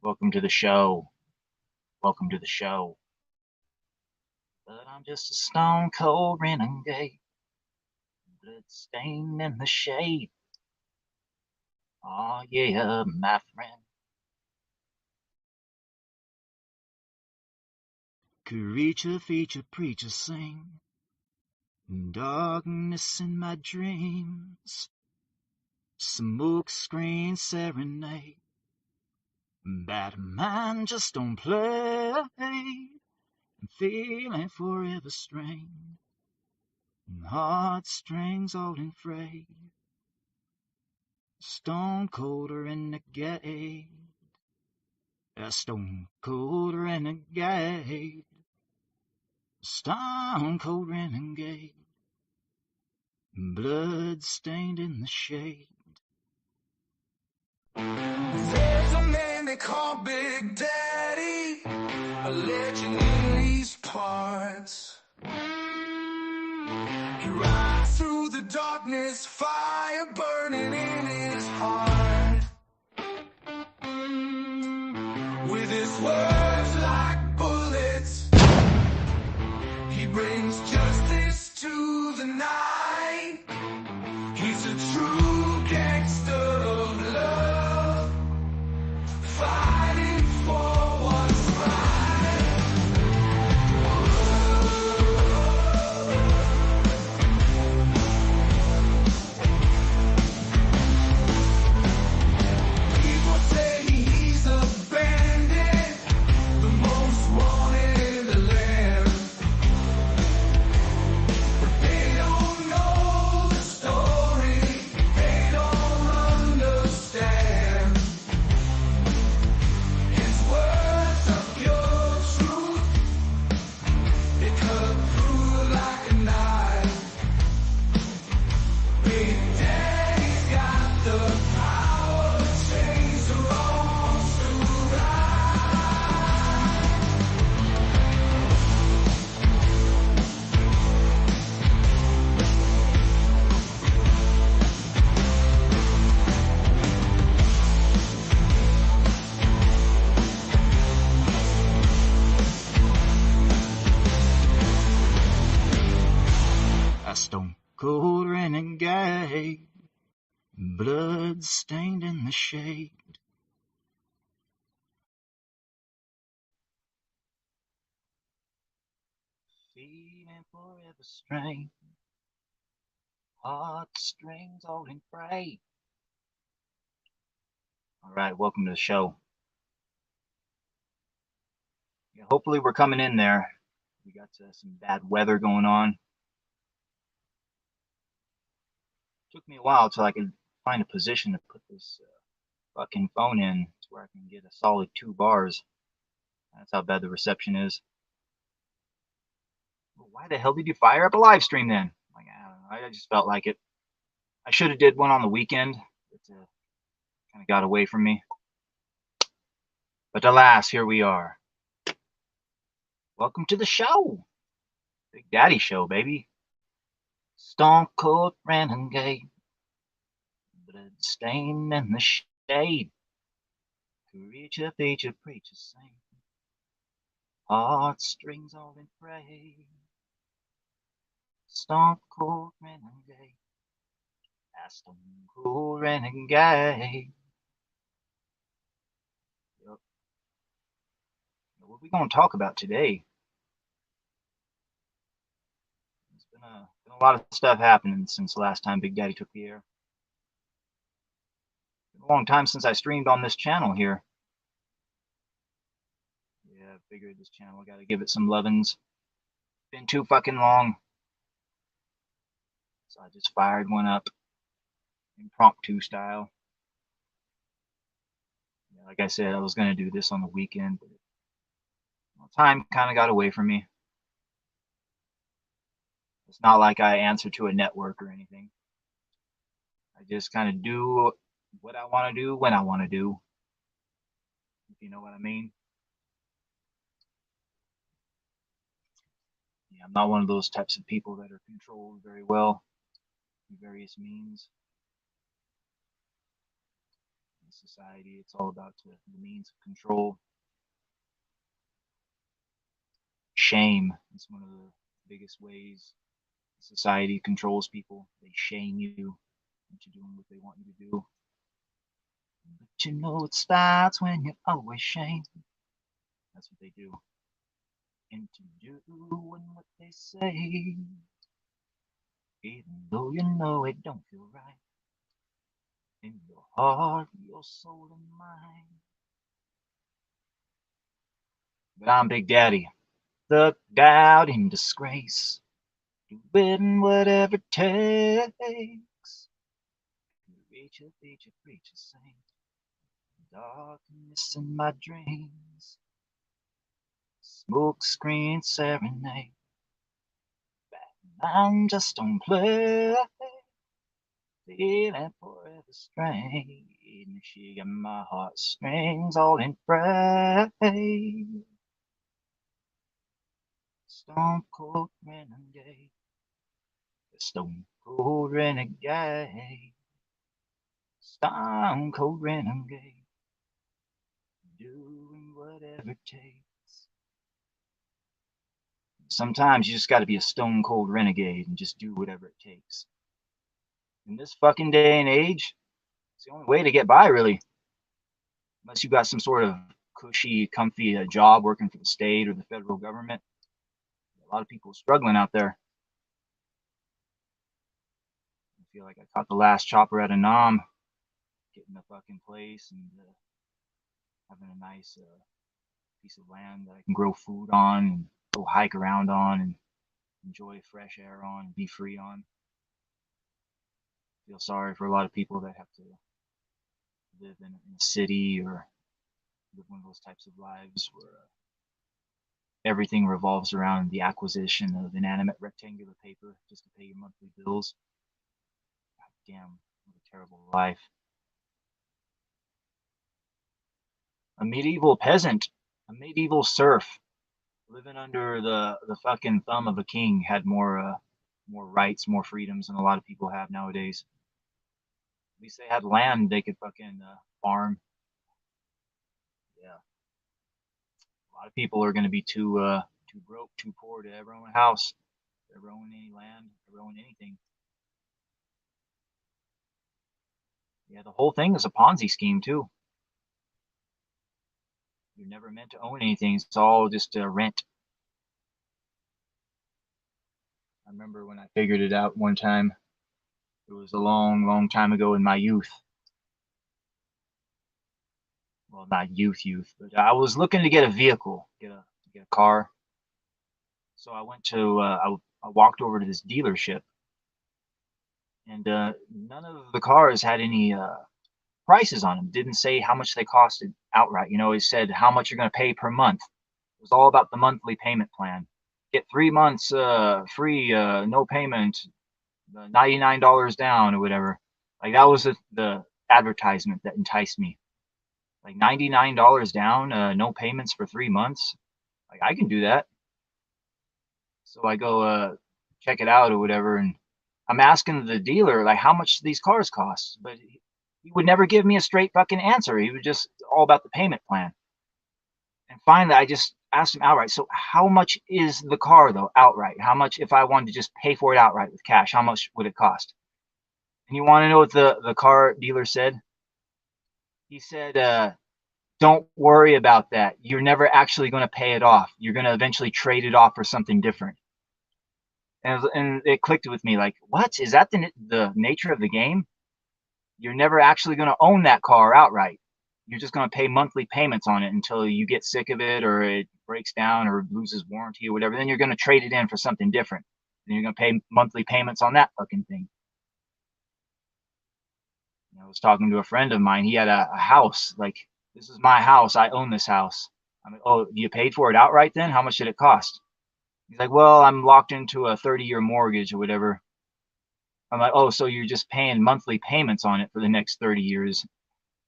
Welcome to the show. Welcome to the show. But I'm just a stone cold renegade, blood stained in the shade. Oh yeah, my friend. Creature, feature, preacher, sing. Darkness in my dreams. Smoke screen serenade. Bad man just don't play. Feeling forever strained. Heartstrings all in fray. Stone cold renegade. A stone cold renegade. Stone cold renegade. Blood stained in the shade. There's a man they call Big Daddy, a legend in these parts. He rides through the darkness, fire burning in his heart. With his words like bullets, he brings justice to the night. He's a true gangster of love, fighting for what's right. People say he's a bandit, the most wanted in the land. But they don't know the story, they don't understand. His words are pure truth, they cut through like a knife. Big Daddy's got the power to change the wrongs to right. A stone cold renegade, blood stained in the shade. Feeling forever strained, heartstrings all in fray. All right, welcome to the show. Yeah, hopefully we're coming in there. We got some bad weather going on. Took me a while till I could find a position to put this fucking phone in to where I can get a solid 2 bars. That's how bad the reception is. Well, why the hell did you fire up a live stream then? Like, I don't know. I just felt like it. I should have did one on the weekend. It kind of got away from me. But alas, here we are. Welcome to the show. Big Daddy show, baby. Stone cold renegade. Blood stained in the shade. Creature, feature, preacher, sing. Heartstrings all in fray. Stone cold renegade. A stone cold renegade. Yep. What are we going to talk about today? There's been a lot of stuff happening since the last time Big Daddy took the air. Been a long time since I streamed on this channel here. Yeah, I figured this channel got to give it some lovin's. Been too fucking long. So I just fired one up, impromptu style. Yeah, like I said, I was going to do this on the weekend, but time kind of got away from me. It's not like I answer to a network or anything. I just kind of do what I want to do when I want to do, if you know what I mean. Yeah, I'm not one of those types of people that are controlled very well through various means. in society. It's all about the means of control. Shame is one of the biggest ways society controls people. They shame you into doing what they want you to do. But you know it starts when you're always shamed. That's what they do. Into doing what they say, even though you know it don't feel right. In your heart, your soul, and mind. But I'm Big Daddy, thugged out in disgrace, doing whatever it takes. Reach a beach, reach a saint. Darkness in my dreams, smoke screen serenade. Batman just don't play. Feeling forever strained. She got my heartstrings all in fray. Stone cold renegade. Stone cold renegade. Stone cold renegade. Doing whatever it takes. Sometimes you just got to be a stone cold renegade and just do whatever it takes. In this fucking day and age, it's the only way to get by, really. Unless you got some sort of cushy, comfy job working for the state or the federal government. A lot of people struggling out there. I feel like I caught the last chopper at a nom, getting a fucking place and having a nice piece of land that I can grow food on and go hike around on and enjoy fresh air on and be free on. I feel sorry for a lot of people that have to live in a city or live one of those types of lives where everything revolves around the acquisition of inanimate rectangular paper just to pay your monthly bills. God damn, what a terrible life. A medieval peasant, a medieval serf, living under the fucking thumb of a king had more rights, more freedoms than a lot of people have nowadays. At least they had land they could fucking farm. Yeah, a lot of people are going to be too broke, too poor to ever own a house, ever own any land, ever own anything. Yeah, the whole thing is a Ponzi scheme too. You're never meant to own anything. It's all just rent. I remember when I figured it out one time. It was a long, long time ago in my youth. Well, not youth, but I was looking to get a vehicle, get a car. So I went to I walked over to this dealership, and none of the cars had any prices on them. Didn't say how much they costed outright. You know, it said how much you're going to pay per month. It was all about the monthly payment plan. Get 3 months free, no payment, $99 down or whatever. Like that was the advertisement that enticed me. Like $99 down, no payments for 3 months. Like I can do that. So I go check it out or whatever, and I'm asking the dealer like how much these cars cost, but he would never give me a straight fucking answer. He was just all about the payment plan. And finally, I just asked him outright. So how much is the car though outright? How much if I wanted to just pay for it outright with cash? How much would it cost? And you want to know what the car dealer said? He said, "Don't worry about that. You're never actually going to pay it off. You're going to eventually trade it off for something different." And it clicked with me like, what is that the nature of the game? You're never actually going to own that car outright. You're just going to pay monthly payments on it until you get sick of it or it breaks down or loses warranty or whatever. Then you're going to trade it in for something different. Then you're going to pay monthly payments on that fucking thing. I was talking to a friend of mine. He had a house. Like, this is my house. I own this house. I'm like, oh, you paid for it outright then? How much did it cost? He's like, well, I'm locked into a 30-year mortgage or whatever. I'm like, oh, so you're just paying monthly payments on it for the next 30 years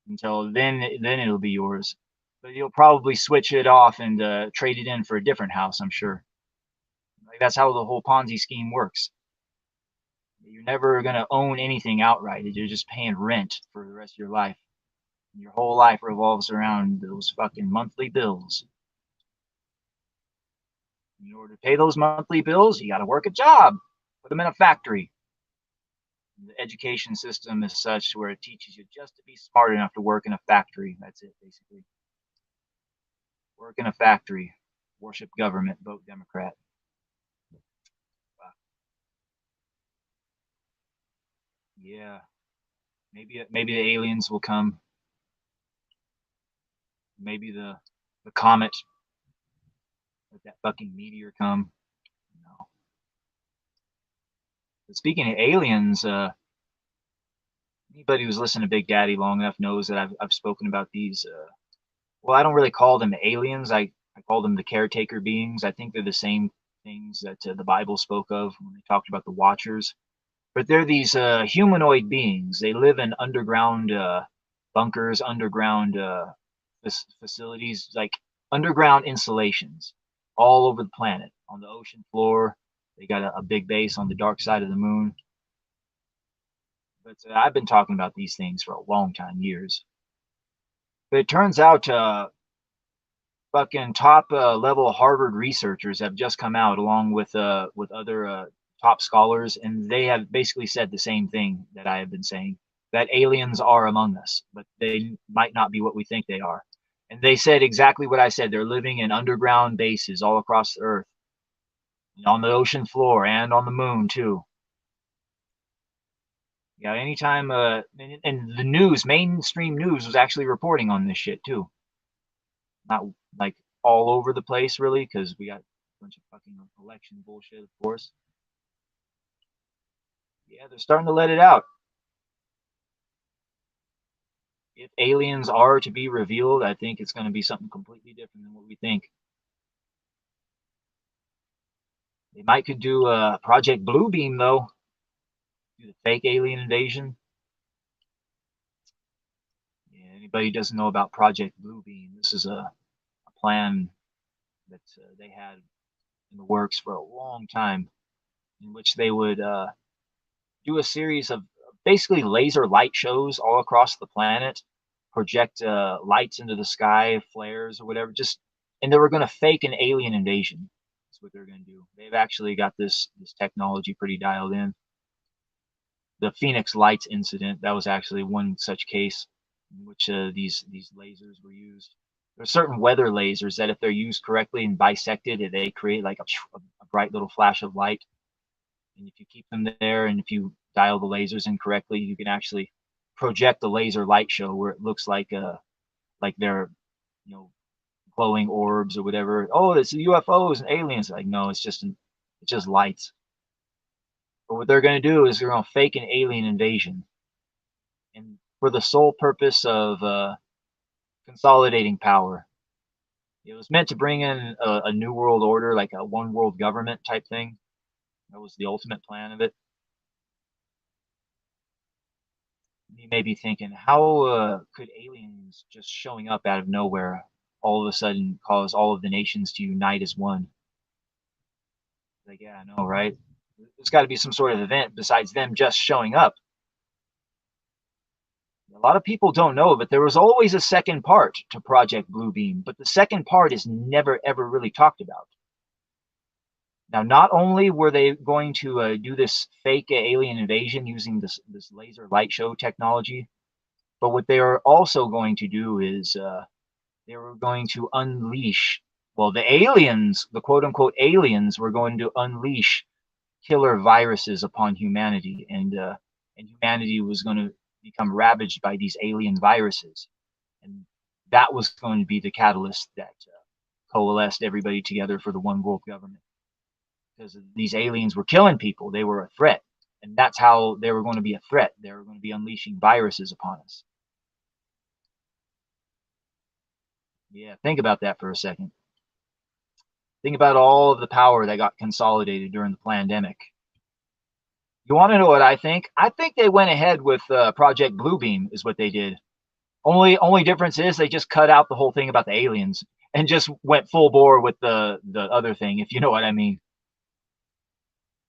until then it'll be yours. But you'll probably switch it off and trade it in for a different house, I'm sure. Like that's how the whole Ponzi scheme works. You're never going to own anything outright. You're just paying rent for the rest of your life. Your whole life revolves around those fucking monthly bills. In order to pay those monthly bills, you got to work a job, put them in a factory. The education system is such where it teaches you just to be smart enough to work in a factory. That's it, basically. Work in a factory, worship government, vote Democrat. Yeah, maybe the aliens will come. Maybe the comet, let that fucking meteor come. No. But speaking of aliens, anybody who's listened to Big Daddy long enough knows that I've spoken about these. Well, I don't really call them aliens. I call them the caretaker beings. I think they're the same things that the Bible spoke of when they talked about the Watchers. But they're these humanoid beings. They live in underground bunkers, underground facilities, like underground installations all over the planet, on the ocean floor. They got a big base on the dark side of the moon. But I've been talking about these things for a long time, years. But it turns out fucking top level Harvard researchers have just come out along with other top scholars, and they have basically said the same thing that I have been saying, that aliens are among us, but they might not be what we think they are. And they said exactly what I said. They're living in underground bases all across the earth, on the ocean floor, and on the moon too. Yeah, anytime and the news, mainstream news was actually reporting on this shit too. Not like all over the place really, because we got a bunch of fucking election bullshit, of course. Yeah, they're starting to let it out. If aliens are to be revealed, I think it's going to be something completely different than what we think. They might could do a Project Bluebeam though, do the fake alien invasion. Yeah, anybody who doesn't know about Project Bluebeam, this is a plan that they had in the works for a long time, in which they would do a series of basically laser light shows all across the planet, project lights into the sky, flares or whatever, and they were going to fake an alien invasion. That's what they're going to do. They've actually got this technology pretty dialed in. The Phoenix Lights incident, that was actually one such case in which these lasers were used. There are certain weather lasers that, if they're used correctly and bisected, they create like a bright little flash of light. And if you keep them there, and if you dial the lasers in correctly, you can actually project the laser light show where it looks like they're, you know, glowing orbs or whatever. Oh, it's UFOs and aliens. Like, no, it's just lights. But what they're going to do is they're going to fake an alien invasion, and for the sole purpose of consolidating power. It was meant to bring in a new world order, like a one world government type thing. That was the ultimate plan of it. You may be thinking, how could aliens just showing up out of nowhere all of a sudden cause all of the nations to unite as one? Like, yeah, I know, right? There's got to be some sort of event besides them just showing up. A lot of people don't know, but there was always a second part to Project Bluebeam, but the second part is never ever really talked about. Now, not only were they going to do this fake alien invasion using this laser light show technology, but what they are also going to do is they were going to unleash, well, the aliens, the quote unquote aliens, were going to unleash killer viruses upon humanity, and humanity was going to become ravaged by these alien viruses, and that was going to be the catalyst that coalesced everybody together for the one world government. Because these aliens were killing people, they were a threat, and that's how they were going to be a threat. They were going to be unleashing viruses upon us. Yeah, think about that for a second. Think about all of the power that got consolidated during the pandemic. You want to know what I think? I think they went ahead with Project Bluebeam is what they did. Only difference is they just cut out the whole thing about the aliens and just went full bore with the other thing, if you know what I mean.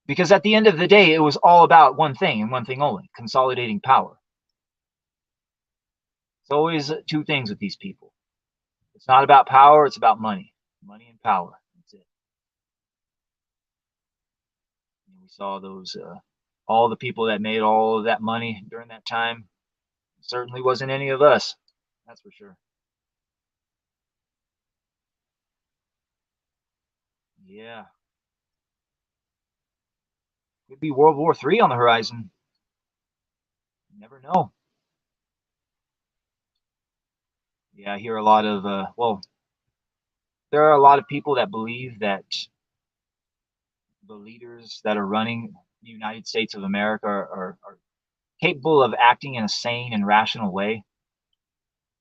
Because at the end of the day, it was all about one thing and one thing only: consolidating power. always two things with these people. It's not about power, it's about money. Money and power. That's it. And we saw those, all the people that made all of that money during that time. It certainly wasn't any of us. That's for sure. Yeah. Could be World War III on the horizon. You never know. Yeah, I hear a lot of, well, there are a lot of people that believe that the leaders that are running the United States of America are capable of acting in a sane and rational way.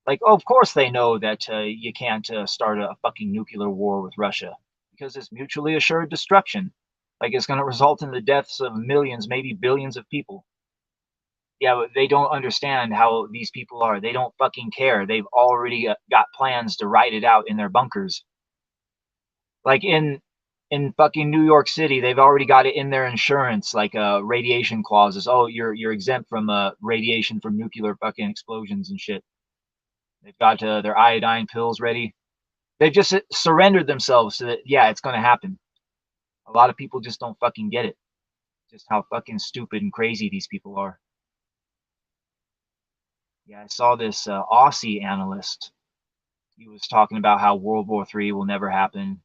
Like, oh, of course they know that you can't start a fucking nuclear war with Russia because it's mutually assured destruction. Like, it's going to result in the deaths of millions, maybe billions of people. Yeah, but they don't understand how these people are. They don't fucking care. They've already got plans to ride it out in their bunkers. Like in fucking New York City, they've already got it in their insurance, like radiation clauses. Oh, you're exempt from radiation from nuclear fucking explosions and shit. They've got their iodine pills ready. They've just surrendered themselves to that. Yeah, it's going to happen. A lot of people just don't fucking get it. Just how fucking stupid and crazy these people are. Yeah, I saw this Aussie analyst. He was talking about how World War III will never happen.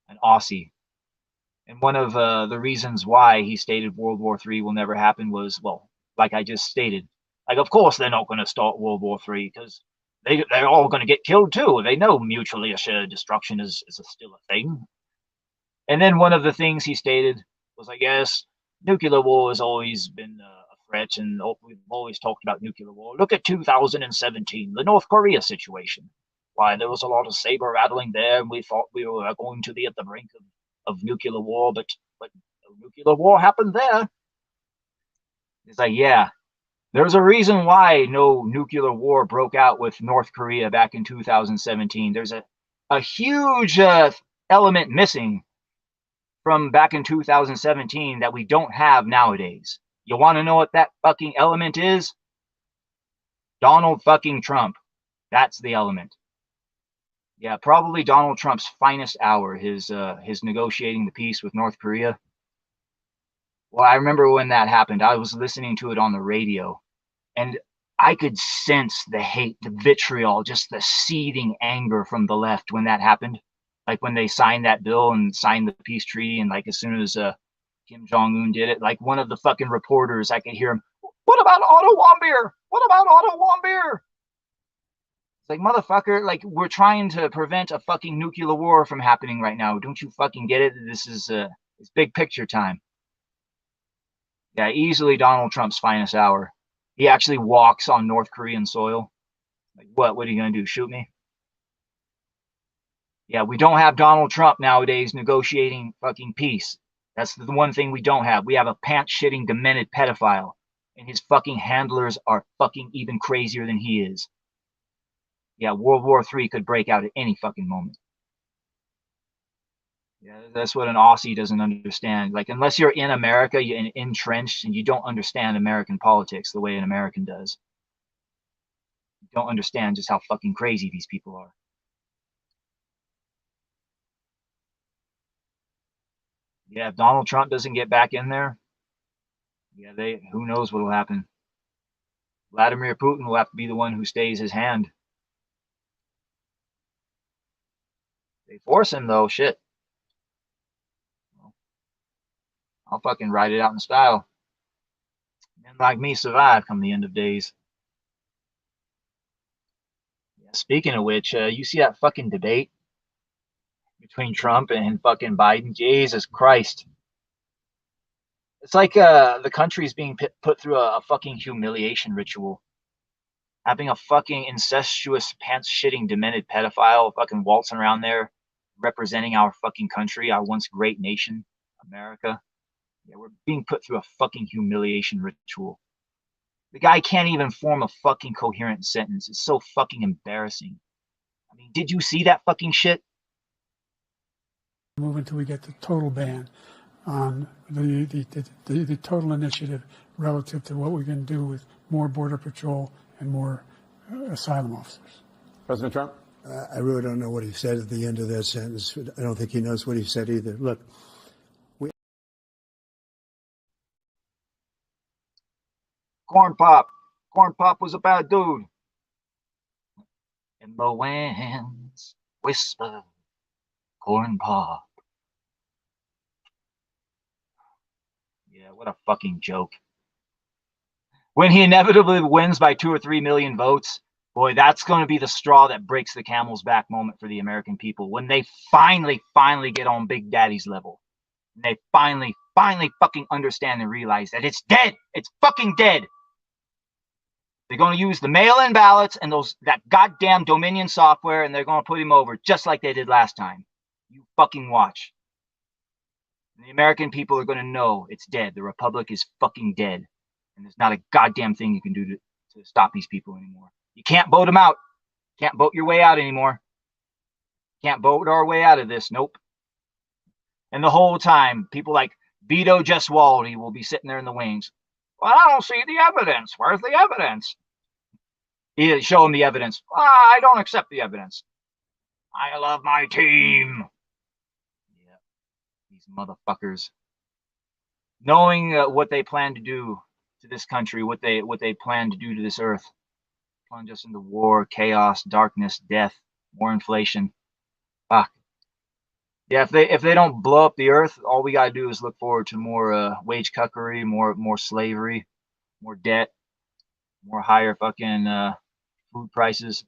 An Aussie. And one of the reasons why he stated World War III will never happen was, well, like I just stated, like, of course they're not going to start World War III because they're all going to get killed too. They know mutually assured destruction is still a thing. And then one of the things he stated was, I guess, nuclear war has always been a threat, and we've always talked about nuclear war. Look at 2017, the North Korea situation. Why, there was a lot of saber rattling there, and we thought we were going to be at the brink of nuclear war, but nuclear war happened there. It's like, yeah, there's a reason why no nuclear war broke out with North Korea back in 2017. There's a huge element missing from back in 2017 that we don't have nowadays. You want to know what that fucking element is? Donald fucking Trump. That's the element. Yeah, probably Donald Trump's finest hour, his negotiating the peace with North Korea. Well, I remember when that happened. I was listening to it on the radio, and I could sense the hate, the vitriol, just the seething anger from the left when that happened. Like when they signed that bill and signed the peace treaty, and like as soon as Kim Jong-un did it, like one of the fucking reporters, I could hear him, "What about Otto Warmbier? What about Otto Warmbier?" It's like, motherfucker, like we're trying to prevent a fucking nuclear war from happening right now. Don't you fucking get it? This is it's big picture time. Yeah, easily Donald Trump's finest hour. He actually walks on North Korean soil. Like, what? What are you gonna do? Shoot me? Yeah, we don't have Donald Trump nowadays negotiating fucking peace. That's the one thing we don't have. We have a pants-shitting, demented pedophile, and his fucking handlers are fucking even crazier than he is. Yeah, World War III could break out at any fucking moment. Yeah, that's what an Aussie doesn't understand. Like, unless you're in America, you're entrenched, and you don't understand American politics the way an American does. You don't understand just how fucking crazy these people are. Yeah, if Donald Trump doesn't get back in there, yeah, who knows what will happen. Vladimir Putin will have to be the one who stays his hand. They force him though, shit. I'll fucking ride it out in style. Men like me survive come the end of days. Yeah, speaking of which, you see that fucking debate between Trump and fucking Biden? Jesus Christ. It's like the country's being put through a fucking humiliation ritual. Having a fucking incestuous, pants-shitting, demented pedophile fucking waltzing around there representing our fucking country, our once great nation, America. Yeah, we're being put through a fucking humiliation ritual. The guy can't even form a fucking coherent sentence. It's so fucking embarrassing. I mean, did you see that fucking shit? Move until we get the total ban on the total initiative relative to what we can do with more border patrol and more asylum officers. President Trump? I really don't know what he said at the end of that sentence. I don't think he knows what he said either. Look, Corn Pop. Corn Pop was a bad dude. And the winds whisper, Corn Pop. Yeah, what a fucking joke. When he inevitably wins by 2 or 3 million votes, boy, that's going to be the straw that breaks the camel's back moment for the American people. When they finally get on Big Daddy's level. And they finally fucking understand and realize that it's dead. It's fucking dead. They're going to use the mail-in ballots and that goddamn Dominion software, and they're going to put him over just like they did last time. You fucking watch. And the American people are going to know it's dead. The Republic is fucking dead. And there's not a goddamn thing you can do to stop these people anymore. You can't vote them out. Can't vote your way out anymore. Can't vote our way out of this. Nope. And the whole time, people like Vito Gesualdi will be sitting there in the wings. Well, I don't see the evidence. Where's the evidence? You show him the evidence. I don't accept the evidence. I love my team. Yeah, these motherfuckers. Knowing what they plan to do to this country, what they plan to do to this earth, plunge us into war, chaos, darkness, death, more inflation. Fuck. Yeah, if they don't blow up the earth, all we gotta do is look forward to more wage cuckery, more slavery, more debt, more higher fucking food prices.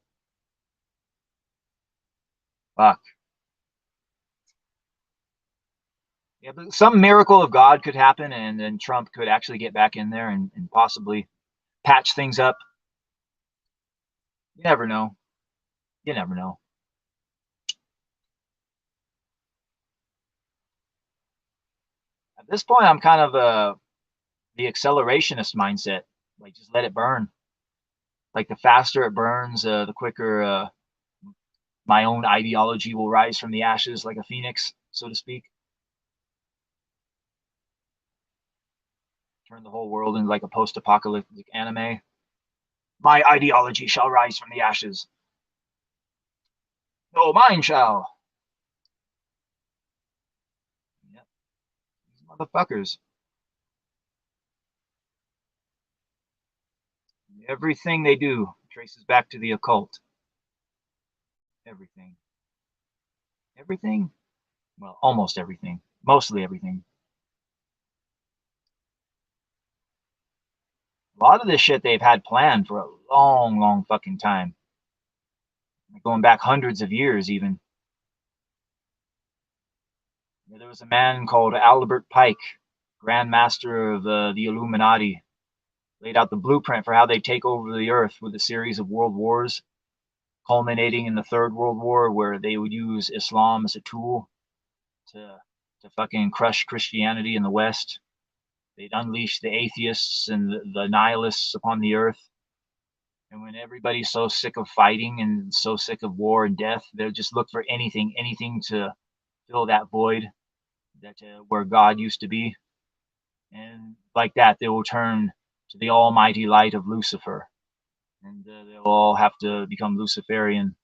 Fuck. Yeah, but some miracle of God could happen, and then Trump could actually get back in there and possibly patch things up. You never know. You never know. At this point, I'm kind of the accelerationist mindset. Like, just let it burn. Like, the faster it burns, the quicker my own ideology will rise from the ashes like a phoenix, so to speak. Turn the whole world into like a post-apocalyptic anime. My ideology shall rise from the ashes. No, mine shall. Yep. These motherfuckers. Everything they do traces back to the occult. Everything. Everything? Well, almost everything. Mostly everything. A lot of this shit they've had planned for a long fucking time. Going back hundreds of years, even. There was a man called Albert Pike, Grand Master of the Illuminati, laid out the blueprint for how they take over the earth with a series of world wars, culminating in the Third World War, where they would use Islam as a tool to fucking crush Christianity in the West. They'd unleash the atheists and the nihilists upon the earth. And when everybody's so sick of fighting and so sick of war and death, they'll just look for anything to fill that void that where God used to be. And like that, they will turn to the almighty light of Lucifer. And they'll all have to become Luciferian.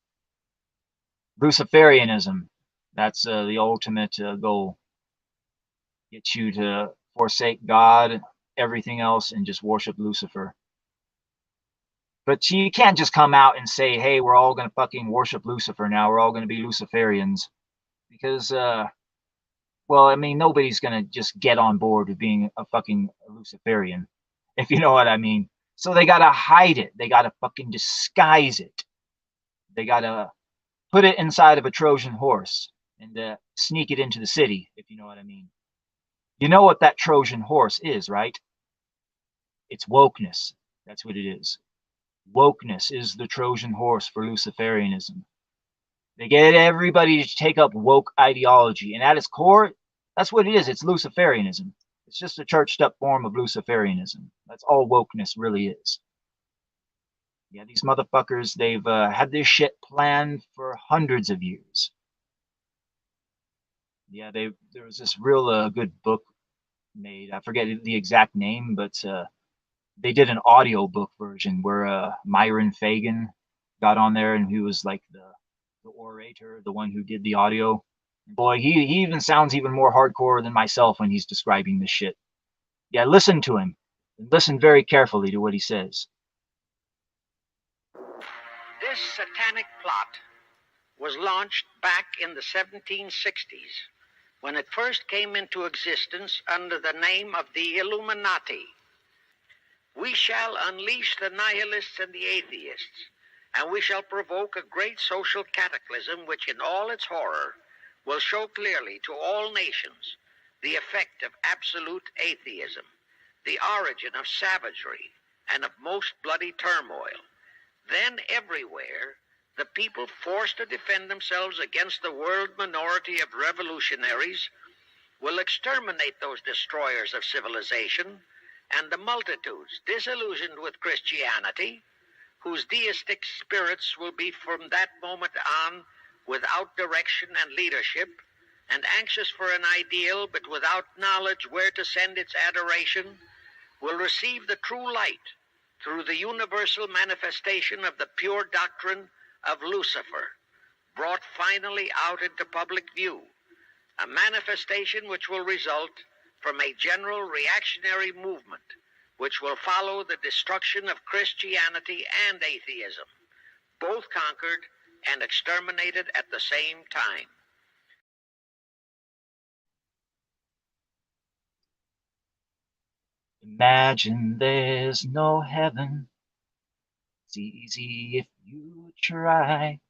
Luciferianism, that's the ultimate goal. Get you to forsake God, everything else, and just worship Lucifer. But you can't just come out and say, hey, we're all going to fucking worship Lucifer now. We're all going to be Luciferians. Because, well, I mean, nobody's going to just get on board with being a fucking Luciferian, if you know what I mean. So they got to hide it. They got to fucking disguise it. They got to put it inside of a Trojan horse and sneak it into the city, if you know what I mean. You know what that Trojan horse is, right? It's wokeness. That's what it is. Wokeness is the Trojan horse for Luciferianism. They get everybody to take up woke ideology, and at its core, that's what it is. It's Luciferianism. It's just a churched up form of Luciferianism. That's all wokeness really is. Yeah, these motherfuckers, they've had this shit planned for hundreds of years. Yeah, there was this real good book made. I forget the exact name, but they did an audiobook version where Myron Fagan got on there and he was like the orator, the one who did the audio. Boy, he even sounds even more hardcore than myself when he's describing this shit. Yeah, listen to him. And listen very carefully to what he says. This satanic plot was launched back in the 1760s when it first came into existence under the name of the Illuminati. We shall unleash the nihilists and the atheists, and we shall provoke a great social cataclysm which in all its horror will show clearly to all nations the effect of absolute atheism, the origin of savagery and of most bloody turmoil. Then everywhere, the people forced to defend themselves against the world minority of revolutionaries will exterminate those destroyers of civilization and the multitudes disillusioned with Christianity, whose deistic spirits will be from that moment on without direction and leadership, and anxious for an ideal but without knowledge where to send its adoration, will receive the true light through the universal manifestation of the pure doctrine of Lucifer, brought finally out into public view, a manifestation which will result from a general reactionary movement which will follow the destruction of Christianity and atheism, both conquered and exterminated at the same time. Imagine there's no heaven. It's easy if you try.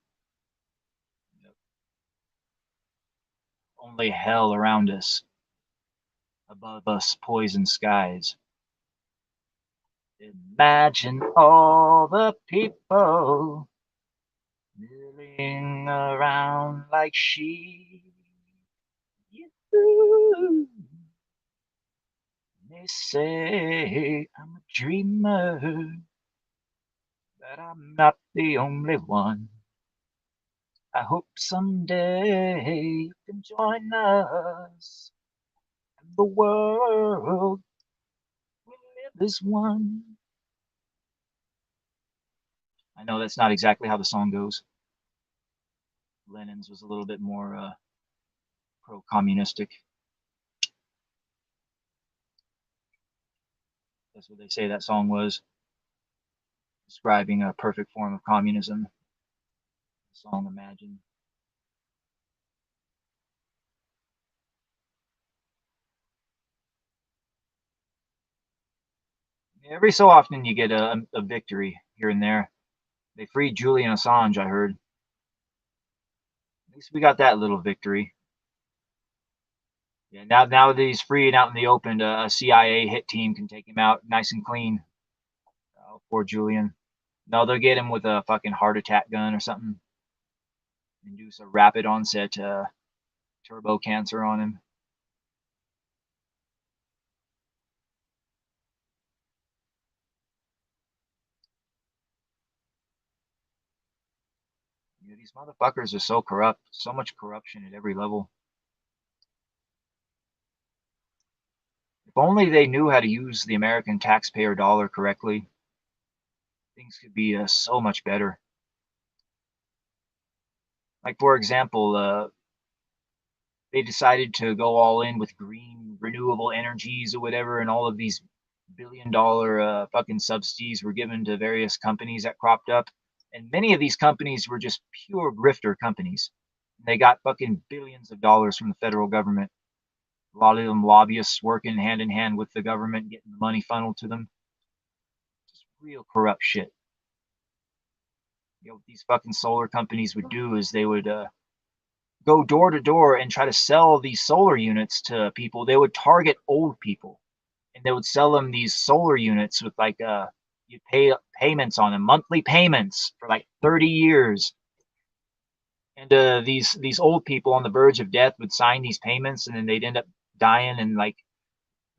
Only hell around us. Above us, poison skies. Imagine all the people milling around like sheep. You may say I'm a dreamer, but I'm not the only one. I hope someday you can join us, and the world will live as one. I know that's not exactly how the song goes. Lennon's was a little bit more pro-communistic. That's what they say that song was, describing a perfect form of communism. The song Imagine. Every so often you get a victory here and there. They freed Julian Assange, I heard. At least we got that little victory. Yeah, now that he's free and out in the open, a CIA hit team can take him out nice and clean. Oh, poor Julian. No, they'll get him with a fucking heart attack gun or something. Induce a rapid onset turbo cancer on him. Yeah, these motherfuckers are so corrupt. So much corruption at every level. If only they knew how to use the American taxpayer dollar correctly, things could be so much better. Like, for example, they decided to go all in with green renewable energies or whatever, and all of these billion-dollar fucking subsidies were given to various companies that cropped up. And many of these companies were just pure grifter companies. They got fucking billions of dollars from the federal government. A lot of them lobbyists working hand in hand with the government, getting the money funneled to them. Just real corrupt shit. You know what these fucking solar companies would do is they would go door to door and try to sell these solar units to people. They would target old people, and they would sell them these solar units with like you pay payments on them, monthly payments for like 30 years. And these old people on the verge of death would sign these payments, and then they'd end up dying, and like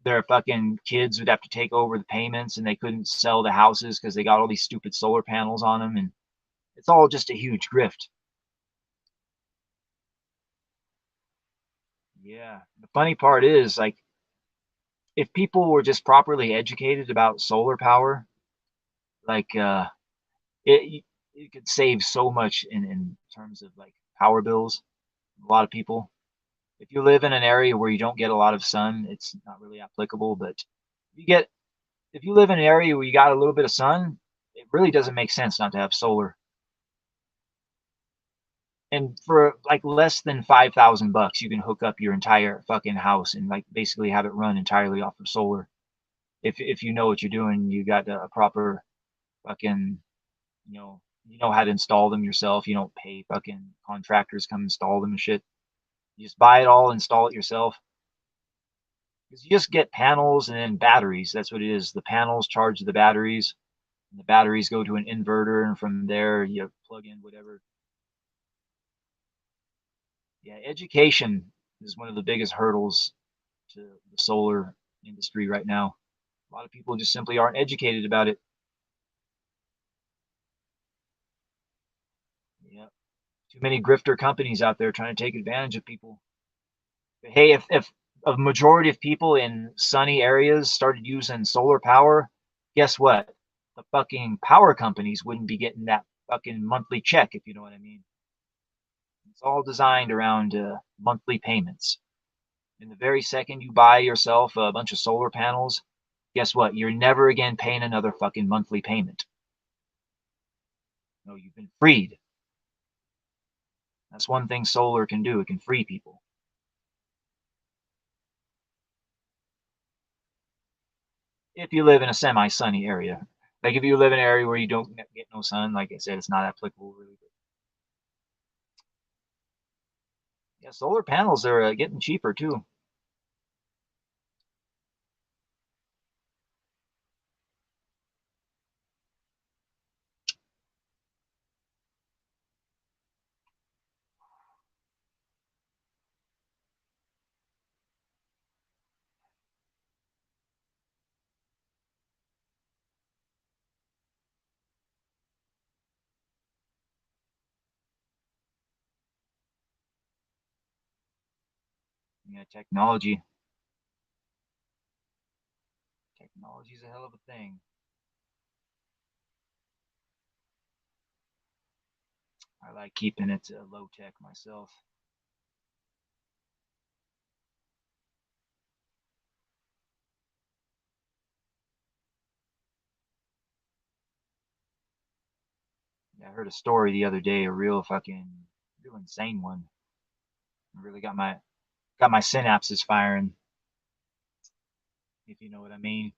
their fucking kids would have to take over the payments, and they couldn't sell the houses because they got all these stupid solar panels on them, and it's all just a huge grift. Yeah, the funny part is like if people were just properly educated about solar power, like it it could save so much in terms of like power bills. A lot of people. If you live in an area where you don't get a lot of sun, it's not really applicable. But if you live in an area where you got a little bit of sun, it really doesn't make sense not to have solar. And for like less than $5,000, you can hook up your entire fucking house and like basically have it run entirely off of solar. If you know what you're doing, you got a proper fucking, you know how to install them yourself. You don't pay fucking contractors come install them and shit. You just buy it all, install it yourself. Because you just get panels and then batteries. That's what it is. The panels charge the batteries, and the batteries go to an inverter, and from there you plug in whatever. Yeah, education is one of the biggest hurdles to the solar industry right now. A lot of people just simply aren't educated about it. Yeah, too many grifter companies out there trying to take advantage of people. But hey, if a majority of people in sunny areas started using solar power, guess what? The fucking power companies wouldn't be getting that fucking monthly check, if you know what I mean. It's all designed around monthly payments. And the very second you buy yourself a bunch of solar panels, guess what? You're never again paying another fucking monthly payment. No, you've been freed. That's one thing solar can do. It can free people. If you live in a semi-sunny area. Like if you live in an area where you don't get no sun, like I said, it's not applicable really. But yeah, solar panels are getting cheaper too. Yeah, technology's a hell of a thing. I like keeping it low tech myself. Yeah, I heard a story the other day, a real insane one. It really got my synapses firing, if you know what I mean.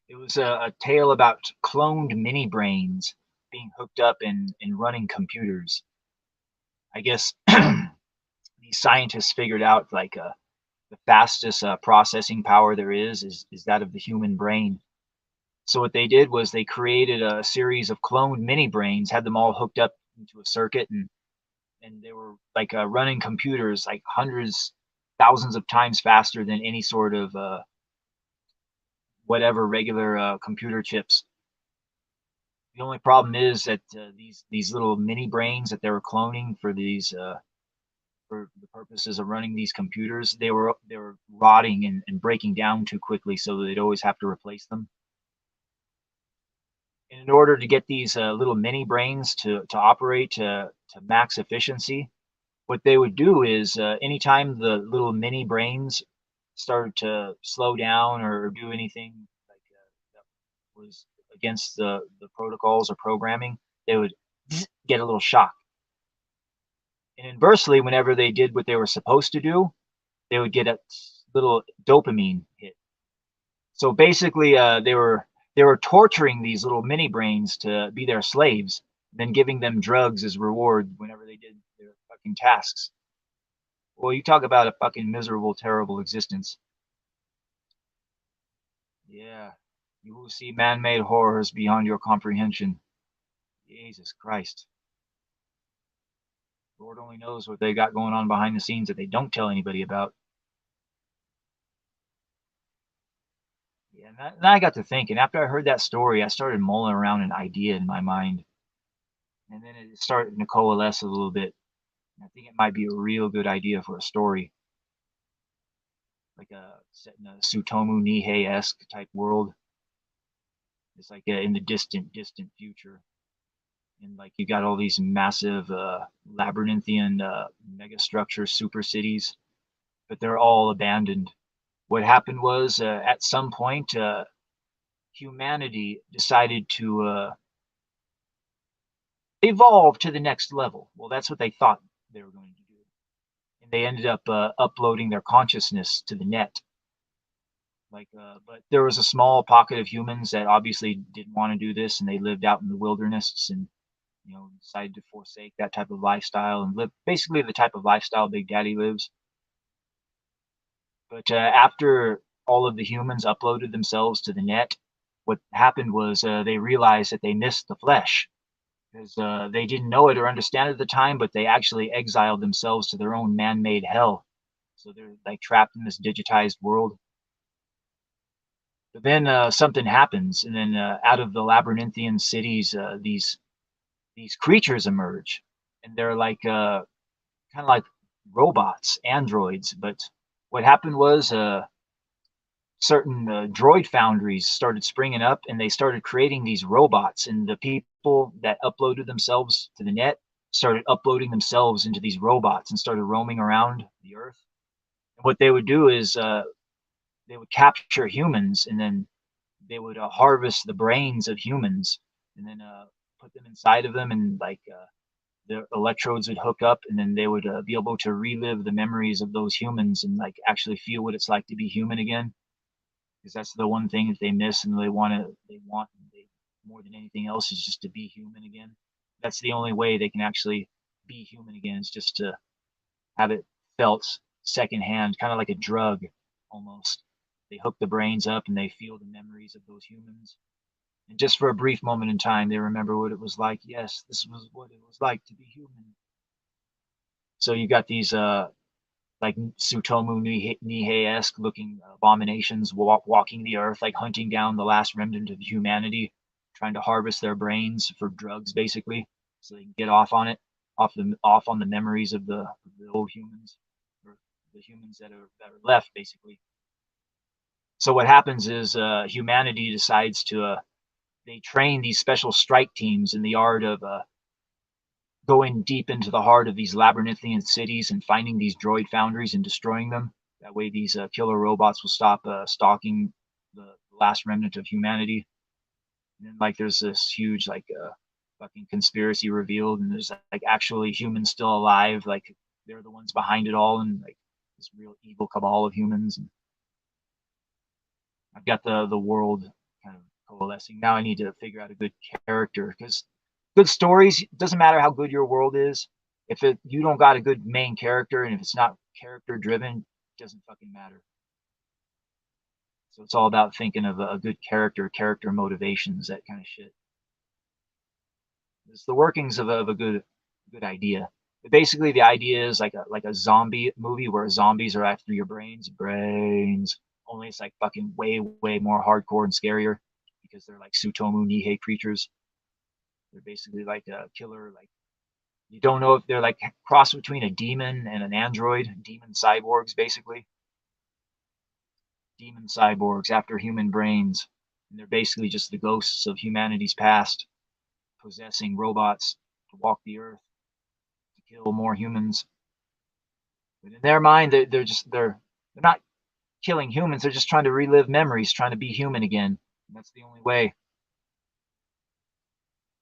It was a tale about cloned mini brains being hooked up in running computers. I guess these scientists figured out like the fastest processing power there is that of the human brain. So what they did was they created a series of cloned mini brains, had them all hooked up into a circuit, and they were like running computers like hundreds, thousands of times faster than any sort of whatever regular computer chips. The only problem is that these little mini brains that they were cloning for the purposes of running these computers, they were rotting and breaking down too quickly, so they'd always have to replace them. And in order to get these little mini brains to operate to max efficiency, what they would do is anytime the little mini brains started to slow down or do anything like that was against the protocols or programming, they would get a little shock. And inversely, whenever they did what they were supposed to do, they would get a little dopamine hit. So basically, they were torturing these little mini brains to be their slaves, then giving them drugs as reward whenever they did their fucking tasks. Well, you talk about a fucking miserable, terrible existence. Yeah, you will see man-made horrors beyond your comprehension. Jesus Christ. Lord only knows what they got going on behind the scenes that they don't tell anybody about. Yeah, and I got to thinking. After I heard that story, I started mulling around an idea in my mind, and then it started to coalesce a little bit. I think it might be a real good idea for a story. like set in a Sutomu Nihei-esque type world. It's like in the distant future, and like you got all these massive labyrinthian mega structures, super cities, but they're all abandoned. What happened was at some point humanity decided to evolve to the next level. Well, that's what they thought they were going to do, and they ended up uploading their consciousness to the net. Like, but there was a small pocket of humans that obviously didn't want to do this, and they lived out in the wilderness, and decided to forsake that type of lifestyle and live basically the type of lifestyle Big Daddy lives. But after all of the humans uploaded themselves to the net, what happened was they realized that they missed the flesh because they didn't know it or understand it at the time, but they actually exiled themselves to their own man-made hell. So they're like trapped in this digitized world. But then something happens, and then out of the labyrinthian cities, these creatures emerge, and they're like kind of like robots, androids. But what happened was certain droid foundries started springing up, and they started creating these robots. And the people that uploaded themselves to the net started uploading themselves into these robots and started roaming around the Earth. And what they would do is they would capture humans, and then they would harvest the brains of humans, and then put them inside of them, and like the electrodes would hook up, and then they would be able to relive the memories of those humans and like actually feel what it's like to be human again. Because that's the one thing that they miss, and they more than anything else is just to be human again. That's the only way they can actually be human again, is just to have it felt secondhand, kind of like a drug almost. They hook the brains up and they feel the memories of those humans. And just for a brief moment in time, they remember what it was like. Yes, this was what it was like to be human. So you got these like Sutomu Nihei-esque looking abominations walking the earth, like hunting down the last remnant of humanity, trying to harvest their brains for drugs, basically, so they can get off on it, off on the memories of the old humans, or the humans that are left, basically. So what happens is humanity decides to they train these special strike teams in the art of going deep into the heart of these labyrinthian cities and finding these droid foundries and destroying them. That way, these killer robots will stop stalking the last remnant of humanity. And then, like, there's this huge, like, fucking conspiracy revealed, and there's like actually humans still alive. Like, they're the ones behind it all, and like this real evil cabal of humans. And I've got the world kind of coalescing. Now I need to figure out a good character, because good stories, it doesn't matter how good your world is. If you don't got a good main character, and if it's not character driven, it doesn't fucking matter. So it's all about thinking of a good character motivations, that kind of shit. It's the workings of a good idea. But basically, the idea is like a zombie movie where zombies are after your brains. Only it's like fucking way more hardcore and scarier, because they're like Sutomu Nihei creatures. They're basically like a killer. Like, you don't know if they're like cross between a demon and an android. Demon cyborgs, basically. Demon cyborgs after human brains. And they're basically just the ghosts of humanity's past, possessing robots to walk the earth, to kill more humans. But in their mind, they're not killing humans. They're just trying to relive memories, trying to be human again. And that's the only way.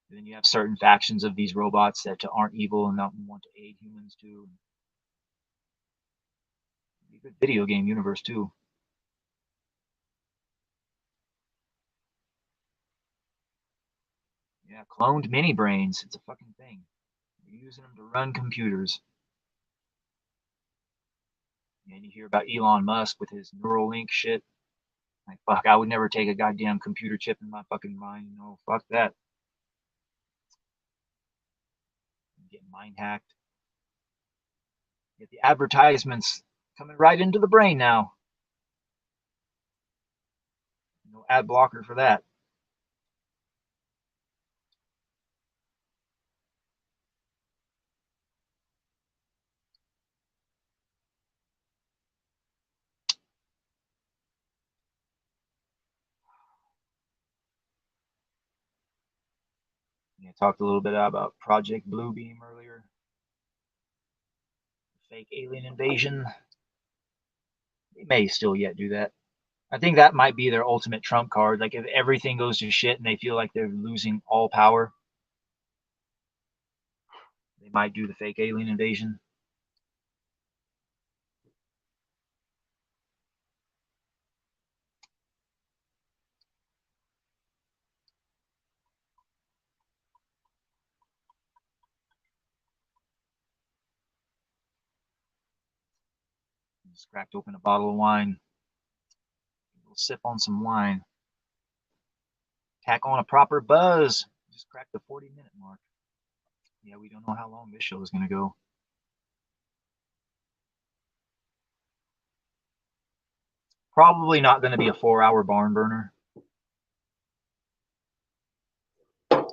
And then you have certain factions of these robots that aren't evil and not want to aid humans too. It's a good video game universe too. Yeah, cloned mini brains. It's a fucking thing. They're using them to run computers. And you hear about Elon Musk with his Neuralink shit. Like, fuck, I would never take a goddamn computer chip in my fucking mind. No, fuck that. Get mind hacked. Get the advertisements coming right into the brain now. No ad blocker for that. I talked a little bit about Project Bluebeam earlier. Fake alien invasion. They may still yet do that. I think that might be their ultimate trump card. Like if everything goes to shit and they feel like they're losing all power, they might do the fake alien invasion. Just cracked open a bottle of wine. We'll sip on some wine. Tack on a proper buzz. Just cracked the 40-minute mark. Yeah, we don't know how long this show is going to go. Probably not going to be a 4-hour barn burner.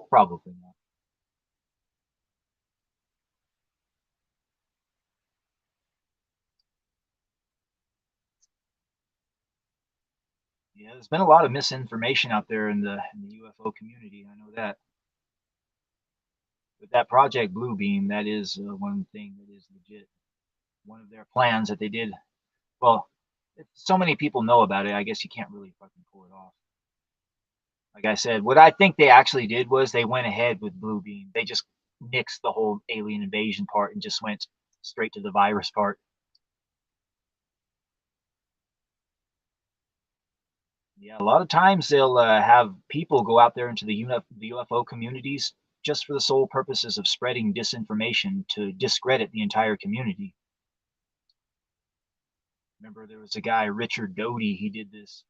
Probably not. Yeah, there's been a lot of misinformation out there in the UFO community. I know that. But that Project Bluebeam, that is one thing that is legit. One of their plans that they did. Well, if so many people know about it, I guess you can't really fucking pull it off. Like I said, what I think they actually did was they went ahead with Bluebeam. They just nixed the whole alien invasion part and just went straight to the virus part. Yeah, a lot of times they'll have people go out there into the UFO communities just for the sole purposes of spreading disinformation to discredit the entire community. Remember, there was a guy, Richard Doty, he did this.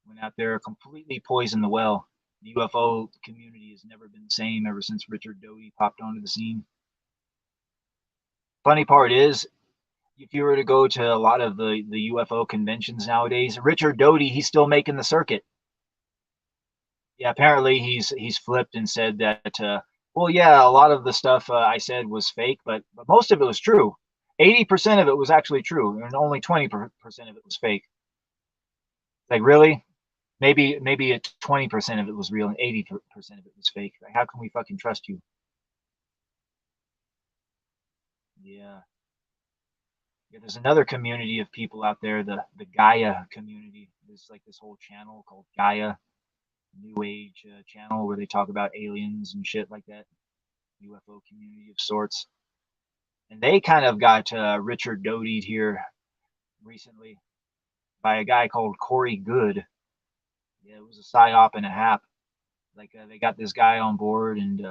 Went out there, completely poisoned the well. The UFO community has never been the same ever since Richard Doty popped onto the scene. Funny part is, if you were to go to a lot of the UFO conventions nowadays, Richard Doty, he's still making the circuit. Yeah, apparently he's flipped and said that, well, yeah, a lot of the stuff I said was fake, but most of it was true. 80% of it was actually true, and only 20% of it was fake. Like, really? Maybe 20% of it was real and 80% of it was fake. Like, how can we fucking trust you? Yeah. Yeah, there's another community of people out there, the Gaia community. There's like this whole channel called Gaia, New Age channel where they talk about aliens and shit like that. UFO community of sorts. And they kind of got Richard Doty'd here recently by a guy called Corey Good. Yeah, it was a psyop and a half. Like they got this guy on board, and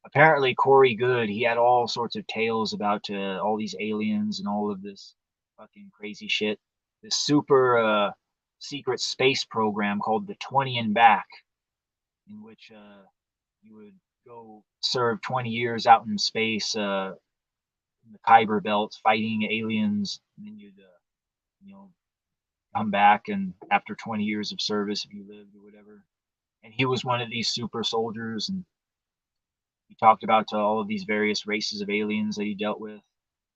apparently Corey Good, he had all sorts of tales about all these aliens and all of this fucking crazy shit. This super secret space program called the 20 and Back, in which you would go serve 20 years out in space in the Kuiper Belt fighting aliens, and then you'd you know come back, and after 20 years of service, if you lived or whatever. And he was one of these super soldiers, and he talked about all of these various races of aliens that he dealt with,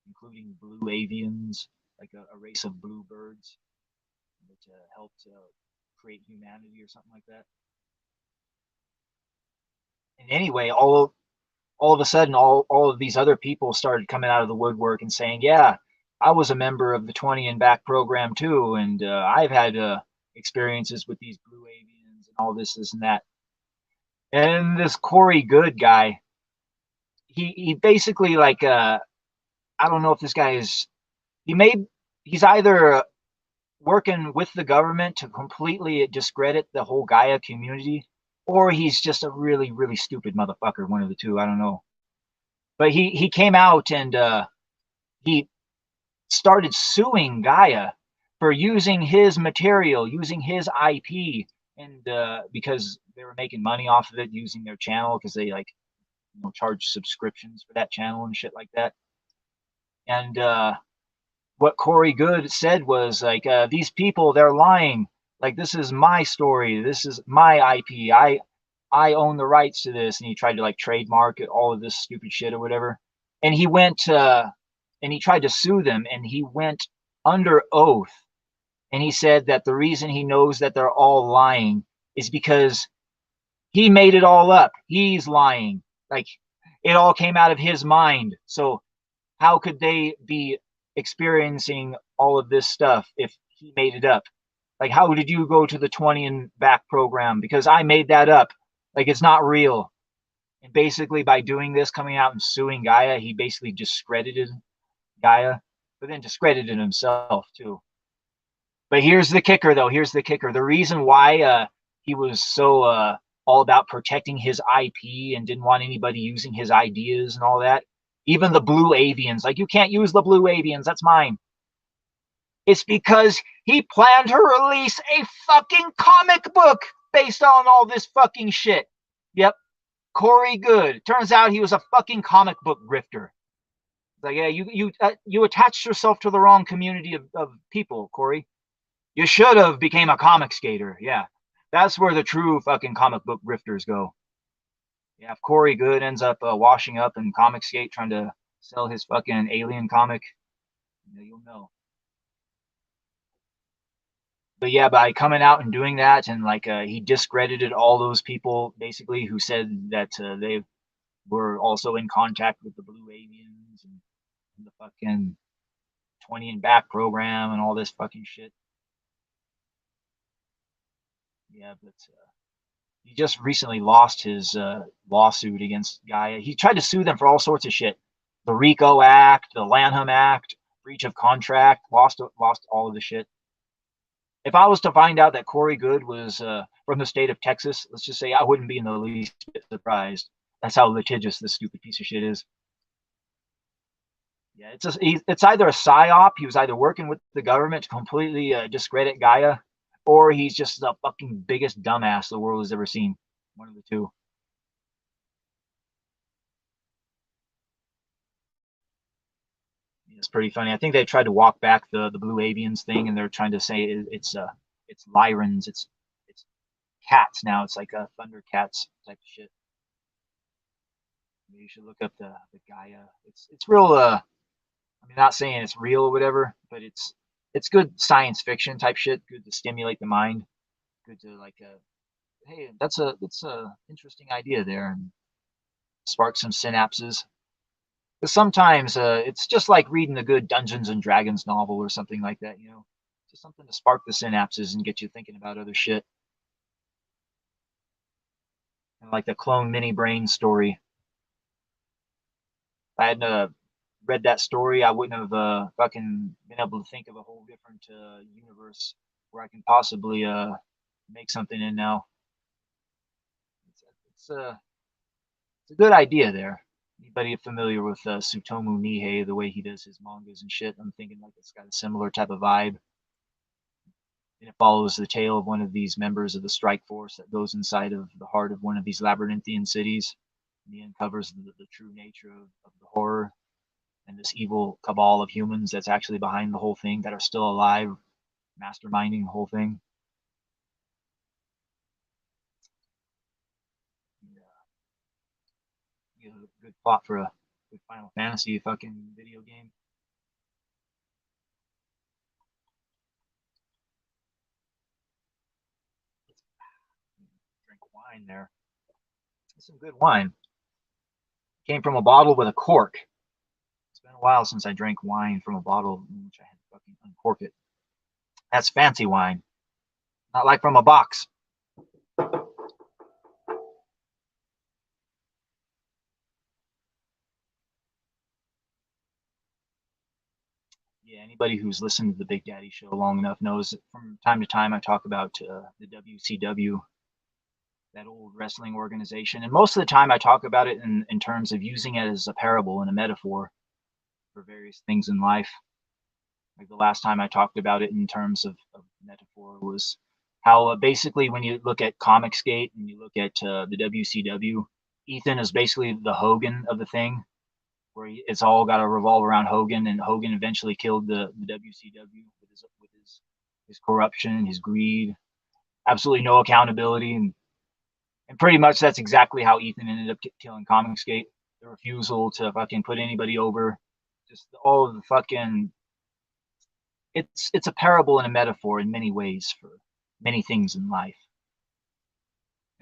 including blue avians, like a race of blue birds that helped create humanity or something like that. And anyway, all of a sudden, all of these other people started coming out of the woodwork and saying, yeah, I was a member of the 20 and Back program too, and I've had experiences with these blue avians and all this and that. And this Corey Good guy, he basically like I don't know if this guy is he's either working with the government to completely discredit the whole Gaia community, or he's just a really, really stupid motherfucker, one of the two, I don't know. But he came out and he started suing Gaia for using his material, using his IP, and because they were making money off of it using their channel, because they like charge subscriptions for that channel and shit like that. And what Corey Good said was like, these people, they're lying. Like, this is my story. This is my IP. I own the rights to this. And he tried to like trademark all of this stupid shit or whatever. And he went and he tried to sue them, and he went under oath. And he said that the reason he knows that they're all lying is because he made it all up. He's lying. Like, it all came out of his mind. So how could they be experiencing all of this stuff if he made it up? Like, how did you go to the 20 and back program? Because I made that up. Like, it's not real. And basically, by doing this, coming out and suing Gaia, he basically discredited Gaia, but then discredited himself too. But here's the kicker, though. Here's the kicker. The reason why he was so all about protecting his IP and didn't want anybody using his ideas and all that, even the blue avians, like, you can't use the blue avians, that's mine. It's because he planned to release a fucking comic book based on all this fucking shit. Yep, Corey Good. Turns out he was a fucking comic book grifter. Like, yeah, you attached yourself to the wrong community of people, Corey. You should have became a comic skater. Yeah, that's where the true fucking comic book grifters go. Yeah, if Corey Good ends up washing up in comic skate trying to sell his fucking alien comic, you'll know. But yeah, by coming out and doing that, and like he discredited all those people basically who said that they were also in contact with the Blue Avians and the fucking 20 and back program and all this fucking shit. Yeah, but he just recently lost his lawsuit against Gaia. He tried to sue them for all sorts of shit. The RICO Act, the Lanham Act, breach of contract, lost all of the shit. If I was to find out that Corey Good was from the state of Texas, let's just say I wouldn't be in the least bit surprised. That's how litigious this stupid piece of shit is. Yeah, it's either a psyop. He was either working with the government to completely discredit Gaia, or he's just the fucking biggest dumbass the world has ever seen. One of the two. It's pretty funny. I think they tried to walk back the Blue Avians thing, and they're trying to say it's Lyrans, it's cats now. It's like a Thundercats type of shit. You should look up the Gaia. It's real. I mean, not saying it's real or whatever, but it's good science fiction type shit. Good to stimulate the mind. Good to like, hey, that's a interesting idea there, and spark some synapses. Because sometimes it's just like reading a good Dungeons and Dragons novel or something like that, just something to spark the synapses and get you thinking about other shit. And like the clone mini brain story. If I hadn't read that story, I wouldn't have fucking been able to think of a whole different universe where I can possibly make something in now. It's a good idea there. Anybody familiar with Tsutomu Nihei, the way he does his mangas and shit? I'm thinking like it's got a similar type of vibe. And it follows the tale of one of these members of the strike force that goes inside of the heart of one of these labyrinthian cities. And he uncovers the true nature of the horror and this evil cabal of humans that's actually behind the whole thing, that are still alive, masterminding the whole thing. A good plot for a good Final Fantasy fucking video game. Drink wine there. That's some good wine. Came from a bottle with a cork. It's been a while since I drank wine from a bottle in which I had to fucking uncork it. That's fancy wine. Not like from a box. Yeah, anybody who's listened to the Big Daddy Show long enough knows that from time to time I talk about the WCW, that old wrestling organization. And most of the time I talk about it in terms of using it as a parable and a metaphor for various things in life. Like the last time I talked about it in terms of metaphor was how basically when you look at Comicsgate and you look at the WCW, Ethan is basically the Hogan of the thing, where it's all got to revolve around Hogan, and Hogan eventually killed the WCW with his corruption, his greed, absolutely no accountability, and pretty much that's exactly how Ethan ended up killing Comicsgate. The refusal to fucking put anybody over, just all of the fucking. It's a parable and a metaphor in many ways for many things in life.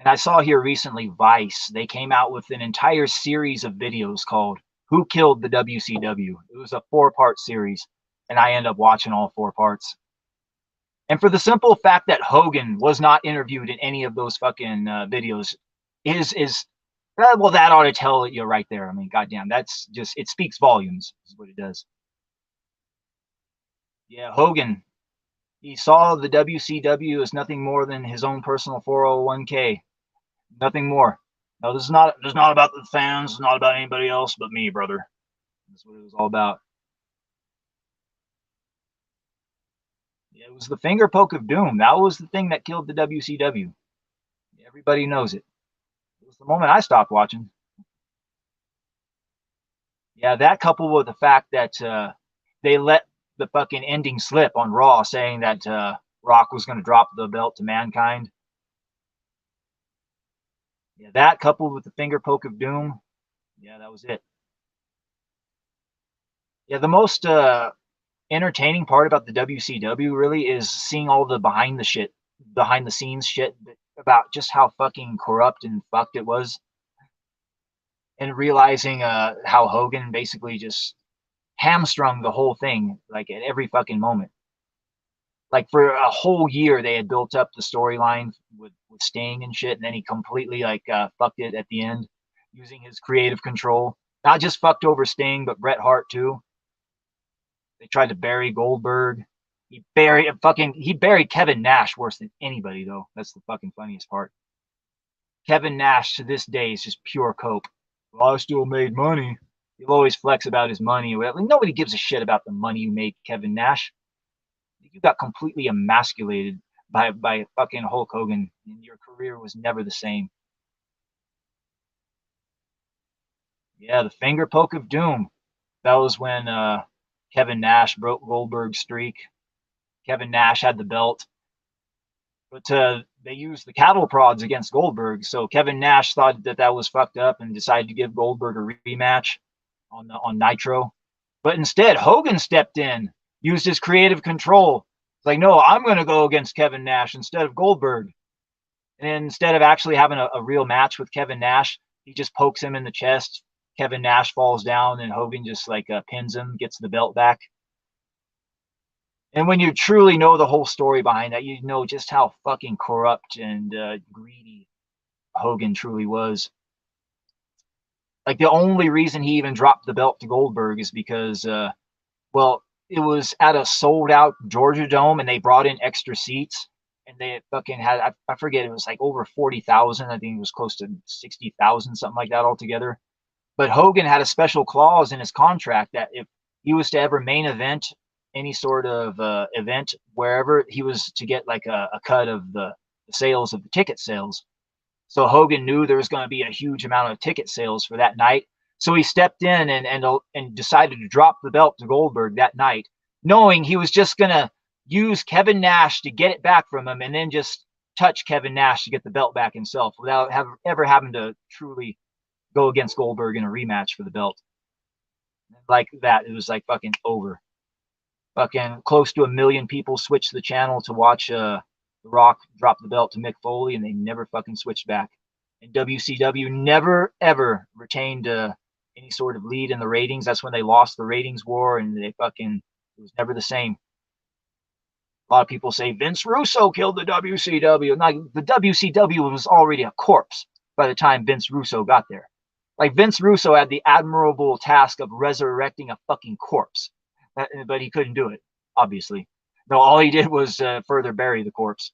And I saw here recently Vice, they came out with an entire series of videos called Who Killed the WCW? It was a 4-part series, and I ended up watching all 4 parts. And for the simple fact that Hogan was not interviewed in any of those fucking videos is well, that ought to tell you right there. I mean, goddamn, that's just, it speaks volumes, is what it does. Yeah, Hogan, he saw the WCW as nothing more than his own personal 401k. Nothing more. No, this is not about the fans. It's not about anybody else but me, brother. That's what it was all about. Yeah, it was the finger poke of doom. That was the thing that killed the WCW. Everybody knows it. It was the moment I stopped watching. Yeah, that coupled with the fact that they let the fucking ending slip on Raw, saying that Rock was going to drop the belt to Mankind. Yeah, that coupled with the finger poke of doom. Yeah, that was it. Yeah, the most entertaining part about the WCW really is seeing all the behind the scenes shit about just how fucking corrupt and fucked it was, and realizing how Hogan basically just hamstrung the whole thing, like at every fucking moment. Like for a whole year, they had built up the storyline with Sting and shit, and then he completely like fucked it at the end, using his creative control. Not just fucked over Sting, but Bret Hart too. They tried to bury Goldberg. He buried Kevin Nash worse than anybody, though. That's the fucking funniest part. Kevin Nash to this day is just pure cope. Well, I still made money. He'll always flex about his money. Nobody gives a shit about the money you make, Kevin Nash. You got completely emasculated by fucking Hulk Hogan, and your career was never the same. Yeah, the finger poke of doom. That was when Kevin Nash broke Goldberg's streak. Kevin Nash had the belt, but they used the cattle prods against Goldberg. So Kevin Nash thought that was fucked up and decided to give Goldberg a rematch on Nitro. But instead, Hogan stepped in, used his creative control. It's like, no, I'm going to go against Kevin Nash instead of Goldberg. And instead of actually having a real match with Kevin Nash, he just pokes him in the chest. Kevin Nash falls down, and Hogan just like pins him, gets the belt back. And when you truly know the whole story behind that, you know just how fucking corrupt and greedy Hogan truly was. Like the only reason he even dropped the belt to Goldberg is because, well, it was at a sold out Georgia Dome, and they brought in extra seats, and they fucking had, I forget, it was like over 40,000. I think it was close to 60,000, something like that altogether. But Hogan had a special clause in his contract that if he was to ever main event any sort of event wherever, he was to get like a cut of the sales of the ticket sales. So Hogan knew there was going to be a huge amount of ticket sales for that night. So he stepped in and decided to drop the belt to Goldberg that night, knowing he was just going to use Kevin Nash to get it back from him, and then just touch Kevin Nash to get the belt back himself without ever having to truly go against Goldberg in a rematch for the belt. Like that, it was like fucking over. Fucking close to 1 million people switched the channel to watch The Rock drop the belt to Mick Foley, and they never fucking switched back. And WCW never ever retained any sort of lead in the ratings. That's when they lost the ratings war, and it was never the same. A lot of people say Vince Russo killed the WCW. Like, the WCW was already a corpse by the time Vince Russo got there. Like, Vince Russo had the admirable task of resurrecting a fucking corpse, but he couldn't do it, obviously. No, all he did was further bury the corpse.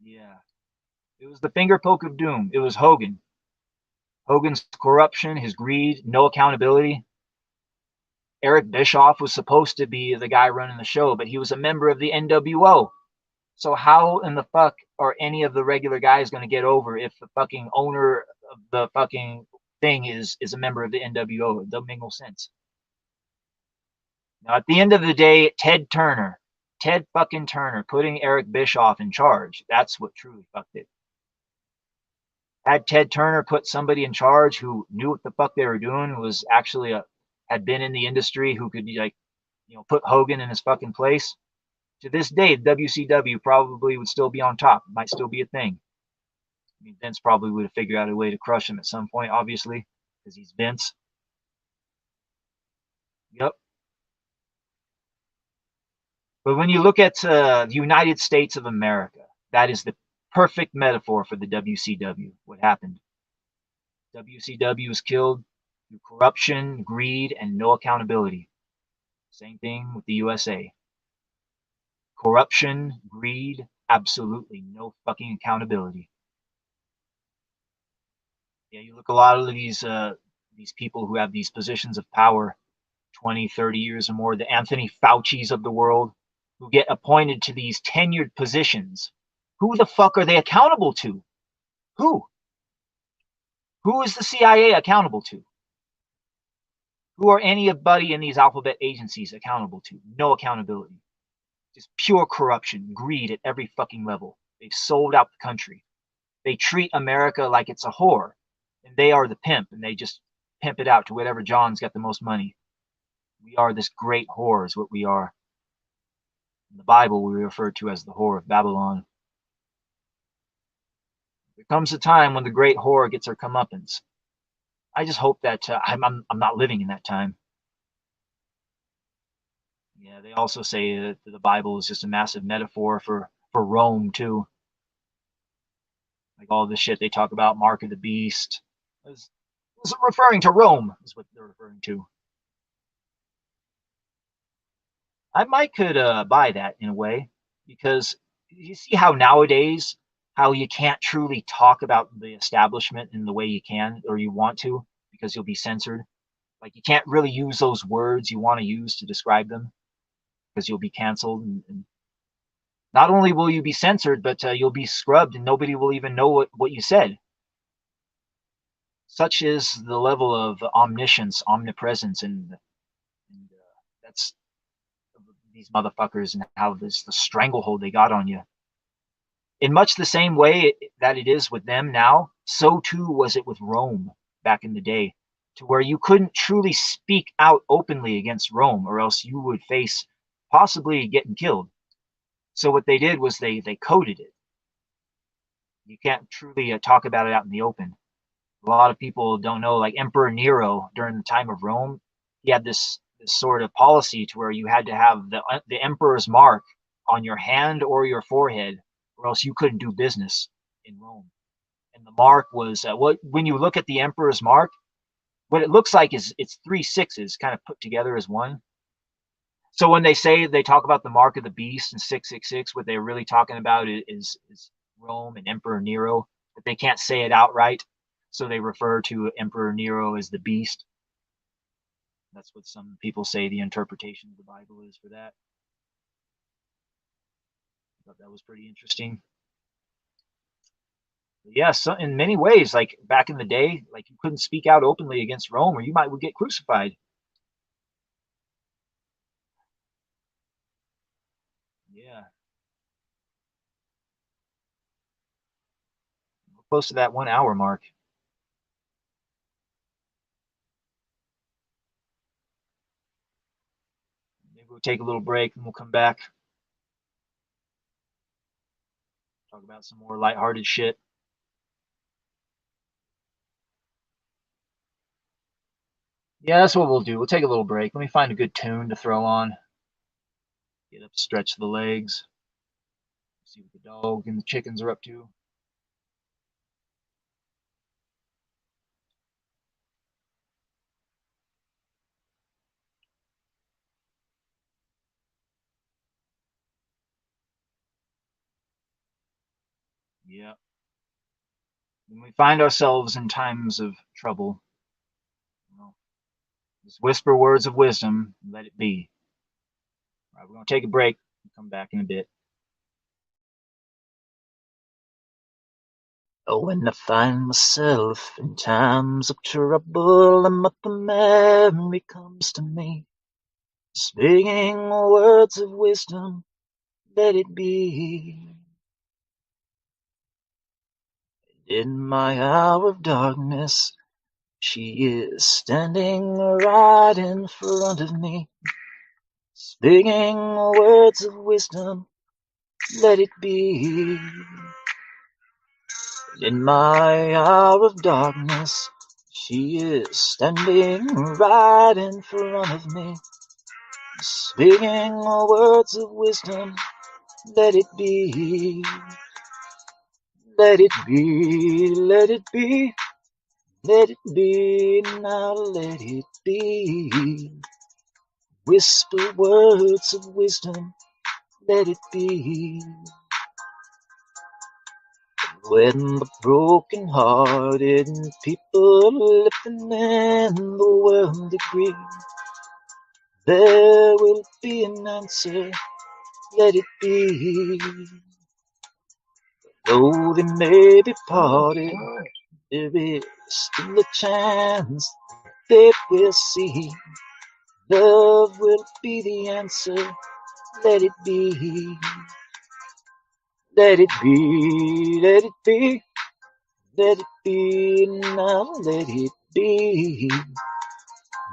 Yeah. It was the finger poke of doom. It was Hogan. Hogan's corruption, his greed, no accountability. Eric Bischoff was supposed to be the guy running the show, but he was a member of the NWO. So how in the fuck are any of the regular guys going to get over if the fucking owner of the fucking thing is a member of the NWO? It doesn't make no sense. Now, at the end of the day, Ted fucking Turner, putting Eric Bischoff in charge, that's what truly fucked it. Had Ted Turner put somebody in charge who knew what the fuck they were doing, was actually had been in the industry, who could put Hogan in his fucking place, to this day, WCW probably would still be on top. It might still be a thing. I mean, Vince probably would have figured out a way to crush him at some point, obviously, because he's Vince. Yep. But when you look at the United States of America, that is the perfect metaphor for the WCW. What happened? WCW was killed through corruption, greed, and no accountability. Same thing with the USA. Corruption, greed, absolutely no fucking accountability. Yeah, you look a lot of these people who have these positions of power, 20, 30 years or more, the Anthony Fauci's of the world, who get appointed to these tenured positions. Who the fuck are they accountable to? Who? Who is the CIA accountable to? Who are anybody in these alphabet agencies accountable to? No accountability. Just pure corruption, greed at every fucking level. They've sold out the country. They treat America like it's a whore, and they are the pimp, and they just pimp it out to whatever John's got the most money. We are this great whore is what we are. In the Bible, we refer to as the whore of Babylon. There comes a time when the great whore gets her comeuppance. I just hope that I'm not living in that time. Yeah, they also say that the Bible is just a massive metaphor for Rome too. Like all this shit they talk about, Mark of the Beast, is referring to Rome, is what they're referring to. I might could buy that in a way, because you see how nowadays, how you can't truly talk about the establishment in the way you can or you want to, because you'll be censored. Like you can't really use those words you want to use to describe them, because you'll be canceled. And not only will you be censored, but you'll be scrubbed and nobody will even know what you said. Such is the level of omniscience, omnipresence, and that's these motherfuckers and how this the stranglehold they got on you. In much the same way that it is with them now, so too was it with Rome back in the day, to where you couldn't truly speak out openly against Rome, or else you would face possibly getting killed. So what they did was they coded it. You can't truly talk about it out in the open. A lot of people don't know, like Emperor Nero during the time of Rome, he had this sort of policy to where you had to have the emperor's mark on your hand or your forehead, or else you couldn't do business in Rome. And the mark was when you look at the emperor's mark, what it looks like is it's 3 6s kind of put together as one. So when they talk about the mark of the beast and 666, what they're really talking about is Rome and Emperor Nero, but they can't say it outright. So they refer to Emperor Nero as the beast. That's what some people say the interpretation of the Bible is for that. I thought that was pretty interesting. But yeah, so in many ways, like back in the day, like you couldn't speak out openly against Rome or you would get crucified. Yeah. We're close to that 1 hour mark. Maybe we'll take a little break and we'll come back. Talk about some more lighthearted shit. Yeah, that's what we'll do. We'll take a little break. Let me find a good tune to throw on. Get up, stretch the legs. See what the dog and the chickens are up to. Yeah. When we find ourselves in times of trouble, just whisper words of wisdom, let it be. All right, we're going to take a break and come back in a bit. Oh, when I find myself in times of trouble, and Mother Mary comes to me, speaking words of wisdom, let it be. In my hour of darkness, she is standing right in front of me, speaking words of wisdom, let it be. In my hour of darkness, she is standing right in front of me, speaking words of wisdom. Let it be, let it be, let it be, let it be, now let it be. Whisper words of wisdom, let it be. When the broken-hearted people living in the world agree, there will be an answer, let it be. Though they may be parted, there is still a chance they will see. Love will be the answer, let it be. Let it be, let it be, let it be, now let it be.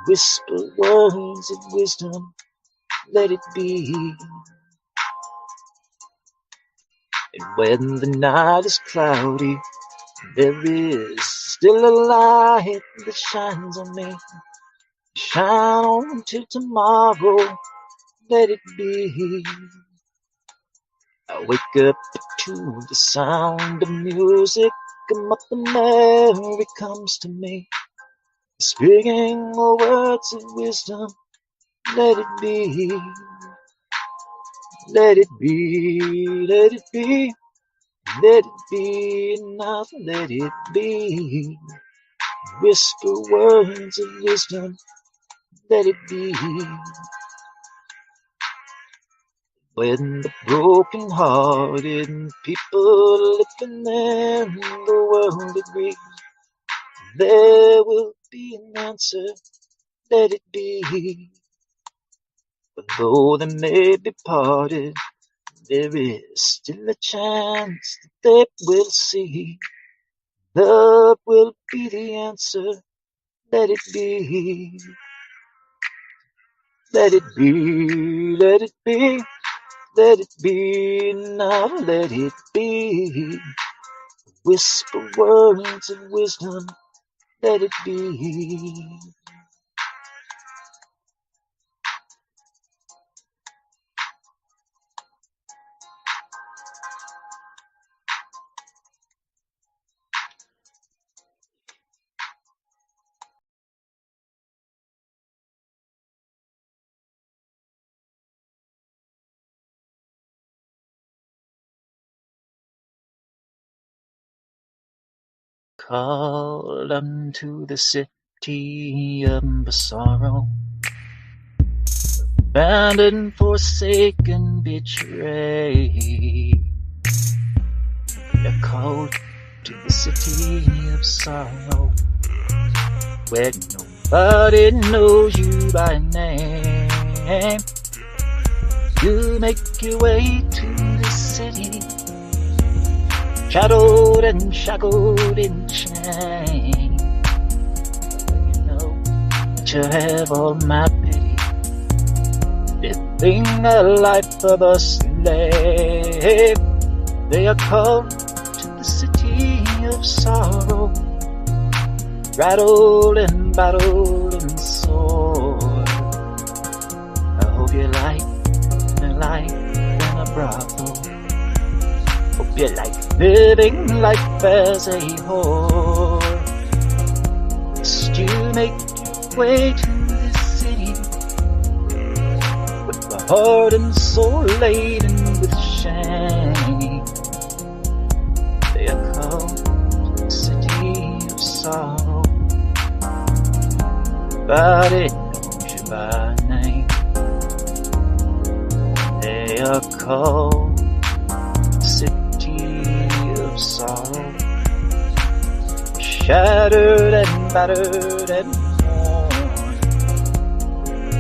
Whisper words of wisdom, let it be. And when the night is cloudy, there is still a light that shines on me. Shine on till tomorrow, let it be. I wake up to the sound of music, and Mother Mary comes to me, speaking words of wisdom, let it be. Let it be, let it be, let it be, now let it be. Whisper words of wisdom, let it be. When the broken-hearted people living in the world agree, there will be an answer, let it be. But though they may be parted, there is still a chance that they will see. Love will be the answer, let it be. Let it be, let it be, let it be, now let it be. Whisper words of wisdom, let it be. Call unto the city of sorrow, abandoned, forsaken, betrayed. They're called to the city of sorrow, where nobody knows you by name. You make your way to the city, shadowed and shackled in chains. You know that you have all my pity, living a life of a slave. They are called to the city of sorrow, rattled and battled and sore. I hope you like a life in a brothel. Hope you like living life as a whore. Must you make your way to this city with a heart and soul laden with shame? They are called to the city of sorrow, but it knows you by name. They are called sorrow, shattered and battered and torn.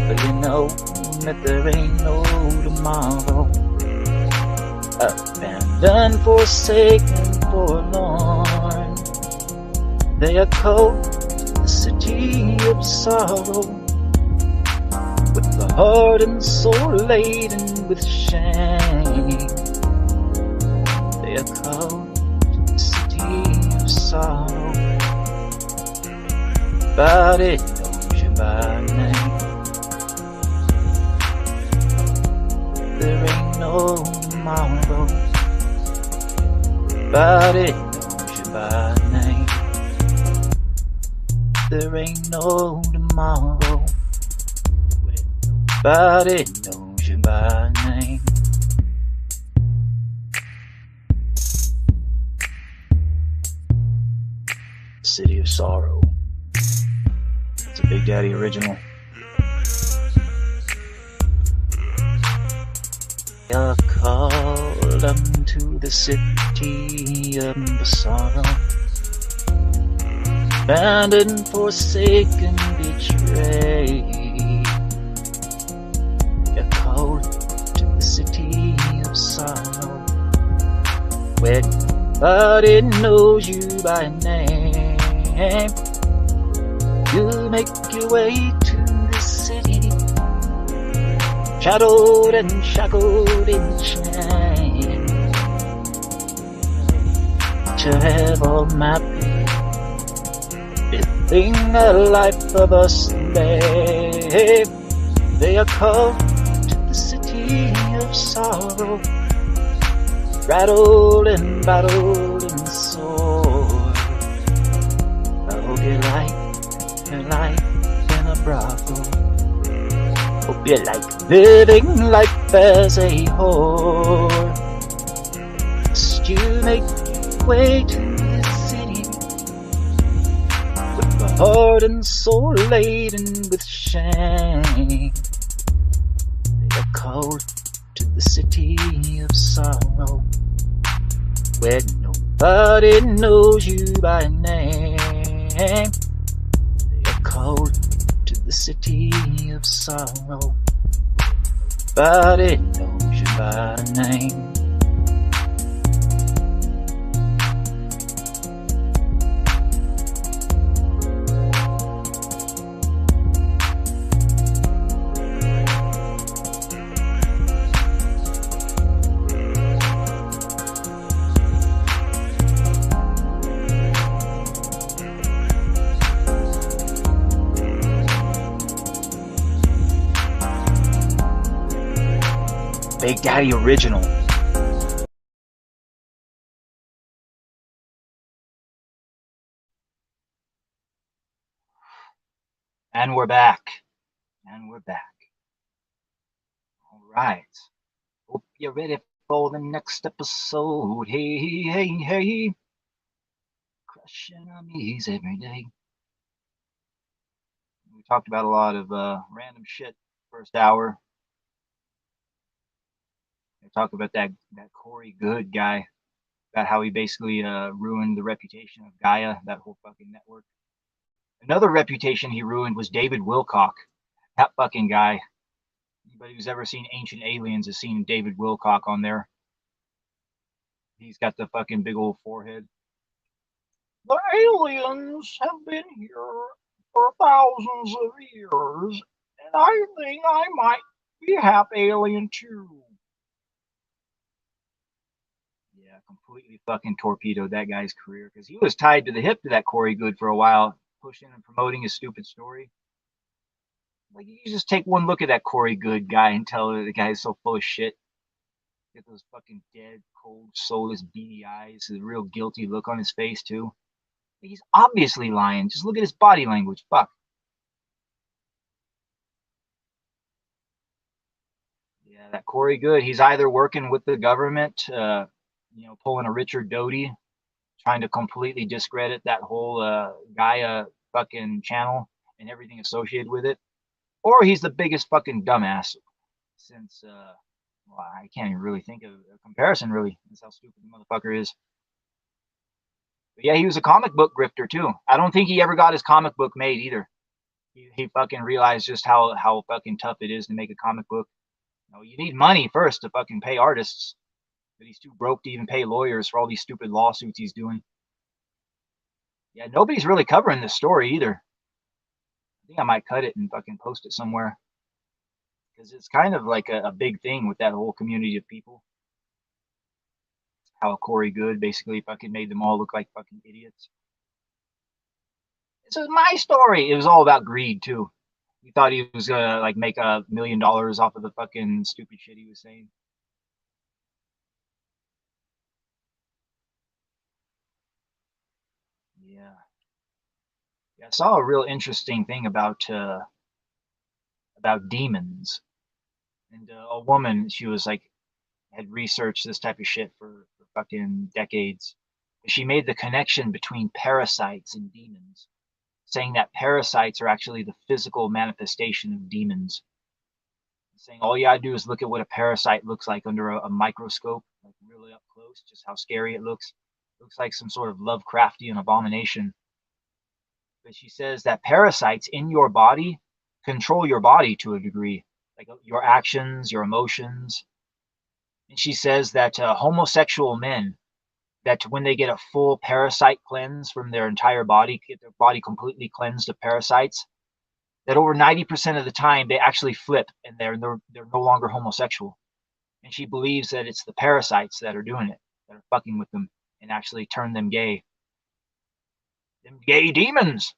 But you know that there ain't no tomorrow. Abandoned, forsaken, forlorn. They are called to the city of sorrow, with the heart and soul laden with shame. They are called to the city sorrow, but it knows you by name. There ain't no tomorrow, but it knows you by name. There ain't no tomorrow, but it knows you by name. City of Sorrow. It's a Big Daddy original. You're called unto the city of sorrow, abandoned, forsaken, betrayed. You're called to the city of sorrow, where nobody knows you by name. You make your way to the city, shadowed and shackled in chains, to have all my pain, living a life of a slave. They are called to the city of sorrow, rattled and battled and sore. I hope you like your life in a brothel. Hope you like living life as a whore. Must you make your way to the city, with a heart and soul laden with shame? They are called to the city of sorrow, where nobody knows you by name. They are called to the city of sorrow, but it knows you by name. Big Daddy original. And we're back. And we're back. All right. Hope you're ready for the next episode. Hey, hey, hey. Crushing on knees every day. We talked about a lot of random shit first hour. I talked about that Corey Good guy, about how he basically ruined the reputation of Gaia, that whole fucking network. Another reputation he ruined was David Wilcock. That fucking guy. Anybody who's ever seen Ancient Aliens has seen David Wilcock on there. He's got the fucking big old forehead. The aliens have been here for thousands of years, and I think I might be half alien too. Yeah, completely fucking torpedoed that guy's career, because he was tied to the hip to that Corey Good for a while, pushing and promoting his stupid story. Like, you just take one look at that Corey Good guy and tell the guy is so full of shit. Get those fucking dead, cold, soulless, beady eyes, the real guilty look on his face too. He's obviously lying. Just look at his body language. Fuck. Yeah, that Corey Good, he's either working with the government, pulling a Richard Doty, trying to completely discredit that whole Gaia fucking channel and everything associated with it, or he's the biggest fucking dumbass since, I can't even really think of a comparison, really. That's how stupid the motherfucker is. But yeah, he was a comic book grifter too. I don't think he ever got his comic book made either. He fucking realized just how fucking tough it is to make a comic book. You need money first to fucking pay artists. But he's too broke to even pay lawyers for all these stupid lawsuits he's doing. Yeah, nobody's really covering this story either. I think I might cut it and fucking post it somewhere, because it's kind of like a big thing with that whole community of people. How Corey Good basically fucking made them all look like fucking idiots. This is my story. It was all about greed too. He thought he was gonna like make $1 million off of the fucking stupid shit he was saying. Yeah. Yeah, I saw a real interesting thing about demons. And a woman, she was like had researched this type of shit for fucking decades. She made the connection between parasites and demons, saying that parasites are actually the physical manifestation of demons. Saying all you gotta do is look at what a parasite looks like under a microscope, like really up close, just how scary it looks. Looks like some sort of Lovecraftian abomination. But she says that parasites in your body control your body to a degree, like your actions, your emotions. And she says that homosexual men, that when they get a full parasite cleanse from their entire body, get their body completely cleansed of parasites, that over 90% of the time they actually flip and they're no longer homosexual. And she believes that it's the parasites that are doing it, that are fucking with them and actually turn them gay. Them gay demons.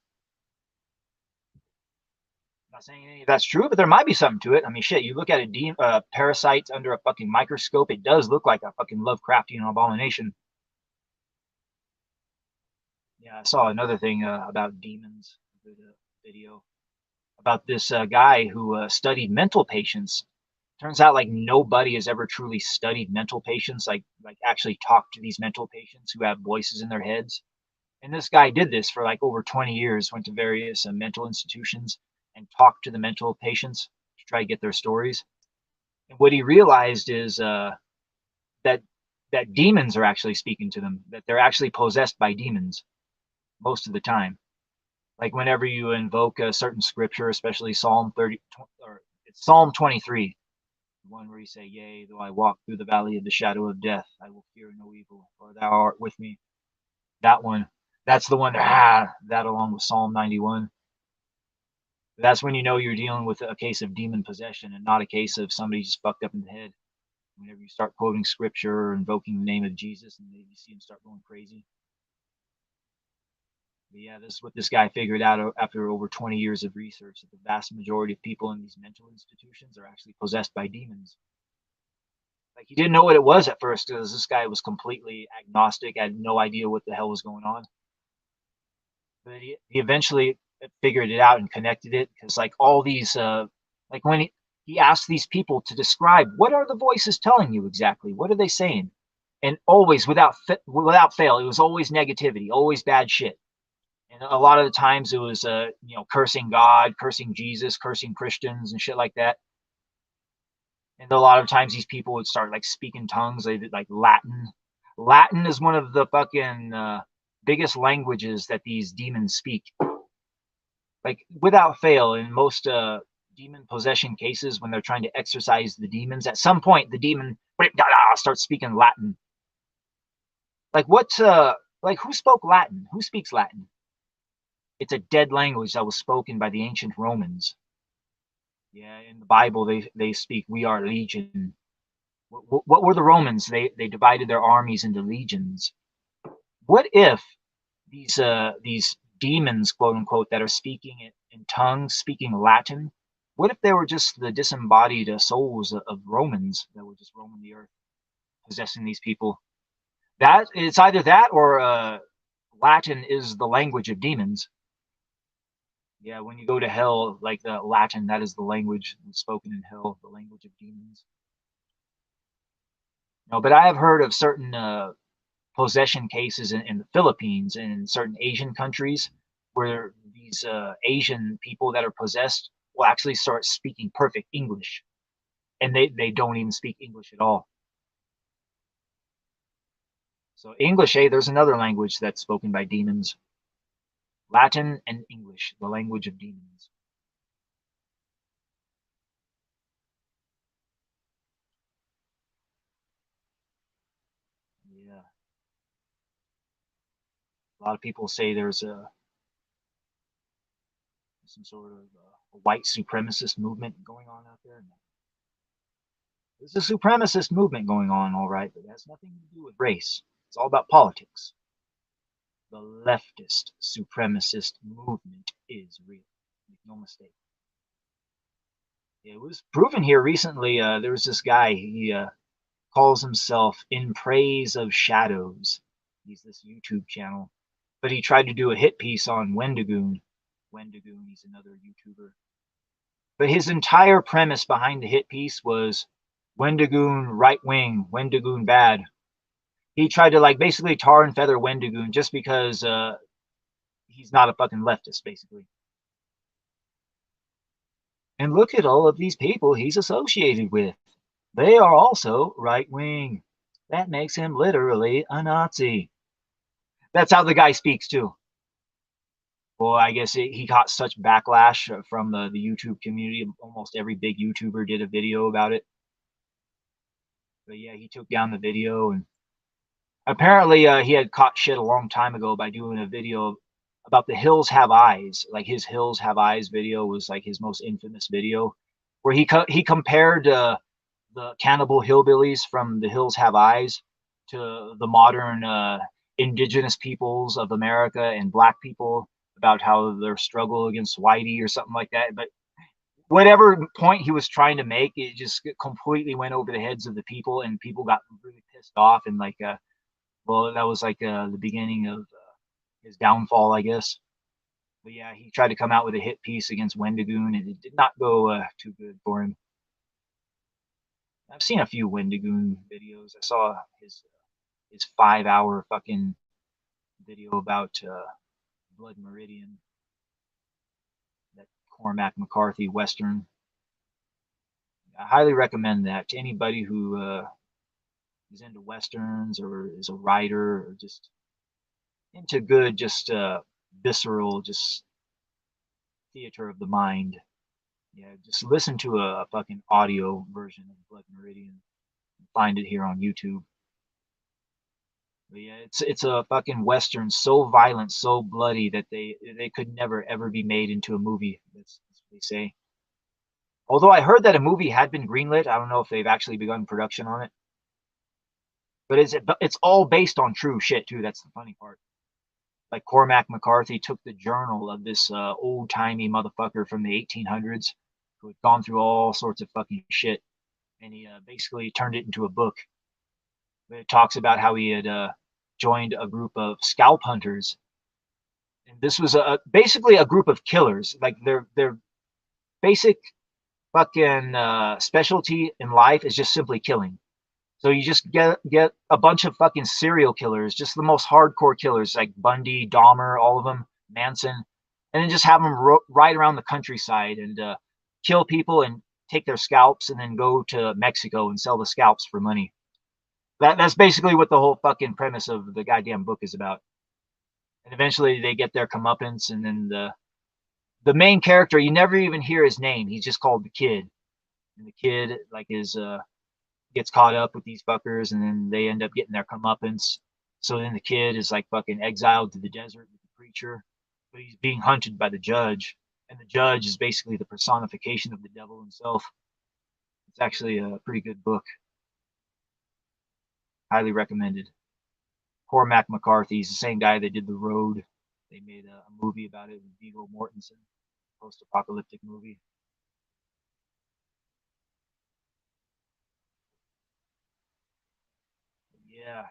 I'm not saying any of that's true, but there might be something to it. I mean, shit, you look at a parasite under a fucking microscope, it does look like a fucking Lovecraftian abomination. Yeah, I saw another thing about demons, video about this guy who studied mental patients. Turns out like nobody has ever truly studied mental patients, like actually talked to these mental patients who have voices in their heads. And this guy did this for like over 20 years, went to various mental institutions and talked to the mental patients to try to get their stories. And what he realized is that that demons are actually speaking to them, that they're actually possessed by demons most of the time. Like whenever you invoke a certain scripture, especially Psalm 30 or it's Psalm 23, the one where you say, "Yea, though I walk through the valley of the shadow of death, I will fear no evil, for thou art with me." That one, that's the one. That along with Psalm 91. That's when you know you're dealing with a case of demon possession and not a case of somebody just fucked up in the head. Whenever you start quoting scripture or invoking the name of Jesus and you see him start going crazy. But yeah, this is what this guy figured out after over 20 years of research, that the vast majority of people in these mental institutions are actually possessed by demons. Like he didn't know what it was at first because this guy was completely agnostic, had no idea what the hell was going on. But he eventually figured it out and connected it because like all these like when he asked these people to describe what are the voices telling you exactly, what are they saying, and always without fail it was always negativity, always bad shit. And a lot of the times it was cursing God, cursing Jesus, cursing Christians and shit like that. And a lot of times these people would start like speaking tongues. They did like Latin. Latin is one of the fucking biggest languages that these demons speak. Like without fail, in most demon possession cases, when they're trying to exorcise the demons, at some point the demon starts speaking Latin. Like what? Like who spoke Latin? Who speaks Latin? It's a dead language that was spoken by the ancient Romans. Yeah, in the Bible they speak "We are legion." What were the Romans? They divided their armies into legions. What if these demons, quote unquote, that are speaking in tongues, speaking Latin? What if they were just the disembodied souls of Romans that were just roaming the earth, possessing these people? That it's either that or Latin is the language of demons. Yeah, when you go to hell, like the Latin, that is the language spoken in hell, the language of demons. No, but I have heard of certain possession cases in the Philippines and in certain Asian countries where these Asian people that are possessed will actually start speaking perfect English, and they don't even speak English at all. So English, hey, there's another language that's spoken by demons. Latin and English, the language of demons. Yeah. A lot of people say there's some sort of a white supremacist movement going on out there. There's a supremacist movement going on, all right, but it has nothing to do with race. It's all about politics. The leftist supremacist movement is real. Make no mistake. It was proven here recently. There was this guy. He calls himself In Praise of Shadows. He's this YouTube channel, but he tried to do a hit piece on Wendigoon. Wendigoon, he's another YouTuber. But his entire premise behind the hit piece was Wendigoon right wing, Wendigoon bad. He tried to like basically tar and feather Wendigoon just because he's not a fucking leftist, basically. And look at all of these people he's associated with. They are also right wing. That makes him literally a Nazi. That's how the guy speaks too. Well, I guess he got such backlash from the YouTube community. Almost every big YouTuber did a video about it. But yeah, he took down the video, and apparently he had caught shit a long time ago by doing a video about the Hills Have Eyes. Like his Hills Have Eyes video was like his most infamous video, where he compared the cannibal hillbillies from the Hills Have Eyes to the modern indigenous peoples of America and black people, about how their struggle against whitey or something like that. But whatever point he was trying to make, it just completely went over the heads of the people, and people got really pissed off. And like, well, that was like the beginning of his downfall, I guess. But yeah, he tried to come out with a hit piece against Wendigoon, and it did not go too good for him. I've seen a few Wendigoon videos. I saw his 5-hour fucking video about Blood Meridian, that Cormac McCarthy Western. I highly recommend that to anybody who is into Westerns or is a writer or just into good, just visceral, just theater of the mind. Yeah, just listen to a fucking audio version of Blood Meridian. Find it here on YouTube. But yeah, it's a fucking Western so violent, so bloody that they could never ever be made into a movie. That's what they say. Although I heard that a movie had been greenlit. I don't know if they've actually begun production on it. But it's all based on true shit too. That's the funny part. Like Cormac McCarthy took the journal of this old timey motherfucker from the 1800s who had gone through all sorts of fucking shit, and he basically turned it into a book. It talks about how he had joined a group of scalp hunters, and this was basically a group of killers. Like their basic fucking specialty in life is just simply killing. So you just get a bunch of fucking serial killers, just the most hardcore killers like Bundy, Dahmer, all of them, Manson, and then just have them ride around the countryside and kill people and take their scalps and then go to Mexico and sell the scalps for money. That's basically what the whole fucking premise of the goddamn book is about. And eventually they get their comeuppance, and then the main character, you never even hear his name. He's just called the Kid. And the Kid like is gets caught up with these fuckers, and then they end up getting their comeuppance. So then the Kid is like fucking exiled to the desert with the preacher, but he's being hunted by the judge, and the judge is basically the personification of the devil himself. It's actually a pretty good book. Highly recommended. Cormac McCarthy is the same guy that did The Road. They made a movie about it with Viggo Mortensen, post-apocalyptic movie. Yeah.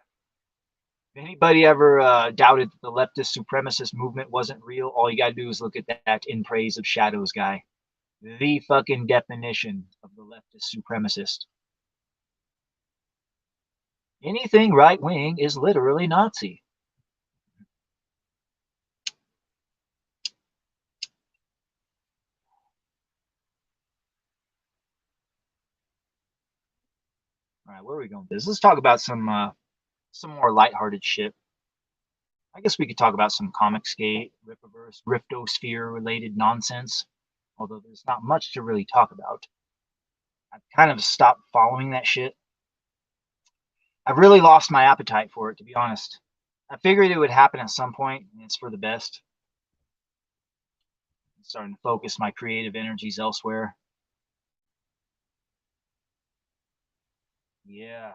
If anybody ever doubted that the leftist supremacist movement wasn't real, all you gotta do is look at that In Praise of Shadows guy. The fucking definition of the leftist supremacist. Anything right wing is literally Nazi. All right, where are we going with this? Let's talk about some more lighthearted shit. I guess we could talk about some Comicsgate, Rippaverse, Riftosphere related nonsense, although there's not much to really talk about. I've kind of stopped following that shit. I've really lost my appetite for it, to be honest. I figured it would happen at some point, and it's for the best. I'm starting to focus my creative energies elsewhere. Yeah.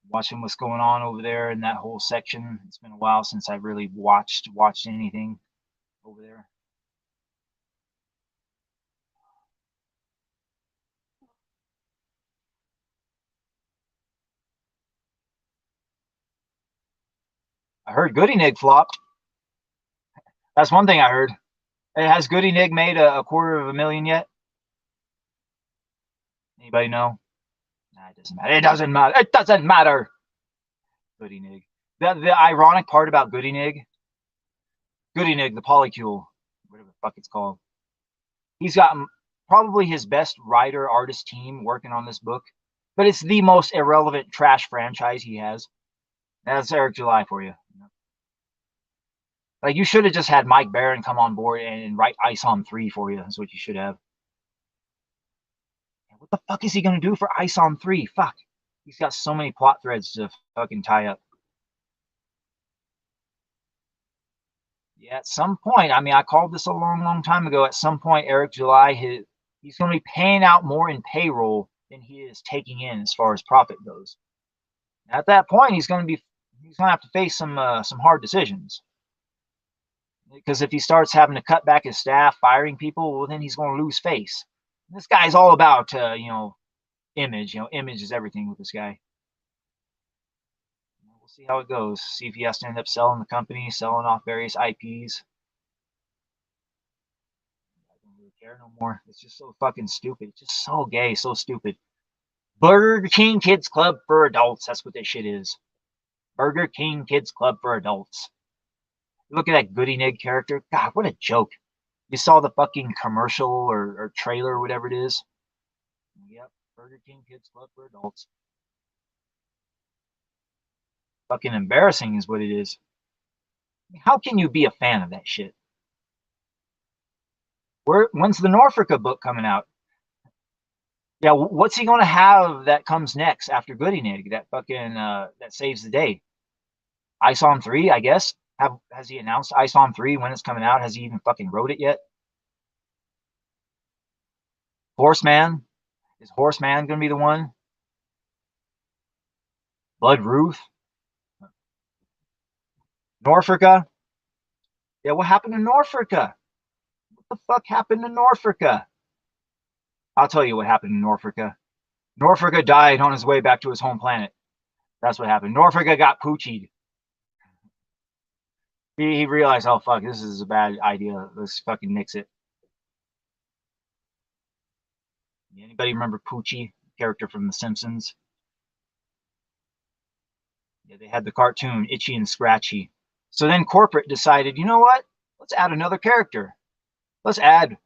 watching what's going on over there in that whole section. It's been a while since I've really watched anything over there. I heard Goody Nig flopped. That's one thing I heard. Has Goody Nig made a $250,000 yet? Anybody know? Nah, it doesn't matter. It doesn't matter. It doesn't matter. Goody Nig. The ironic part about Goody Nig, the polycule, whatever the fuck it's called. He's got probably his best writer artist team working on this book, but it's the most irrelevant trash franchise he has. That's Eric July for you. Like, you should have just had Mike Barron come on board and write Ice on 3 for you. That's what you should have. What the fuck is he going to do for Ice on 3? Fuck. He's got so many plot threads to fucking tie up. Yeah, at some point, I mean, I called this a long time ago. At some point, Eric July, he's going to be paying out more in payroll than he is taking in as far as profit goes. At that point, he's going to have to face some hard decisions. Because if he starts having to cut back his staff, firing people, well, then he's going to lose face. This guy's all about, image. Image is everything with this guy. We'll see how it goes. See if he has to end up selling the company, selling off various IPs. I don't really care no more. It's just so fucking stupid. It's just so gay, so stupid. Burger King Kids Club for adults. That's what this shit is. Burger King Kids Club for adults. Look at that Goody Nig character. God, what a joke. You saw the fucking commercial or trailer or whatever it is. Yep, Burger King Kids Club for adults. Fucking embarrassing is what it is. How can you be a fan of that shit? When's the Norfolka book coming out? Yeah, what's he going to have that comes next after Goody Nig? That fucking that saves the day. Ice on 3, I guess. Has he announced Ice on 3 when it's coming out? Has he even fucking wrote it yet? Horseman? Is Horseman going to be the one? Blood Ruth? Norfolka? Yeah, what happened to Norfolka? What the fuck happened to Norfolka? I'll tell you what happened to Norfolka. Norfolka died on his way back to his home planet. That's what happened. Norfolka got poochied. He realized, oh fuck, this is a bad idea. Let's fucking nix it. Anybody remember Poochie, character from The Simpsons? Yeah, they had the cartoon Itchy and Scratchy. So then corporate decided, you know what? Let's add another character. Let's add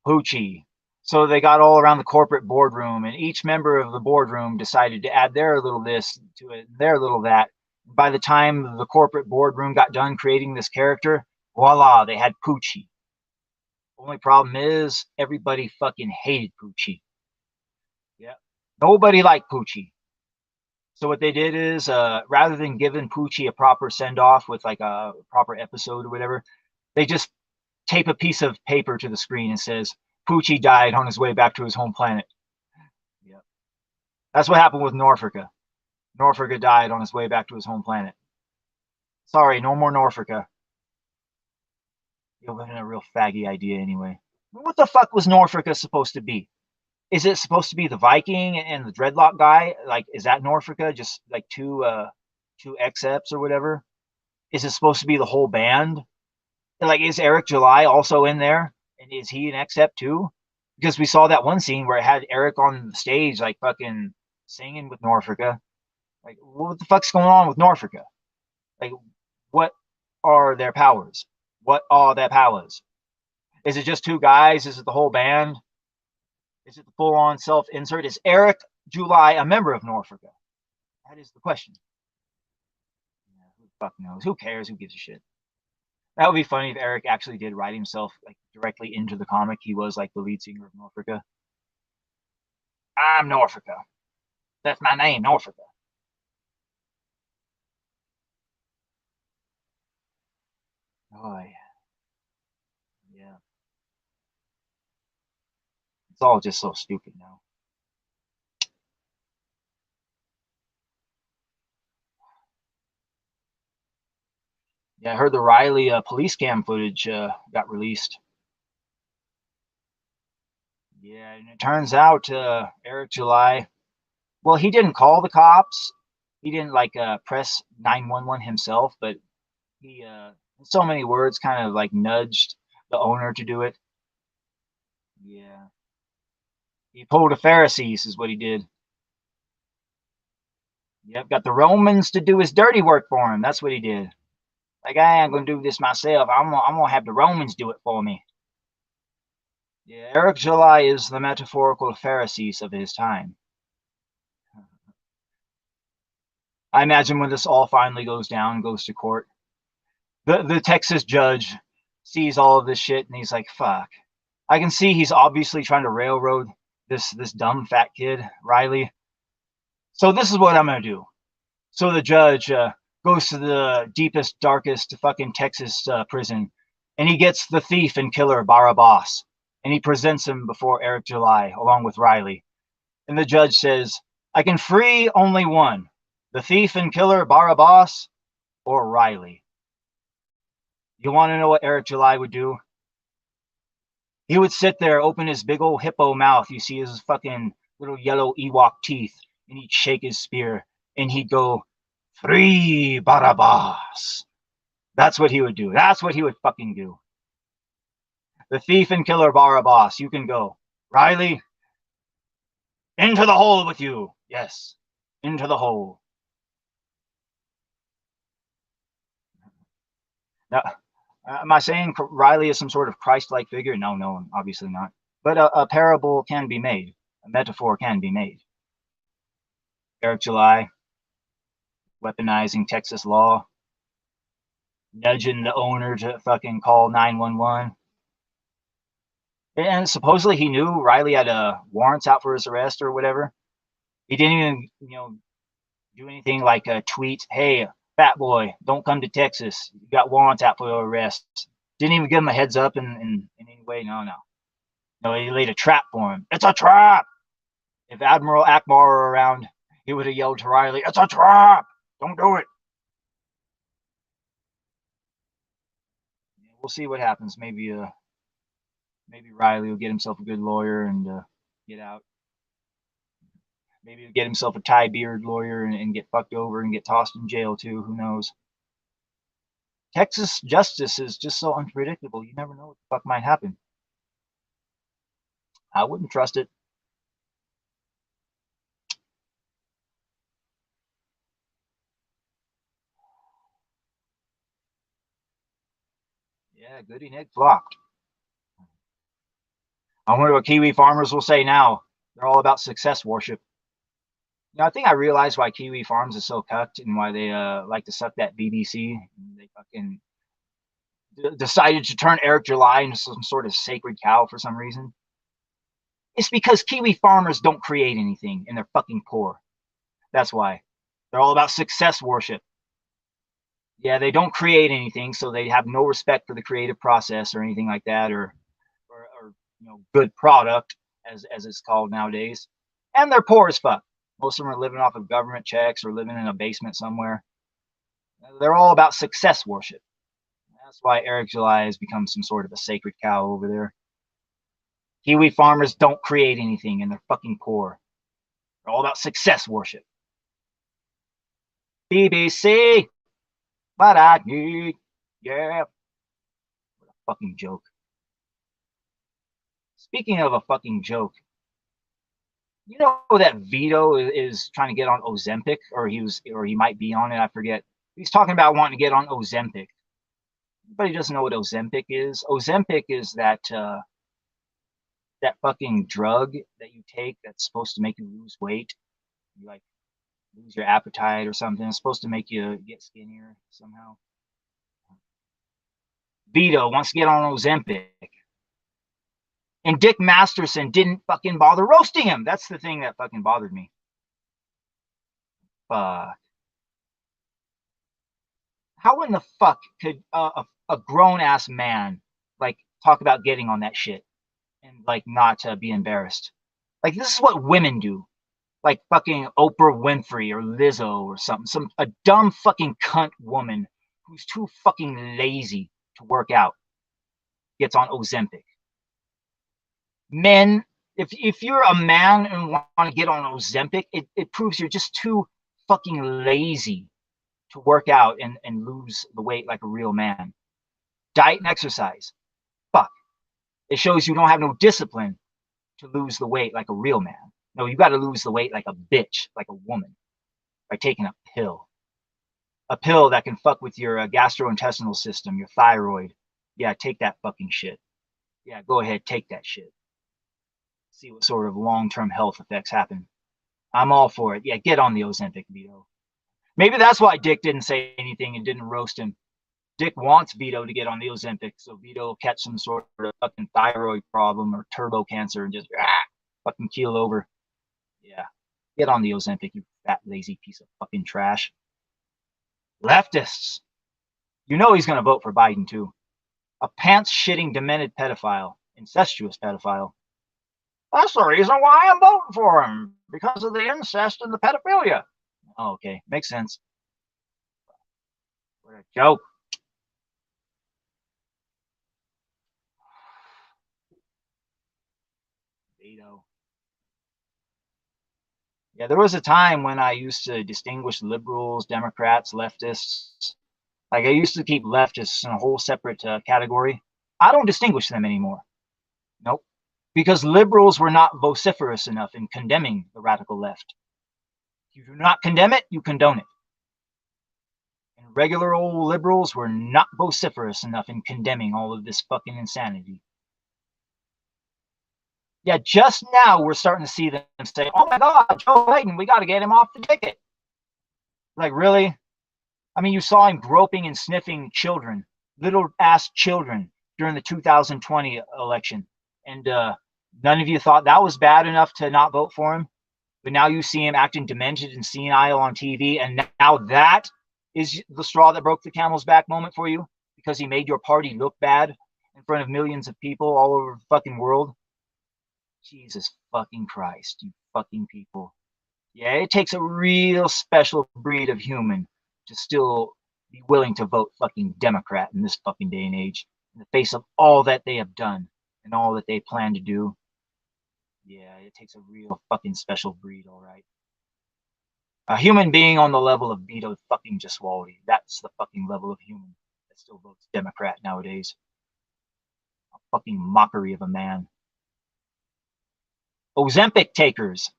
Poochie. So they got all around the corporate boardroom, and each member of the boardroom decided to add their little this to it, their little that. By the time the corporate boardroom got done creating this character, voila, they had Poochie. Only problem is everybody fucking hated Poochie. Yeah, nobody liked Poochie. So what they did is, rather than giving Poochie a proper send-off with like a proper episode or whatever, they just tape a piece of paper to the screen and says, Poochie died on his way back to his home planet. Yeah. That's what happened with Norfolka. Norfolka died on his way back to his home planet. Sorry, no more Norfolka. It wasn't a real faggy idea anyway. What the fuck was Norfolka supposed to be? Is it supposed to be the Viking and the dreadlock guy? Like, is that Norfolka? Just like two XEPs or whatever? Is it supposed to be the whole band? Like, is Eric July also in there? And is he an XEP too? Because we saw that one scene where it had Eric on the stage, like fucking singing with Norfolka. Like, what the fuck's going on with Norfolka? Like, what are their powers? What are their powers? Is it just two guys? Is it the whole band? Is it the full-on self-insert? Is Eric July a member of Norfolka? That is the question. Yeah, who the fuck knows? Who cares? Who gives a shit? That would be funny if Eric actually did write himself like directly into the comic. He was like the lead singer of Norfolka. I'm Norfolka. That's my name, Norfolka. Oh yeah. Yeah. It's all just so stupid now. Yeah, I heard the Riley police cam footage got released. Yeah, and it turns out Eric July, well, he didn't call the cops. He didn't like press 911 himself, but he, in so many words, kind of like nudged the owner to do it. Yeah, he pulled a Pharisees, is what he did. Yep, got the Romans to do his dirty work for him. That's what he did. Like, I ain't gonna do this myself. I'm gonna have the Romans do it for me. Yeah, Eric July is the metaphorical Pharisees of his time. I imagine when this all finally goes down, goes to court, the Texas judge sees all of this shit and he's like, fuck. I can see he's obviously trying to railroad this dumb fat kid, Riley. So this is what I'm gonna do. So the judge goes to the deepest, darkest fucking Texas prison, and he gets the thief and killer Barabbas, and he presents him before Eric July along with Riley. And the judge says, I can free only one, the thief and killer Barabbas or Riley. You want to know what Eric July would do? He would sit there, open his big old hippo mouth. You see his fucking little yellow Ewok teeth, and he'd shake his spear, and he'd go, free Barabbas. That's what he would do. That's what he would fucking do. The thief and killer Barabbas, you can go. Riley, into the hole with you. Yes, into the hole. Now, am I saying Riley is some sort of Christ-like figure? No, no, obviously not. But a parable can be made. A metaphor can be made. Eric July, weaponizing Texas law, nudging the owner to fucking call 911. And supposedly he knew Riley had warrants out for his arrest or whatever. He didn't even, do anything like a tweet, hey, fat boy, don't come to Texas. You got warrants out for your arrest. Didn't even give him a heads up in any way. No. No, he laid a trap for him. It's a trap. If Admiral Akbar were around, he would have yelled to Riley, it's a trap. Don't do it. We'll see what happens. Maybe Riley will get himself a good lawyer and get out. Maybe he'll get himself a tie beard lawyer and get fucked over and get tossed in jail too. Who knows? Texas justice is just so unpredictable. You never know what the fuck might happen. I wouldn't trust it. Yeah, Goody Nick flopped. I wonder what Kiwi farmers will say now. They're all about success worship. I think I realized why Kiwi Farms is so cucked and why they like to suck that BBC. They fucking decided to turn Eric July into some sort of sacred cow for some reason. It's because Kiwi farmers don't create anything and they're fucking poor. That's why. They're all about success worship. Yeah, they don't create anything, so they have no respect for the creative process or anything like that, or good product, as it's called nowadays. And they're poor as fuck. Most of them are living off of government checks or living in a basement somewhere. They're all about success worship. That's why Eric July has become some sort of a sacred cow over there. Kiwi farmers don't create anything and they're fucking poor. They're all about success worship. BBC, what I need, yeah. What a fucking joke. Speaking of a fucking joke, you know that Vito is trying to get on Ozempic, or he might be on it, I forget. He's talking about wanting to get on Ozempic. Everybody doesn't know what Ozempic is. Ozempic is that fucking drug that you take that's supposed to make you lose weight. You like lose your appetite or something. It's supposed to make you get skinnier somehow. Vito wants to get on Ozempic. And Dick Masterson didn't fucking bother roasting him. That's the thing that fucking bothered me. Fuck. How in the fuck could a grown-ass man, like, talk about getting on that shit and, like, not be embarrassed? Like, this is what women do. Like fucking Oprah Winfrey or Lizzo or something. A dumb fucking cunt woman who's too fucking lazy to work out gets on Ozempic. Men, if you're a man and want to get on Ozempic, it proves you're just too fucking lazy to work out and lose the weight like a real man. Diet and exercise. Fuck. It shows you don't have no discipline to lose the weight like a real man. No, you got to lose the weight like a bitch, like a woman, by taking a pill. A pill that can fuck with your gastrointestinal system, your thyroid. Yeah, take that fucking shit. Yeah, go ahead, take that shit. See what sort of long-term health effects happen. I'm all for it. Yeah, get on the Ozempic, Vito. Maybe that's why Dick didn't say anything and didn't roast him. Dick wants Vito to get on the Ozempic, so Vito will catch some sort of fucking thyroid problem or turbo cancer and just fucking keel over. Yeah, get on the Ozempic, you fat, lazy piece of fucking trash. Leftists. You know he's going to vote for Biden, too. A pants-shitting, demented pedophile, incestuous pedophile. That's the reason why I'm voting for him, because of the incest and the pedophilia. Oh, okay, makes sense. What a joke. Vito. Yeah, there was a time when I used to distinguish liberals, Democrats, leftists. Like, I used to keep leftists in a whole separate category. I don't distinguish them anymore. Nope. Because liberals were not vociferous enough in condemning the radical left. If you do not condemn it, you condone it. And regular old liberals were not vociferous enough in condemning all of this fucking insanity. Yeah, just now we're starting to see them say, oh my God, Joe Biden, we got to get him off the ticket. Like, really? I mean, you saw him groping and sniffing children, little ass children, during the 2020 election. And none of you thought that was bad enough to not vote for him. But now you see him acting demented and senile on TV. And now that is the straw that broke the camel's back moment for you, because he made your party look bad in front of millions of people all over the fucking world. Jesus fucking Christ, you fucking people. Yeah, it takes a real special breed of human to still be willing to vote fucking Democrat in this fucking day and age, in the face of all that they have done and all that they plan to do. Yeah, it takes a real fucking special breed, all right. A human being on the level of Vito fucking Gesualdi. That's the fucking level of human that still votes Democrat nowadays. A fucking mockery of a man. Ozempic takers.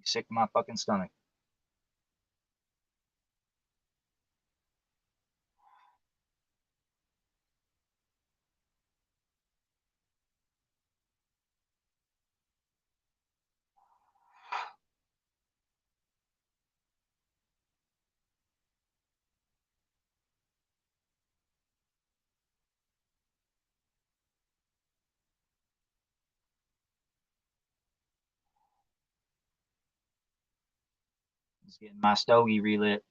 Sick to my fucking stomach. Just getting my stogie relit.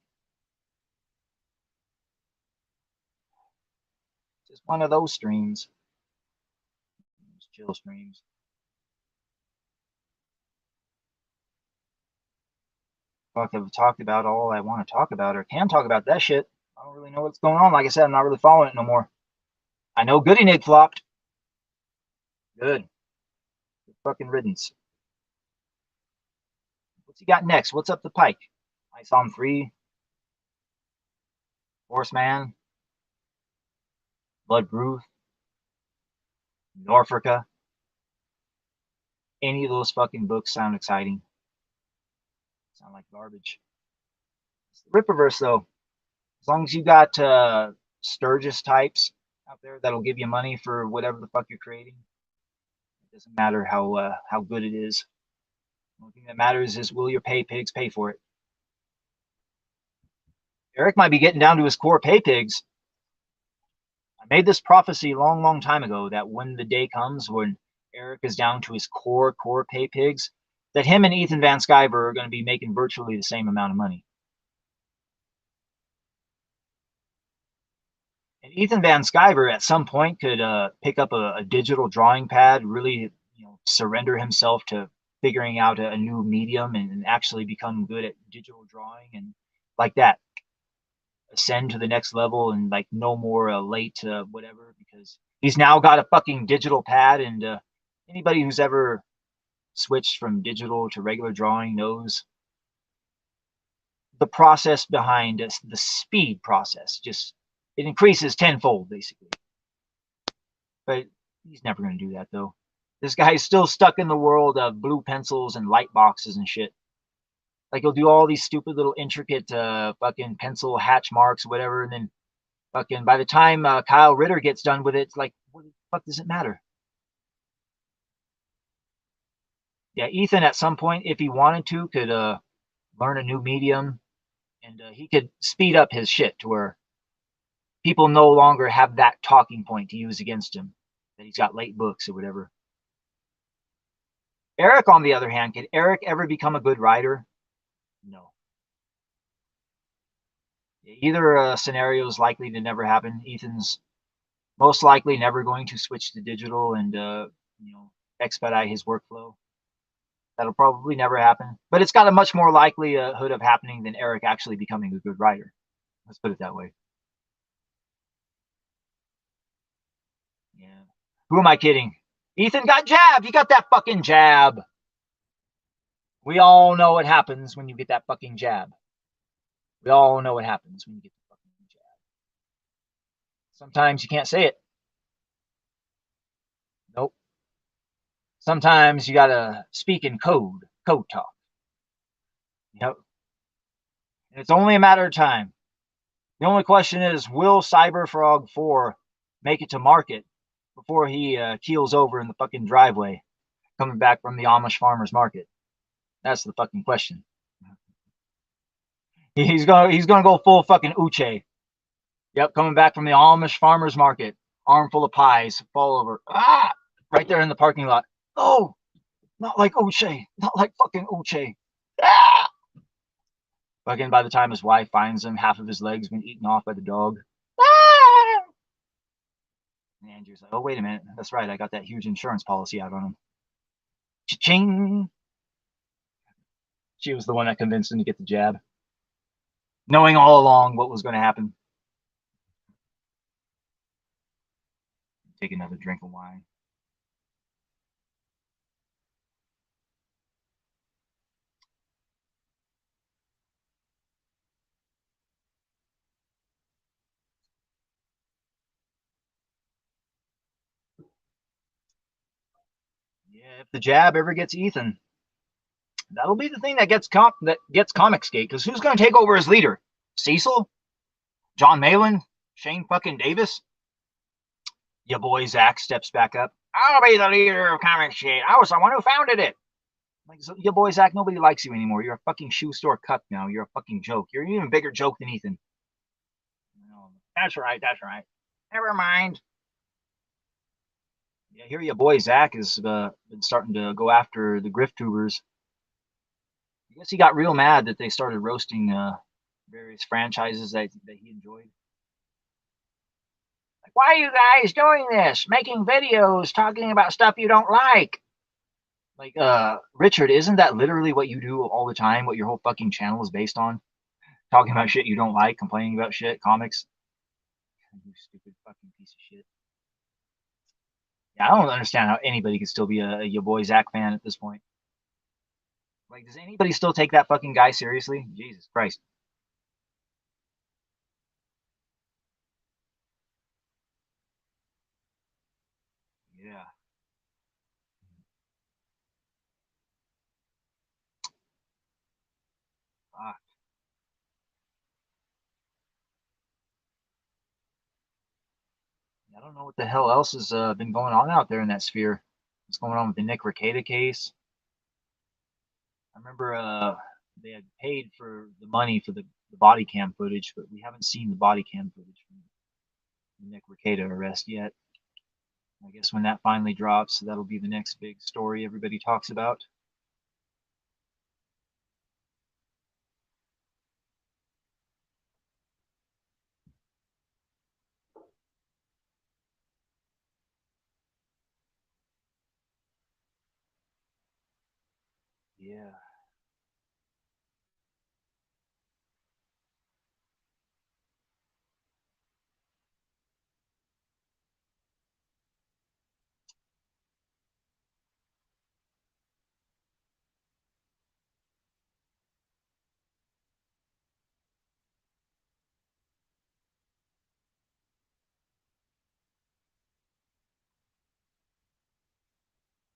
Just one of those streams. Just chill streams. Fuck, I've talked about all I want to talk about, or can talk about that shit. I don't really know what's going on. Like I said, I'm not really following it no more. I know Goody Nig flopped. Good. Good fucking riddance. What's he got next? What's up the pike? Ice on 3. Horseman. Blood Ruth. Norfolka. Any of those fucking books sound exciting. Sound like garbage. It's the Ripperverse, though. As long as you got Sturgis types out there that'll give you money for whatever the fuck you're creating, it doesn't matter how good it is. The only thing that matters is, will your pay pigs pay for it? Eric might be getting down to his core pay pigs. I made this prophecy a long, long time ago that when the day comes when Eric is down to his core pay pigs, that him and Ethan Van Sciver are going to be making virtually the same amount of money. And Ethan Van Sciver at some point could pick up a digital drawing pad, really surrender himself to figuring out a new medium and actually become good at digital drawing and like that ascend to the next level and like no more late whatever, because he's now got a fucking digital pad. And anybody who's ever switched from digital to regular drawing knows the process behind the speed process. Just it increases tenfold basically. But he's never going to do that though. This guy's still stuck in the world of blue pencils and light boxes and shit. Like he'll do all these stupid little intricate fucking pencil hatch marks, whatever, and then fucking by the time Kyle Ritter gets done with it, it's like, what the fuck does it matter? Yeah, Ethan at some point, if he wanted to, could learn a new medium, and he could speed up his shit to where people no longer have that talking point to use against him, that he's got late books or whatever. Eric, on the other hand, could Eric ever become a good writer? No. Either scenario is likely to never happen. Ethan's most likely never going to switch to digital and expedite his workflow. That'll probably never happen. But it's got a much more likelihood of happening than Eric actually becoming a good writer. Let's put it that way. Yeah. Who am I kidding? Ethan got jabbed. He got that fucking jab. We all know what happens when you get that fucking jab. We all know what happens when you get the fucking jab. Sometimes you can't say it. Nope. Sometimes you gotta speak in code talk. Yep. And it's only a matter of time. The only question is, will Cyberfrog 4 make it to market before he keels over in the fucking driveway coming back from the Amish farmer's market? That's the fucking question. He's gonna go full fucking Uche. Yep, coming back from the Amish farmer's market, armful of pies, fall over. Ah, right there in the parking lot. Oh, not like Uche, not like fucking Uche. Ah! Fucking by the time his wife finds him, half of his legs been eaten off by the dog. Ah! And Andrew's like, oh wait a minute, that's right, I got that huge insurance policy out on him. Cha-ching! She was the one that convinced him to get the jab, knowing all along what was going to happen. Take another drink of wine. Yeah, if the jab ever gets Ethan, that'll be the thing that gets Comicsgate. Because who's going to take over as leader? Cecil? John Malin? Shane fucking Davis? Your boy Zach steps back up. I'll be the leader of Comicsgate. I was the one who founded it. Like, so your boy Zach, nobody likes you anymore. You're a fucking shoe store cuck now. You're a fucking joke. You're an even bigger joke than Ethan. That's right. That's right. Never mind. Yeah, here your boy Zach has been starting to go after the grift tubers. I guess he got real mad that they started roasting various franchises that he enjoyed. Like, why are you guys doing this? Making videos talking about stuff you don't like. Like, Richard, isn't that literally what you do all the time? What your whole fucking channel is based on? Talking about shit you don't like, complaining about shit, comics. You stupid fucking piece of shit. Yeah, I don't understand how anybody could still be a your boy Zach fan at this point. Like, does anybody still take that fucking guy seriously? Jesus Christ. Yeah. Fuck. I don't know what the hell else has been going on out there in that sphere. What's going on with the Nick Rekieta case? I remember they had paid for the money for the body cam footage, but we haven't seen the body cam footage from the Nick Rekieta arrest yet. I guess when that finally drops, that'll be the next big story everybody talks about. Yeah.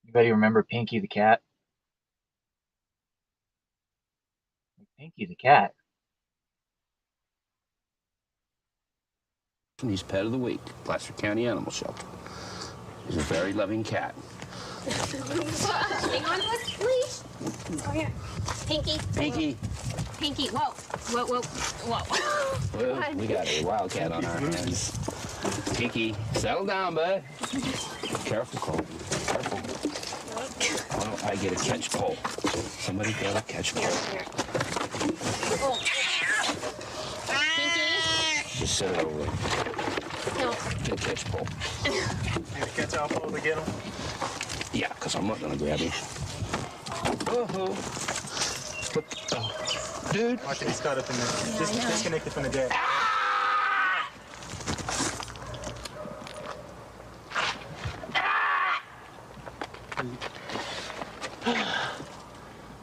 Anybody remember Pinky the cat? Pinky the cat. He's pet of the week, Placer County Animal Shelter. He's a very loving cat. Hang on to us, please. Oh, here. Pinky. Pinky. Pinky. Whoa. Whoa, whoa, whoa. Well, we got a wildcat on our hands. Pinky, settle down, bud. Careful, Cole. Careful. Why don't I get a catch pole? Somebody got a catch pole. Oh. Pinky. Just set it over there. No. Get a catch pole. You catch our pole to get him? Yeah, because I'm not going to grab him. Oh, dude. Watch it, he's caught up in there. Just disconnected from the deck.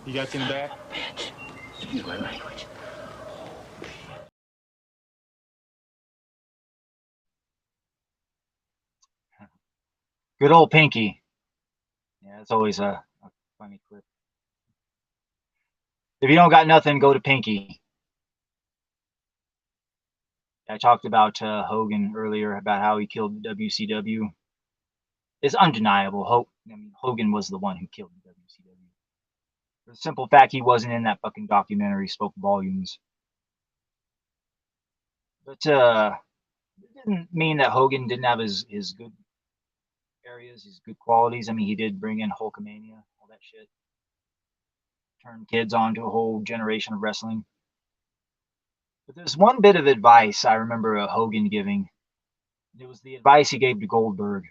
You got you in the back? Excuse my language. Good old Pinky. Yeah, it's always a funny clip. If you don't got nothing, go to Pinky. I talked about Hogan earlier, about how he killed WCW. It's undeniable. Hogan was the one who killed WCW. For the simple fact he wasn't in that fucking documentary spoke volumes. But it didn't mean that Hogan didn't have his good areas, his good qualities. I mean, he did bring in Hulkamania, all that shit. Turned kids on to a whole generation of wrestling. But there's one bit of advice I remember Hogan giving. It was the advice he gave to Goldberg.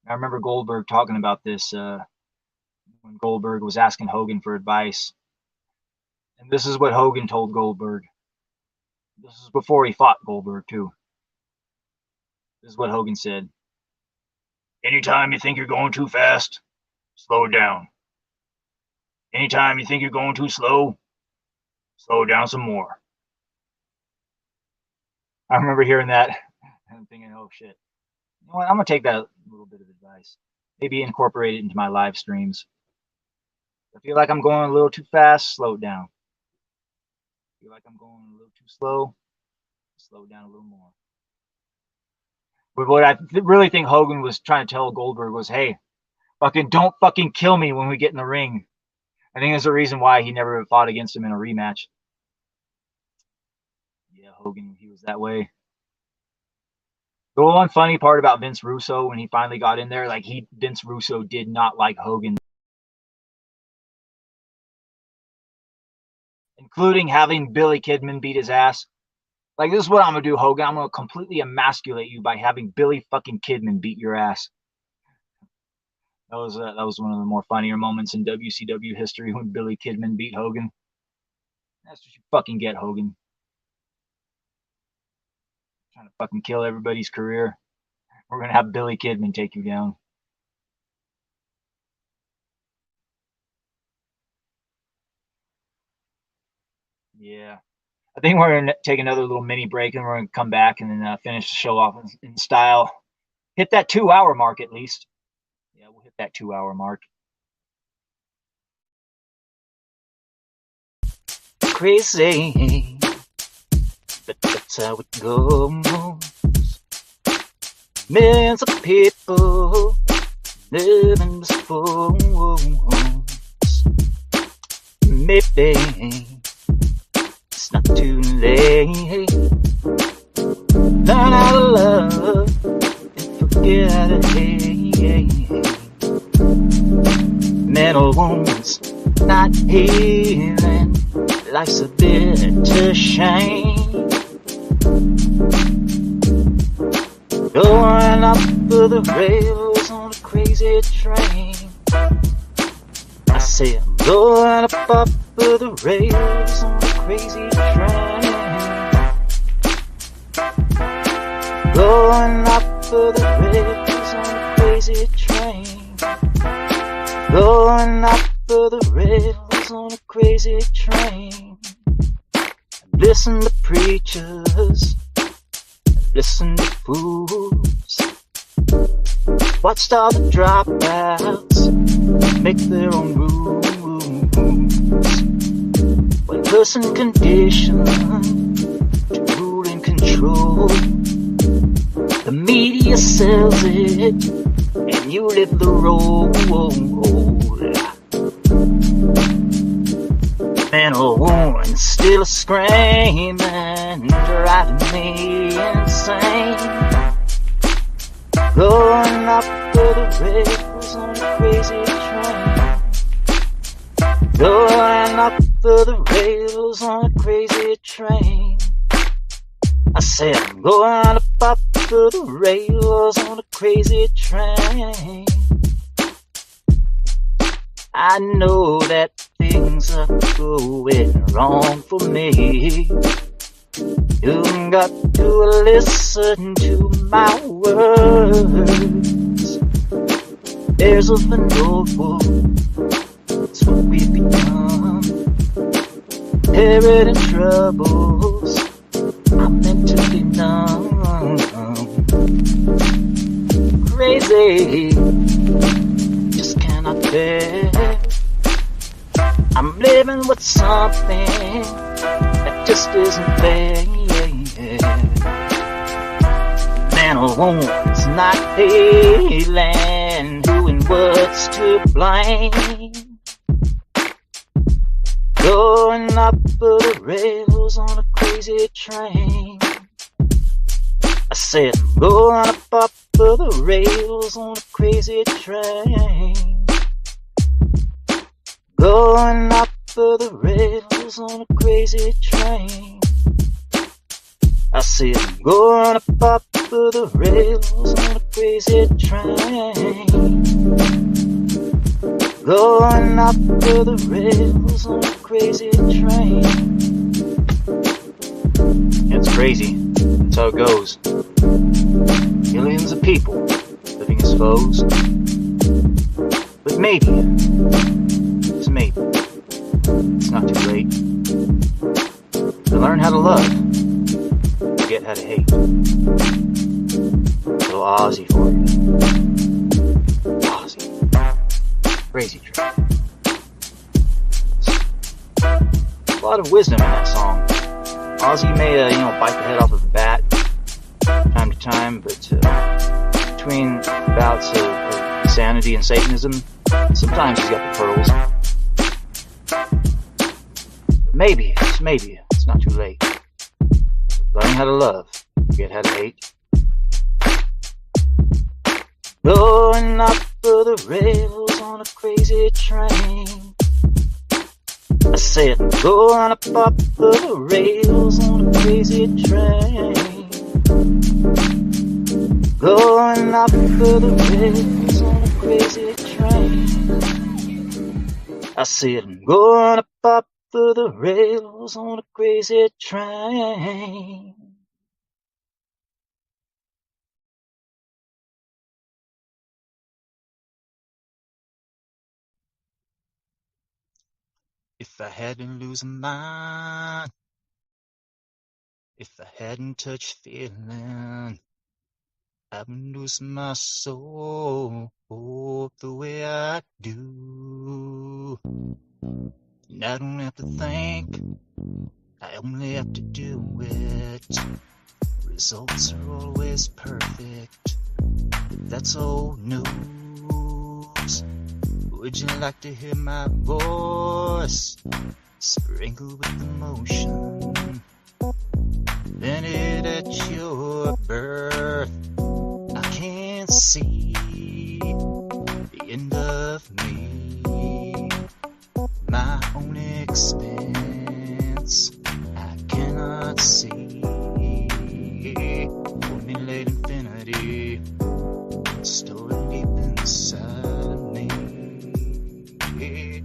I remember Goldberg talking about this when Goldberg was asking Hogan for advice. And this is what Hogan told Goldberg. This is before he fought Goldberg, too. This is what Hogan said. Anytime you think you're going too fast, slow it down. Anytime you think you're going too slow, slow it down some more. I remember hearing that and thinking, oh shit. You know what? I'm going to take that little bit of advice. Maybe incorporate it into my live streams. If I feel like I'm going a little too fast, slow it down. If I feel like I'm going a little too slow it down a little more. But what I really think Hogan was trying to tell Goldberg was, hey, don't fucking kill me when we get in the ring. I think that's the reason why he never fought against him in a rematch. Yeah, Hogan, he was that way. The one funny part about Vince Russo, when he finally got in there, Vince Russo did not like Hogan. Including having Billy Kidman beat his ass. Like, this is what I'm going to do, Hogan. I'm going to completely emasculate you by having Billy fucking Kidman beat your ass. That was one of the more funnier moments in WCW history when Billy Kidman beat Hogan. That's what you fucking get, Hogan. Trying to fucking kill everybody's career. We're going to have Billy Kidman take you down. Yeah. I think we're going to take another little mini break and we're going to come back and then finish the show off in style. Hit that 2-hour mark at least. Yeah, we'll hit that 2-hour mark. Crazy, but that's how it goes. Millions of people living before. Maybe it's not too late. Learn how to love and forget how to hate. Mental wounds not healing. Life's a bitter shame. Going off of the rails on a crazy train. I say I'm Going up the rails on a crazy train. Going up the rails on a crazy train. Going up the rails on a crazy train. Listen to preachers, listen to fools. Watched all the dropouts make their own rules. One person conditioned to rule and control. The media sells it, and you live the role. Man or woman still screaming, driving me insane. Going up the rails on a crazy train. Going up the rails on a crazy train. I said I'm going up the rails on a crazy train. I know that things are going wrong for me. You got to listen to my words. There's a noble, it's what we've become. Inheriting troubles, I'm mentally numb. Crazy, just cannot bear. I'm living with something that just isn't fair. Man or woman's not feeling who and what's to blame. Going up the rails on a crazy train. I said I'm going up the rails on a crazy train. Going up the rails on a crazy train. I said I'm going up the rails on a crazy train. Going up the rails on a crazy train. It's crazy. That's how it goes. Millions of people living as foes. But maybe, just maybe, it's not too late to learn how to love, forget how to hate. Little Ozzy for you. Ozzy. Crazy train. A lot of wisdom in that song. Ozzy may, bite the head off of a bat time to time, but between bouts of insanity and Satanism, sometimes he's got the pearls. But maybe, just maybe, it's not too late. Learn how to love, forget how to hate. Going up the rails on a crazy train. I said I'm going up the rails on a crazy train. Going up the rails on a crazy train. I said I'm going up the rails on a crazy train. If I hadn't lose a mind, if I hadn't touched feeling, I would lose my soul the way I do. And I don't have to think, I only have to do it. Results are always perfect, but that's old news. Would you like to hear my voice, sprinkled with emotion? Then it at your birth, I can't see the end of me, my own expense, I cannot see. Formulate infinity, stored deep inside of me. Formulate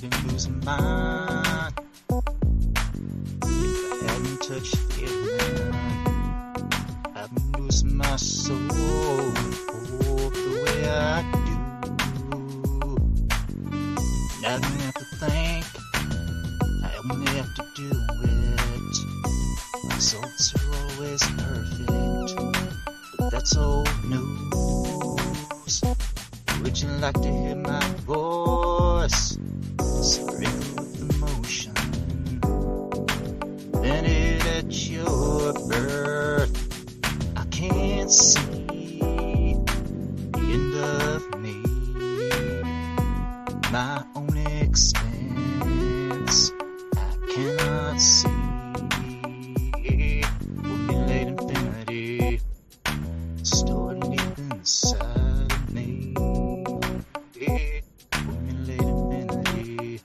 been losing mine. If I hadn't touched it, I've been losing my soul the way I do. And I don't have to think, I only have to do it. Results are always perfect, but that's old news. Would you like to hear my voice? Sprinkled with emotion. Vented at your birth. I can't see the end of me. My own expense. I cannot see. Formulate infinity. Stored deep inside of me. Formulate infinity.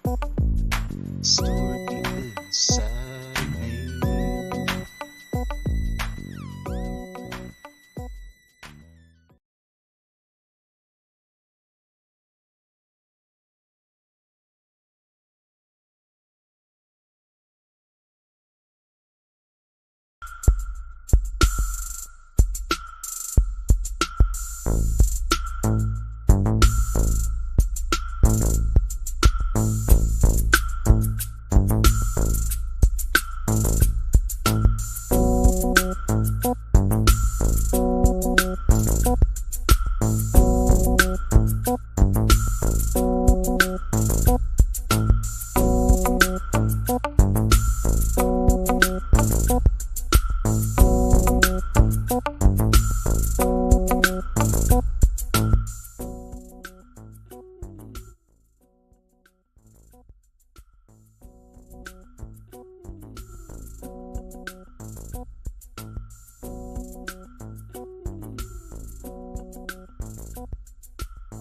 Stored deep inside of me.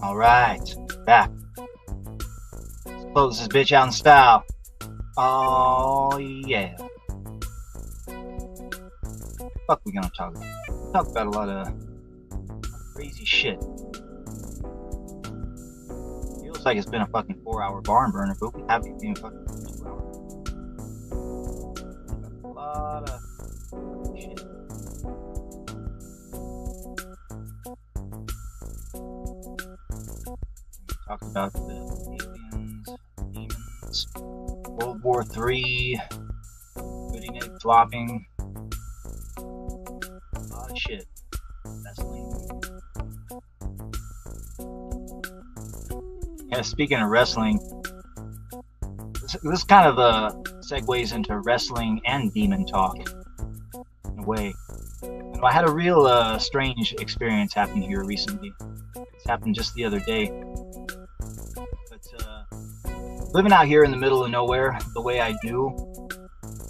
All right, back. Let's close this bitch out in style. Oh yeah. Fuck, we gonna talk about? Talk about a lot of crazy shit. Feels like it's been a fucking 4-hour barn burner, but we haven't been fucking 2 hours. A lot of shit. Talk about the aliens, demons, World War III, putting egg flopping, a lot of shit. Wrestling. Yeah, speaking of wrestling, this kind of segues into wrestling and demon talk in a way. And I had a real strange experience happen here recently. It's happened just the other day. Living out here in the middle of nowhere, the way I do,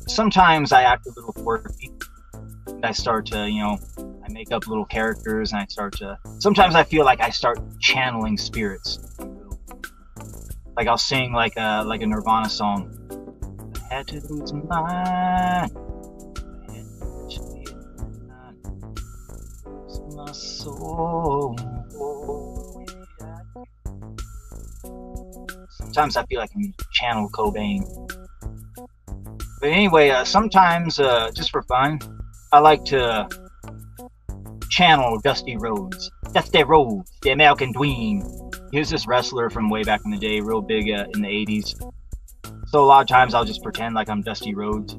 sometimes I act a little quirky. And I start to, I make up little characters, and sometimes I feel like I start channeling spirits. Like I'll sing like a Nirvana song. I had to lose my mind. I had to lose my soul. Sometimes I feel like I'm channel Cobain. But anyway, sometimes, just for fun, I like to channel Dusty Rhodes. Dusty Rhodes, the American Dream. He was this wrestler from way back in the day, real big in the 80s. So a lot of times I'll just pretend like I'm Dusty Rhodes.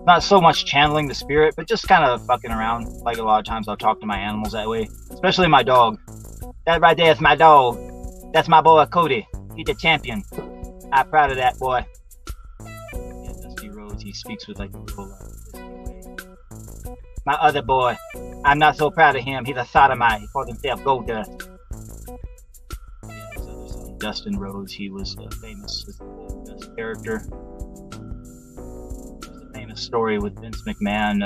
Not so much channeling the spirit, but just kind of fucking around. Like a lot of times I'll talk to my animals that way. Especially my dog. That right there is my dog. That's my boy Cody. He's the champion. I'm proud of that boy. Yeah, Dusty Rhodes, he speaks with like a little way. My other boy, I'm not so proud of him. He's a sodomite. He called himself Gold Dust. Yeah, his other son, Dustin Rhodes, he was famous as the Gold Dust character. There's a famous story with Vince McMahon.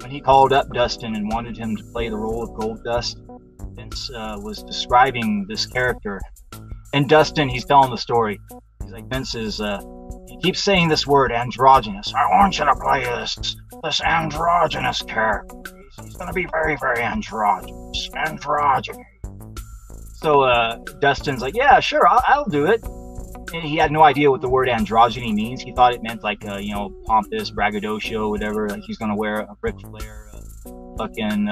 When he called up Dustin and wanted him to play the role of Gold Dust, Vince was describing this character. And Dustin, he's telling the story. He's like, Vince is, he keeps saying this word, androgynous. I want you to play this androgynous character. He's going to be very, very androgynous. Androgynous. So Dustin's like, yeah, sure, I'll do it. he had no idea what the word androgyny means. He thought it meant like, you know, pompous, braggadocio, whatever. Like he's gonna wear a Ric Flair fucking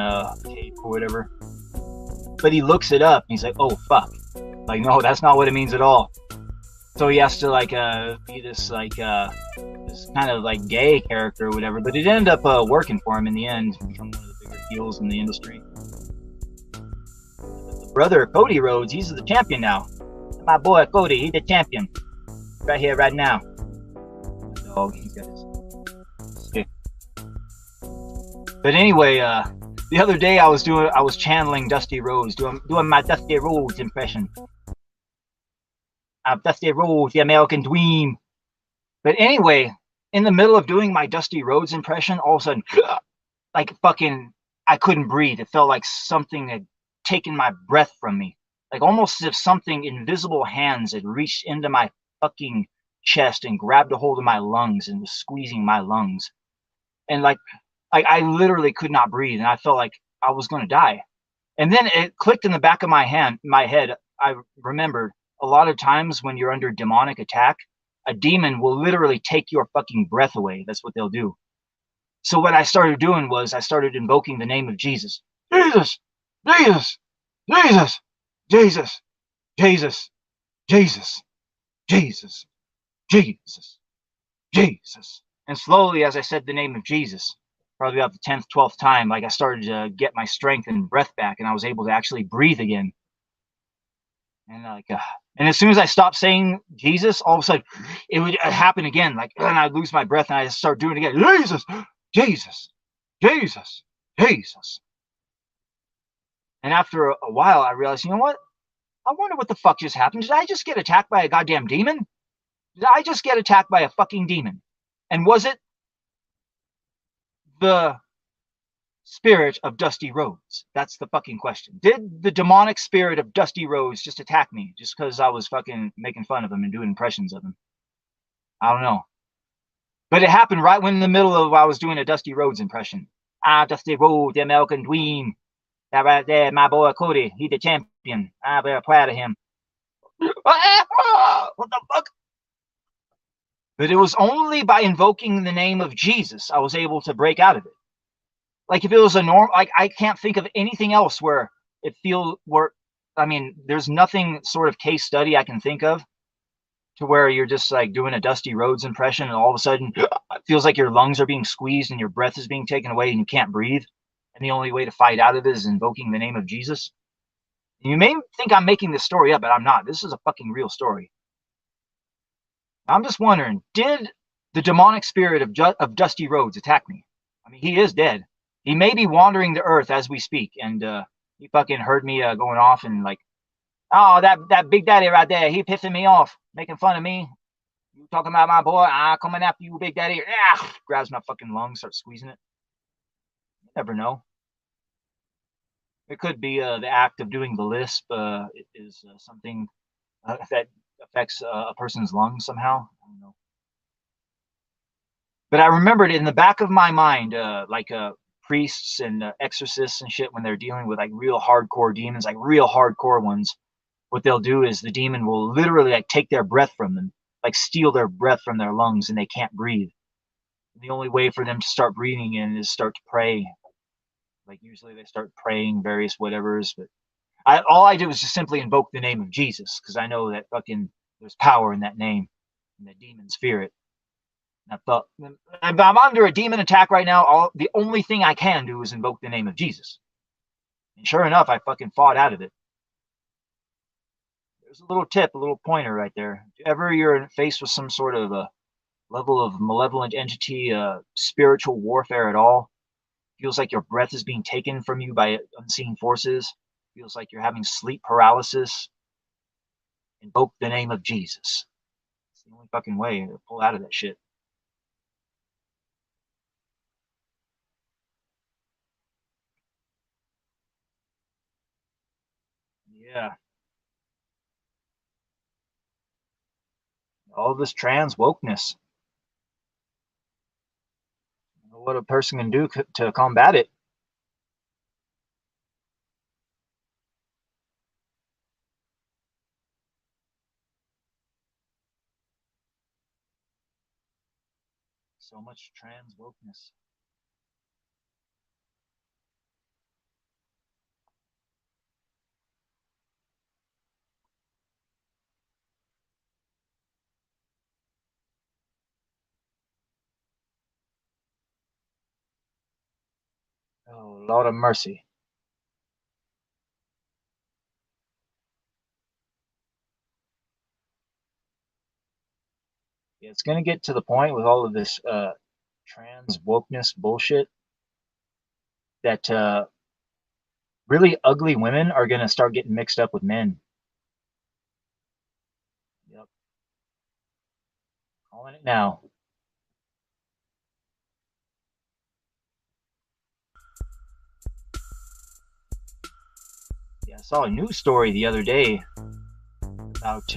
cape or whatever. But he looks it up and he's like, oh fuck, like no, that's not what it means at all. So he has to like be this like this kind of like gay character or whatever. But it ended up working for him in the end. Become one of the bigger heels in the industry. Brother Cody Rhodes, he's the champion now. My boy Cody, he's the champion. Right here, right now. Dog, he's got his stick. But anyway, the other day I was channeling Dusty Rhodes, doing my Dusty Rhodes impression. Dusty Rhodes, the American Dream. But anyway, in the middle of doing my Dusty Rhodes impression, all of a sudden, like fucking, I couldn't breathe. It felt like something had taken my breath from me. Like almost as if something invisible hands had reached into my fucking chest and grabbed a hold of my lungs and was squeezing my lungs. And like I literally could not breathe, and I felt like I was going to die. And then it clicked in the back of my head. I remembered a lot of times when you're under demonic attack, a demon will literally take your fucking breath away. That's what they'll do. So what I started doing was I started invoking the name of Jesus. Jesus, Jesus, Jesus, Jesus, Jesus, Jesus, Jesus, Jesus, Jesus. And slowly, as I said the name of Jesus, probably about the 10th, 12th time, like I started to get my strength and breath back, and I was able to actually breathe again. And like, and as soon as I stopped saying Jesus, all of a sudden it would happen again. Like, and I'd lose my breath, and I'd start doing it again. Jesus, Jesus, Jesus, Jesus. And after a while, I realized, you know what? I wonder what the fuck just happened. Did I just get attacked by a goddamn demon? Did I just get attacked by a fucking demon? And was it the spirit of Dusty Rhodes? That's the fucking question. Did the demonic spirit of Dusty Rhodes just attack me just because I was fucking making fun of him and doing impressions of him? I don't know. But it happened right when in the middle of I was doing a Dusty Rhodes impression. Dusty Rhodes, the American Dream. That right there, my boy Cody, he the champion. I'm very proud of him. What the fuck? But it was only by invoking the name of Jesus I was able to break out of it. Like if it was a normal, like I can't think of anything else where it feels where, I mean, there's nothing sort of case study I can think of to where you're just like doing a Dusty Rhodes impression and all of a sudden it feels like your lungs are being squeezed and your breath is being taken away and you can't breathe. And the only way to fight out of it is invoking the name of Jesus. You may think I'm making this story up, but I'm not. This is a fucking real story. I'm just wondering, did the demonic spirit of Dusty Rhodes attack me? I mean, he is dead. He may be wandering the earth as we speak, and he fucking heard me going off and like, oh, that big daddy right there, he pissing me off, making fun of me. You talking about my boy? Coming after you, big daddy. Grabs my fucking lung, starts squeezing it. You never know. It could be the act of doing the lisp is something that affects a person's lungs somehow. I don't know. But I remembered in the back of my mind, like priests and exorcists and shit, when they're dealing with like real hardcore demons, like real hardcore ones, what they'll do is the demon will literally like take their breath from them, like steal their breath from their lungs, and they can't breathe. And the only way for them to start breathing in is start to pray. Like usually they start praying various whatevers, but all I did was just simply invoke the name of Jesus, because I know that fucking there's power in that name, and that demons fear it. And I thought, if I'm under a demon attack right now, the only thing I can do is invoke the name of Jesus. And sure enough, I fucking fought out of it. There's a little tip, a little pointer right there. If ever you're faced with some sort of a level of malevolent entity, spiritual warfare at all, feels like your breath is being taken from you by unseen forces, feels like you're having sleep paralysis, invoke the name of Jesus. It's the only fucking way to pull out of that shit. Yeah. All this trans wokeness. What a person can do to combat it. So much trans wokeness. Oh, Lord of mercy. Yeah, it's gonna get to the point with all of this trans wokeness bullshit that really ugly women are gonna start getting mixed up with men. Yep, calling it now. Yeah, I saw a news story the other day about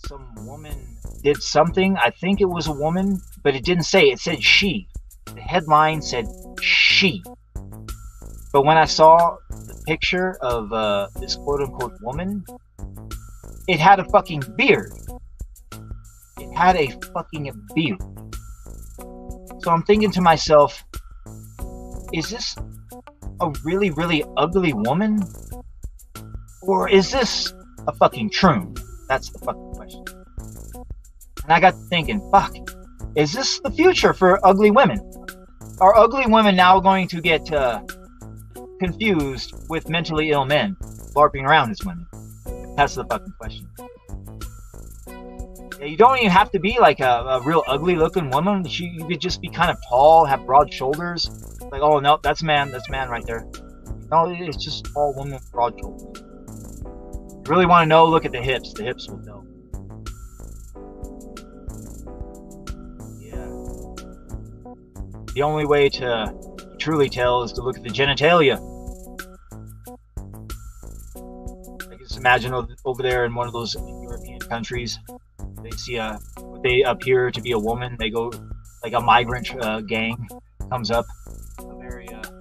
some woman did something. I think it was a woman, but it didn't say. It said she. The headline said she. But when I saw the picture of this quote-unquote woman, it had a fucking beard. It had a fucking beard. So I'm thinking to myself, is this a really, really ugly woman? Or is this a fucking troon? That's the fucking question. And I got thinking, fuck, is this the future for ugly women? Are ugly women now going to get confused with mentally ill men LARPing around as women? That's the fucking question. Yeah, you don't even have to be like a real ugly looking woman. You could just be kind of tall, have broad shoulders. Like, oh no, that's man right there. No, it's just all women with broad shoulders. You really want to know, look at the hips. The hips will know. Yeah. The only way to truly tell is to look at the genitalia. I can just imagine over there in one of those European countries, they see what they appear to be a woman. They go like a migrant gang comes up, a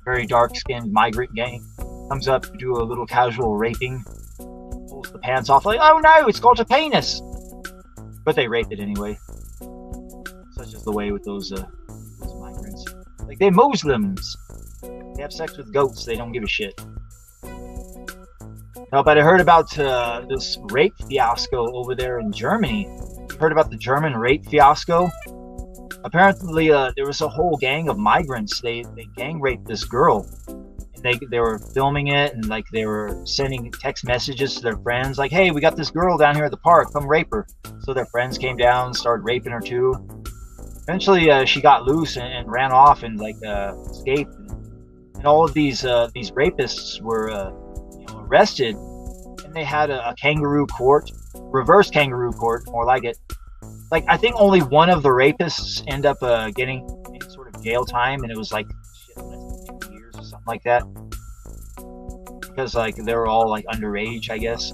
very dark-skinned migrant gang comes up to do a little casual raping, pulls the pants off, like, oh no, it's got a penis, but they rape it anyway. Such is the way with those migrants. Like, they're Muslims. They have sex with goats. They don't give a shit. No, but I heard about this rape fiasco over there in Germany. You heard about the German rape fiasco? Apparently, there was a whole gang of migrants. They gang raped this girl. And they were filming it, and like they were sending text messages to their friends, like, hey, we got this girl down here at the park, come rape her. So their friends came down, started raping her too. Eventually, she got loose and ran off and like escaped. And all of these rapists were arrested, and they had a kangaroo court, reverse kangaroo court, more like it. Like, I think only one of the rapists ended up getting any sort of jail time, and it was like less than 2 years or something like that, because like they were all like underage, I guess,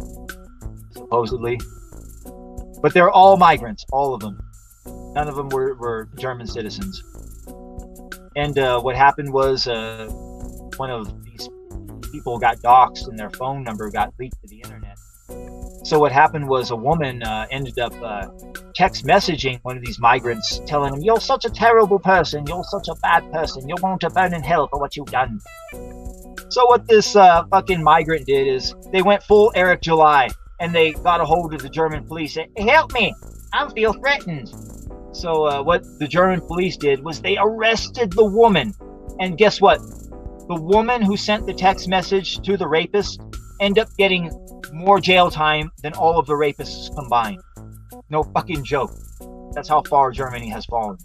supposedly. But they're all migrants, all of them. None of them were German citizens. And what happened was one of these people got doxxed and their phone number got leaked to the internet. So what happened was a woman ended up text messaging one of these migrants, telling him, you're such a terrible person, you're such a bad person, you're going to burn in hell for what you've done. So what this fucking migrant did is they went full Eric July, and they got a hold of the German police and said, help me, I feel threatened. So what the German police did was they arrested the woman. And guess what? The woman who sent the text message to the rapist ended up getting more jail time than all of the rapists combined. No fucking joke. That's how far Germany has fallen.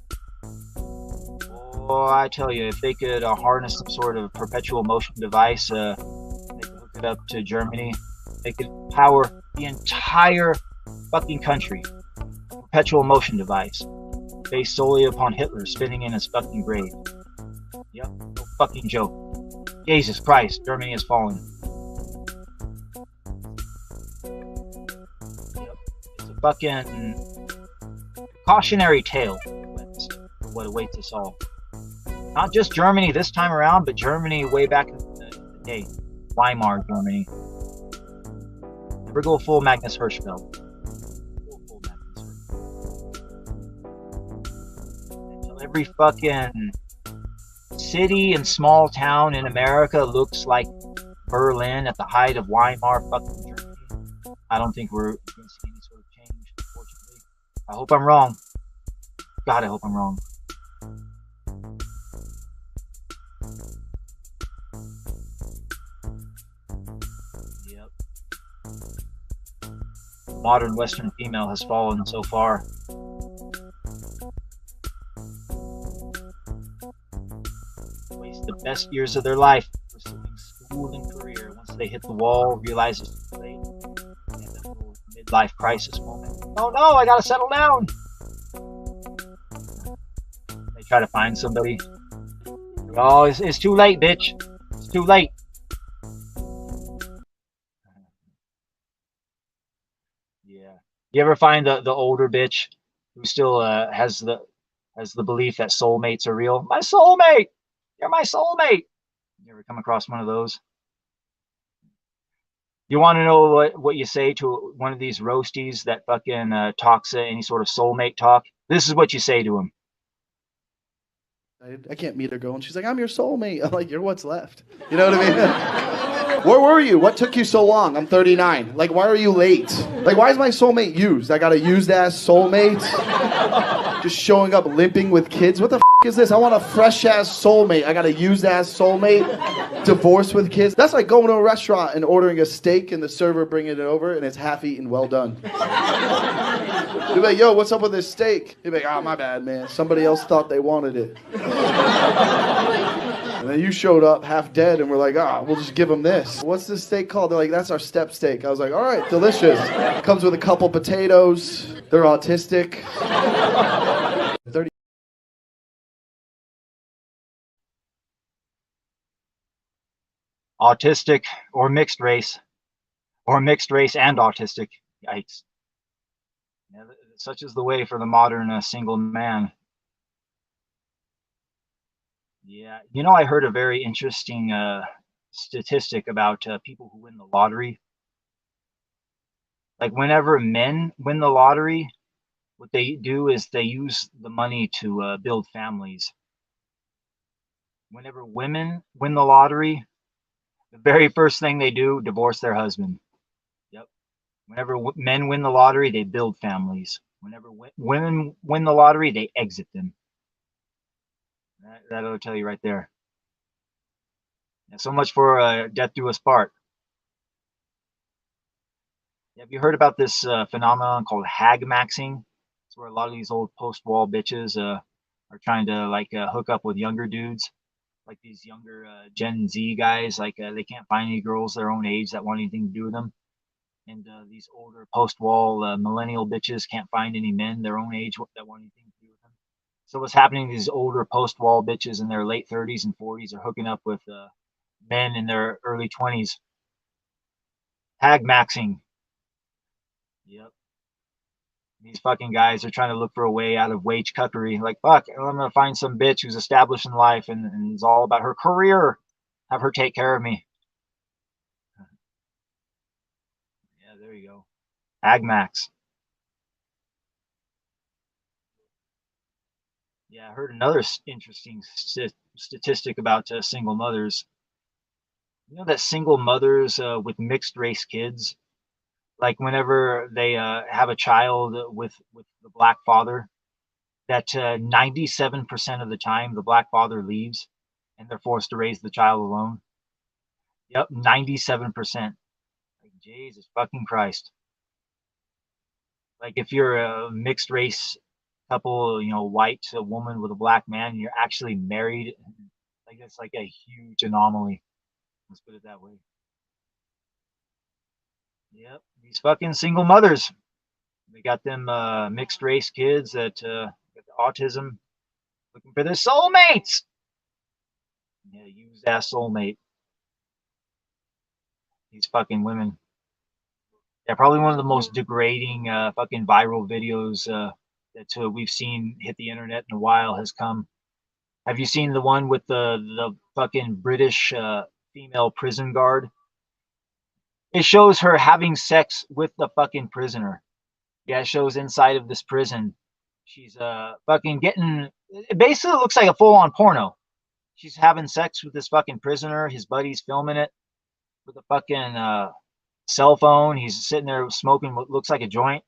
Oh, I tell you, if they could harness some sort of perpetual motion device, they could hook it up to Germany, they could power the entire fucking country. Perpetual motion device based solely upon Hitler spinning in his fucking grave. Yep, no fucking joke. Jesus Christ, Germany has fallen. Yep, it's a fucking cautionary tale for what awaits us all. Not just Germany this time around, but Germany way back in the day. Weimar Germany. Never go full Magnus Hirschfeld. every fucking city and small town in America looks like Berlin at the height of Weimar fucking Germany, I don't think we're going to see any sort of change, unfortunately. I hope I'm wrong. God, I hope I'm wrong. Yep. Modern Western female has fallen so far. Waste the best years of their life pursuing school and career. Once they hit the wall, realize it's too late. And that little midlife crisis moment. Oh no, I gotta settle down. They try to find somebody. Oh, it's too late, bitch. It's too late. Yeah. You ever find the older bitch who still has the belief that soulmates are real? My soulmate. You're my soulmate. You ever come across one of those? You want to know what you say to one of these roasties that fucking talks any sort of soulmate talk? This is what you say to him. I can't meet a girl, and she's like, I'm your soulmate. I'm like, you're what's left. You know what I mean? Where were you? What took you so long? I'm 39. Like, why are you late? Like, why is my soulmate used? I got a used-ass soulmate? Just showing up limping with kids? What the is this? I want a fresh-ass soulmate. I got a used-ass soulmate? Divorced with kids? That's like going to a restaurant and ordering a steak and the server bringing it over and it's half-eaten, well done. You'd be like, yo, what's up with this steak? You'd be like, oh, my bad, man. Somebody else thought they wanted it. And then you showed up half dead and we're like, we'll just give them this. What's this steak called? They're like, that's our step steak. I was like, all right, delicious. Comes with a couple potatoes. They're autistic. 30. Autistic or mixed race and autistic. Yikes. Yeah, such is the way for the modern single man. Yeah, you know, I heard a very interesting statistic about people who win the lottery. Like whenever men win the lottery, what they do is they use the money to build families. Whenever women win the lottery, the very first thing they do, divorce their husband. Yep. Whenever men win the lottery, they build families. Whenever women win the lottery, they exit them. That'll tell you right there. And so much for death do us part. Have you heard about this phenomenon called hag maxing? It's where a lot of these old post-wall bitches are trying to like hook up with younger dudes, like these younger Gen Z guys. Like they can't find any girls their own age that want anything to do with them, and these older post-wall millennial bitches can't find any men their own age that want anything to do with them. So what's happening? These older post-wall bitches in their late 30s and 40s are hooking up with men in their early 20s. Hag maxing. Yep. These fucking guys are trying to look for a way out of wage cuckery. Like, fuck, I'm going to find some bitch who's established in life and it's all about her career. Have her take care of me. Yeah, there you go. Hag max. Yeah, I heard another interesting statistic about single mothers. You know that single mothers with mixed race kids, like whenever they have a child with the black father, that 97% of the time the black father leaves and they're forced to raise the child alone. Yep, 97%. Like, Jesus fucking Christ. Like if you're a mixed race couple, you know, white woman with a black man, and you're actually married, like it's like a huge anomaly. Let's put it that way. Yep, these fucking single mothers. They got them mixed race kids that got the autism, looking for their soulmates. Yeah, use that soulmate. These fucking women. Yeah, probably one of the most degrading fucking viral videos that we've seen hit the internet in a while has come. Have you seen the one with the fucking British female prison guard? It shows her having sex with the fucking prisoner. Yeah, it shows inside of this prison. She's fucking getting. It basically looks like a full on porno. She's having sex with this fucking prisoner. His buddy's filming it with a fucking cell phone. He's sitting there smoking what looks like a joint.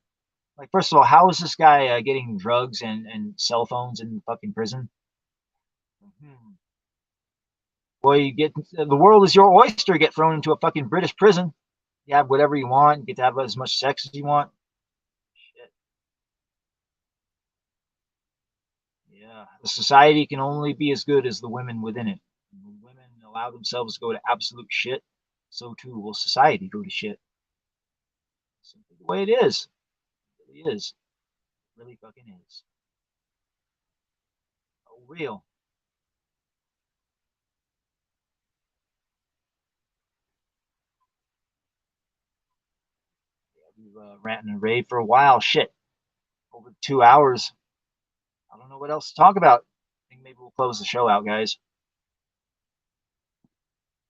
Like, first of all, how is this guy getting drugs and cell phones in fucking prison? Boy, you get the world is your oyster. Get thrown into a fucking British prison. You have whatever you want. You get to have as much sex as you want. Shit. Yeah, the society can only be as good as the women within it. When women allow themselves to go to absolute shit, so too will society go to shit. Simply the way it is. It really is. It really fucking is. Oh, real. We've ranting and raved for a while. Shit. Over 2 hours. I don't know what else to talk about. I think maybe we'll close the show out, guys.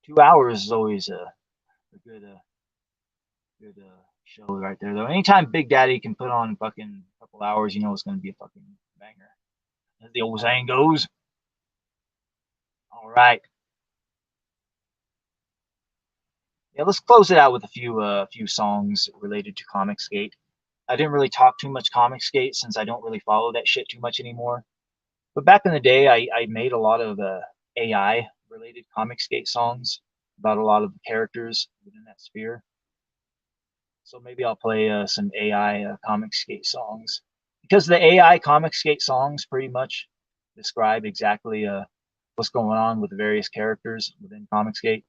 2 hours is always a good show right there, though. Anytime Big Daddy can put on fucking a couple hours, you know it's going to be a fucking banger. As the old saying goes. All right. Yeah, let's close it out with a few songs related to Comicsgate. I didn't really talk too much Comicsgate since I don't really follow that shit too much anymore. But back in the day, I made a lot of AI related Comicsgate songs about a lot of the characters within that sphere. So maybe I'll play some AI Comicsgate songs, because the AI Comicsgate songs pretty much describe exactly what's going on with the various characters within Comicsgate.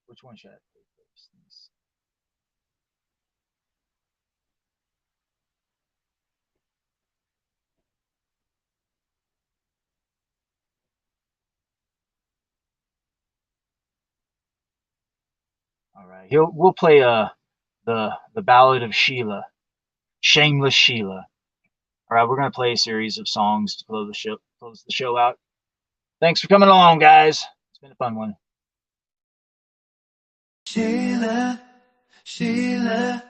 Which one should I play first? All right, we'll play the Ballad of Sheila, Shameless Sheila. All right, we're gonna play a series of songs to close the show out. Thanks for coming along, guys. It's been a fun one. Sheila, Sheila,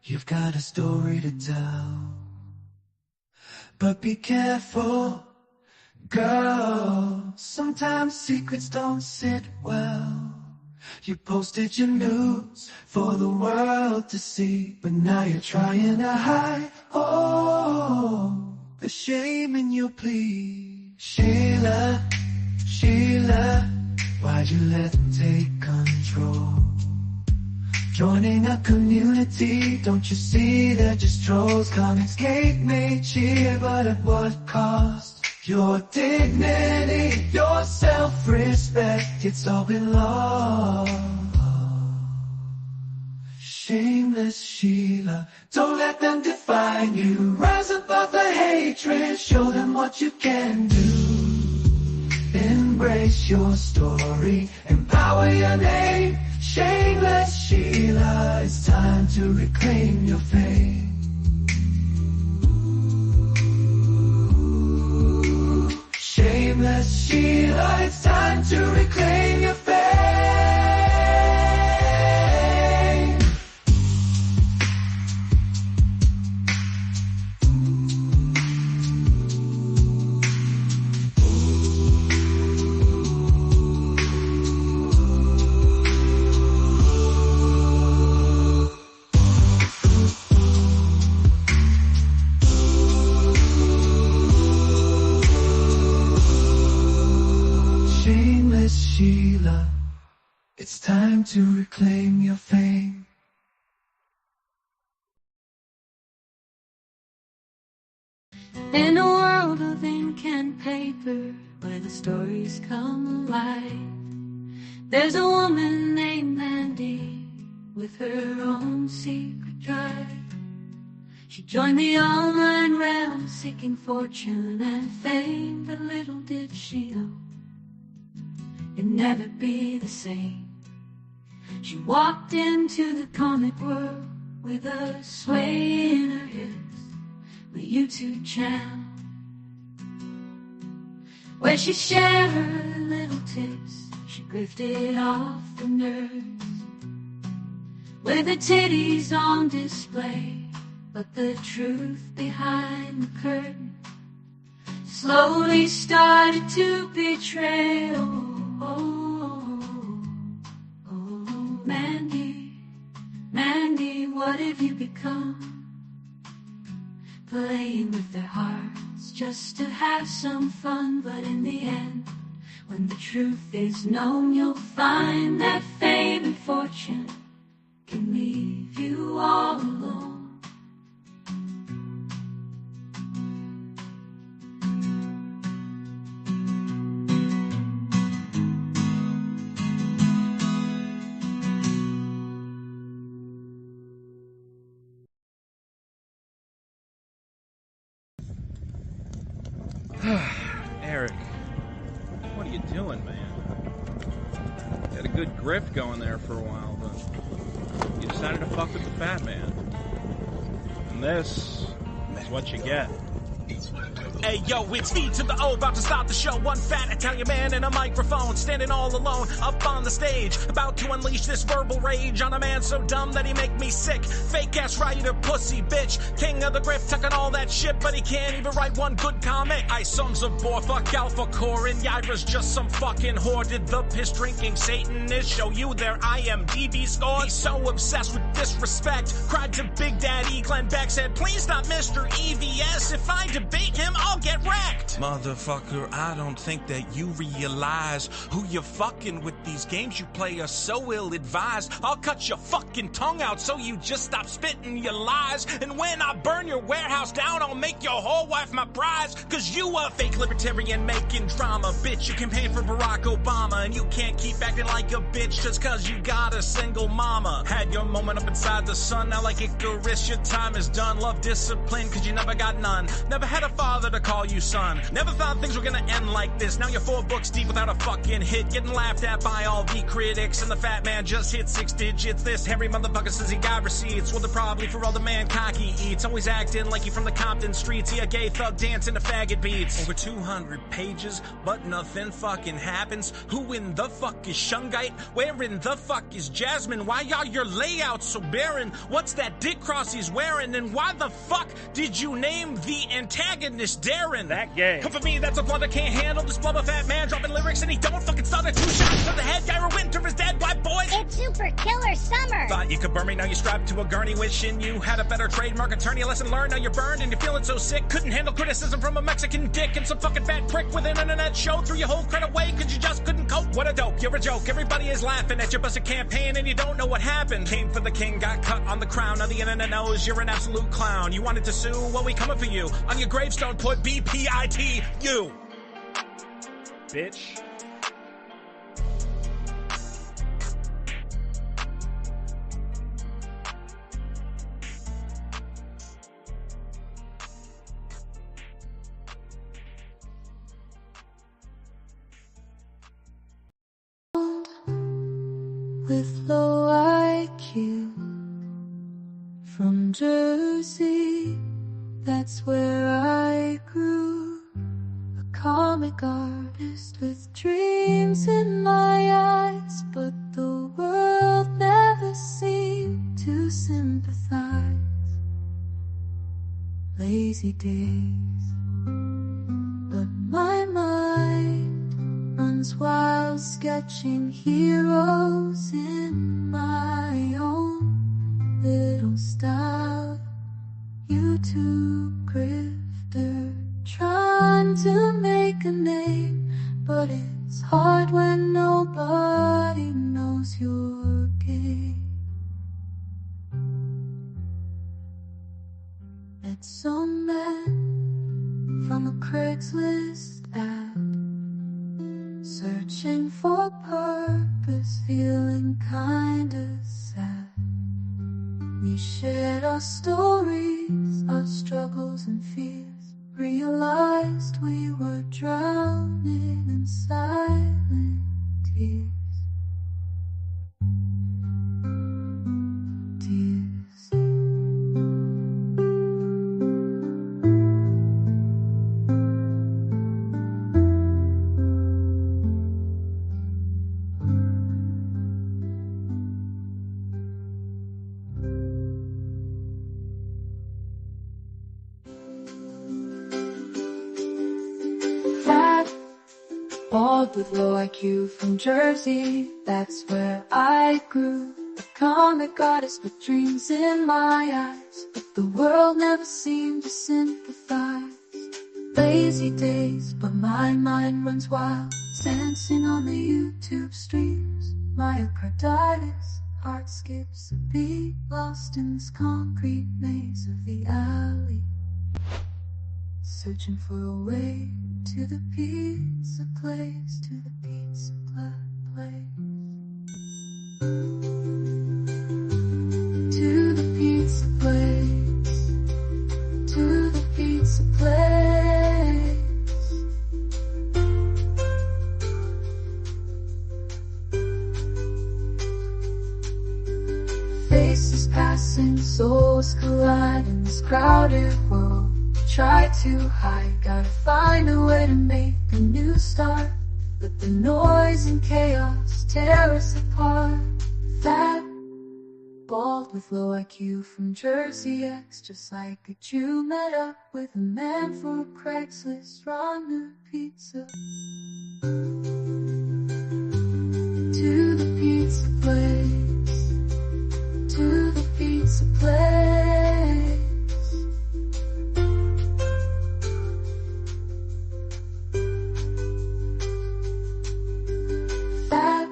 you've got a story to tell. But be careful, girl. Sometimes secrets don't sit well. You posted your news for the world to see, but now you're trying to hide. Oh, the shame in your plea. Sheila, Sheila, why'd you let them take control? Joining a community, don't you see they're just trolls? Comicsgate may cheer, but at what cost? Your dignity, your self-respect, it's all been lost. Shameless Sheila, don't let them define you. Rise above the hatred, show them what you can do. Embrace your story, empower your name. Shameless Sheila, it's time to reclaim your fame. Shameless Sheila, it's time to reclaim your fame. Sheila, it's time to reclaim your fame. In a world of ink and paper, where the stories come alive, there's a woman named Mandy with her own secret drive. She joined the online realm, seeking fortune and fame, but little did she know it'd never be the same. She walked into the comic world with a sway in her hips, a YouTube channel where she shared her little tips. She grifted off the nurse with her titties on display, but the truth behind the curtain slowly started to betray. Oh, Mandy, Mandy, what have you become? Playing with their hearts just to have some fun, but in the end, when the truth is known, you'll find that fame and fortune can leave you all alone. Eric, what are you doing, man? You had a good grift going there for a while, but you decided to fuck with the fat man. And this is what you get. Hey yo, it's V to the O, about to start the show. One fat Italian man in a microphone, standing all alone up on the stage, about to unleash this verbal rage on a man so dumb that he make me sick. Fake ass writer, pussy bitch, king of the grift, tucking all that shit, but he can't even write one good comic. I sons of bore, fuck Alpha Core, and Yaira's just some fucking whore. Did the piss drinking Satanist show you their IMDb scores? He's so obsessed with disrespect, cried to Big Daddy Glenn Beck, said please not Mr. EVS, if I debate him I'll get wrecked. Motherfucker, I don't think that you realize who you're fucking with. These games you play are so ill-advised. I'll cut your fucking tongue out so you just stop spitting your lies. And when I burn your warehouse down, I'll make your whole wife my prize. Cause you a fake libertarian making drama, bitch. You campaign for Barack Obama, and you can't keep acting like a bitch just cause you got a single mama. Had your moment up inside the sun, now like Icarus, your time is done. Love discipline cause you never got none. Never had a father to call you son. Never thought things were gonna end like this. Now you're 4 books deep without a fucking hit, getting laughed at by all the critics, and the fat man just hit 6 digits. This hairy motherfucker says he got receipts. Well, they're probably for all the man cocky eats. Always acting like he from the Compton streets. He a gay thug dancing to faggot beats. Over 200 pages, but nothing fucking happens. Who in the fuck is Shungite? Where in the fuck is Jasmine? Why are your layouts so barren? What's that dick cross he's wearing? And why the fuck did you name the antagonist Darren? That gay. Come for me, that's a blood I can't handle. This blubber fat man dropping lyrics and he don't fucking stutter. 2 shots to the head, Gyra Winter is dead, white boys. It's Super Killer Summer. Thought you could burn me, now you're strapped to a gurney. Wishing you had a better trademark attorney. A lesson learned, now you're burned and you're feeling so sick. Couldn't handle criticism from a Mexican dick and some fucking fat prick with an internet show. Threw your whole credit away cause you just couldn't cope. What a dope, you're a joke. Everybody is laughing at your busted campaign and you don't know what happened. Came for the king, got cut on the crown. Now the internet knows you're an absolute clown. You wanted to sue, well we coming for you. On your gravestone put BPIT, you. Bitch. With low IQ from Jersey, that's where I grew. A comic artist with dreams in my eyes, but the world never seemed to sympathize. Lazy days, but my mind runs wild, sketching heroes in my own little style. YouTube grifter, trying to make a name, but it's hard when nobody knows your game. Met some men from a Craigslist ad, searching for purpose, feeling kinda sad. We shared our stories, our struggles and fears, realized we were drowning in silent tears. bald with low IQ from Jersey, that's where I grew. A comic goddess with dreams in my eyes, but the world never seemed to sympathize. Lazy days, but my mind runs wild, dancing on the YouTube streams. Myocarditis, heart skips a beat, lost in this concrete maze of the alley, searching for a way to the pizza place, to the pizza place. To the pizza place, to the pizza place. Faces passing, souls collide in this crowded world. Try to hide, gotta find a way to make a new start, but the noise and chaos tear us apart. Fat, bald with low IQ from Jersey X, just like a Jew met up with a man for a Craigslist runner pizza. To the pizza place, to the pizza place. Fat,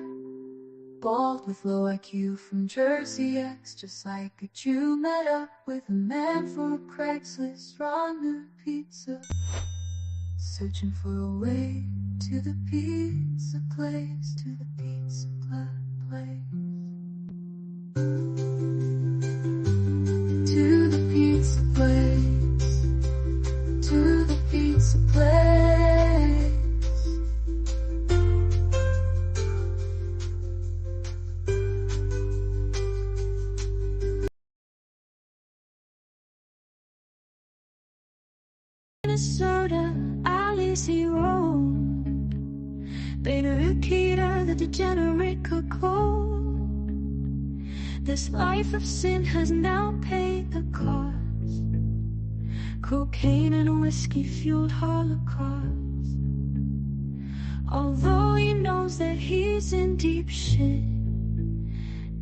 bald with low IQ from Jersey X, just like a Jew met up with a man for a Craigslist runner pizza. Searching for a way to the pizza place, to the pizza place. To the pizza place, to the pizza place. Minnesota, alleys he roamed, Beta Akita, the degenerate cuckold. This life of sin has now paid the cost. Cocaine and whiskey fueled holocaust. Although he knows that he's in deep shit,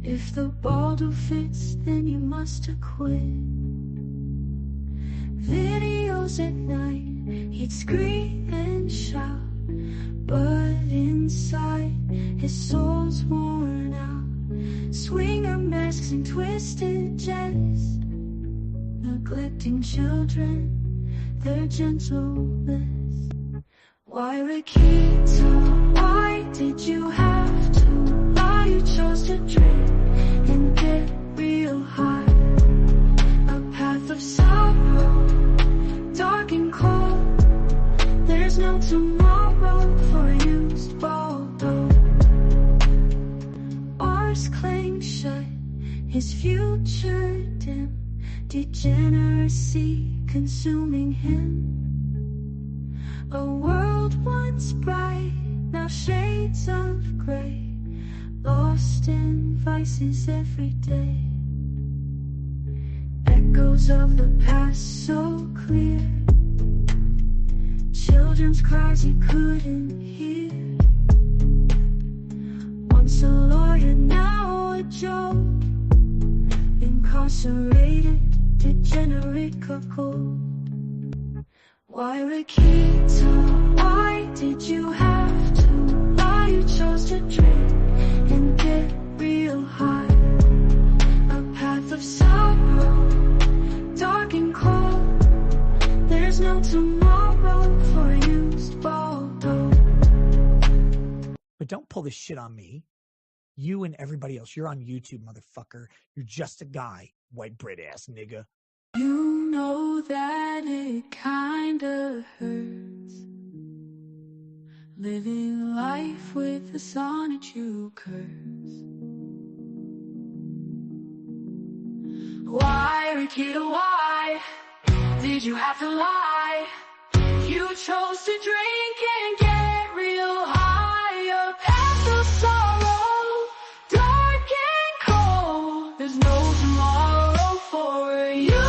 if the Baldo fits, then you must acquit. Videos at night, he'd scream and shout, but inside his soul's worn out. Swinger masks and twisted jets, neglecting children, their gentleness. Why, Rikita, why did you have to lie? You chose to drink and get real high. A path of sorrow, dark and cold. There's no tomorrow for a used Baldo. Ours clanged shut, his future dim, degeneracy consuming him. A world once bright, now shades of gray, lost in vices every day. Echoes of the past so clear, children's cries he couldn't hear. Once a lawyer, now a joke, incarcerated, degenerate cuckold. Why, Rikita, why did you have to lie? You chose to drink and get real high. A path of sorrow, dark and cold. There's no tomorrow for a used Baldo. But don't pull this shit on me. You and everybody else, you're on YouTube, motherfucker. You're just a guy, white Brit ass nigga. You know that it kinda hurts, living life with the son that you curse. Why, Rikita, why did you have to lie? You chose to drink and get real high. A path of sorrow, dark and cold. There's no tomorrow for you.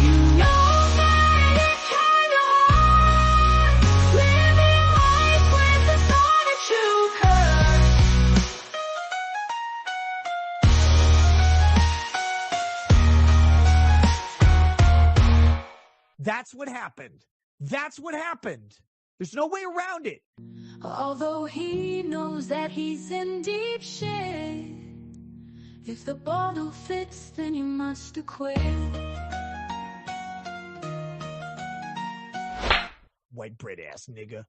You know that it can That's what happened. That's what happened. There's no way around it. Although he knows that he's in deep shit, if the bottle fits, then you must acquit. White bread ass nigga.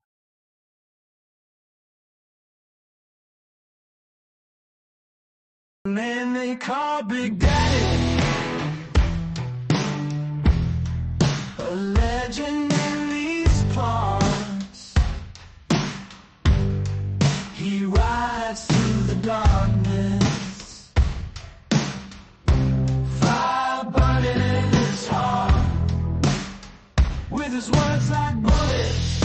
Man they call Big Daddy, a legend in these parts. He rides through the darkness, fire burning in his heart. With his words like bullets,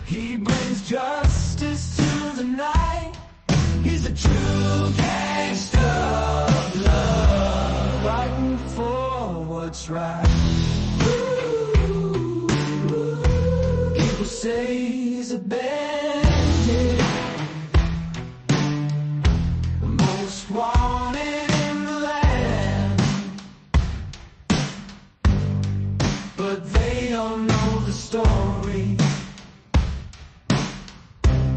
he brings justice to the night. He's a true gangster of love, fighting for what's right. People say he's a bandit, the most wanted in the land, but they don't know the story.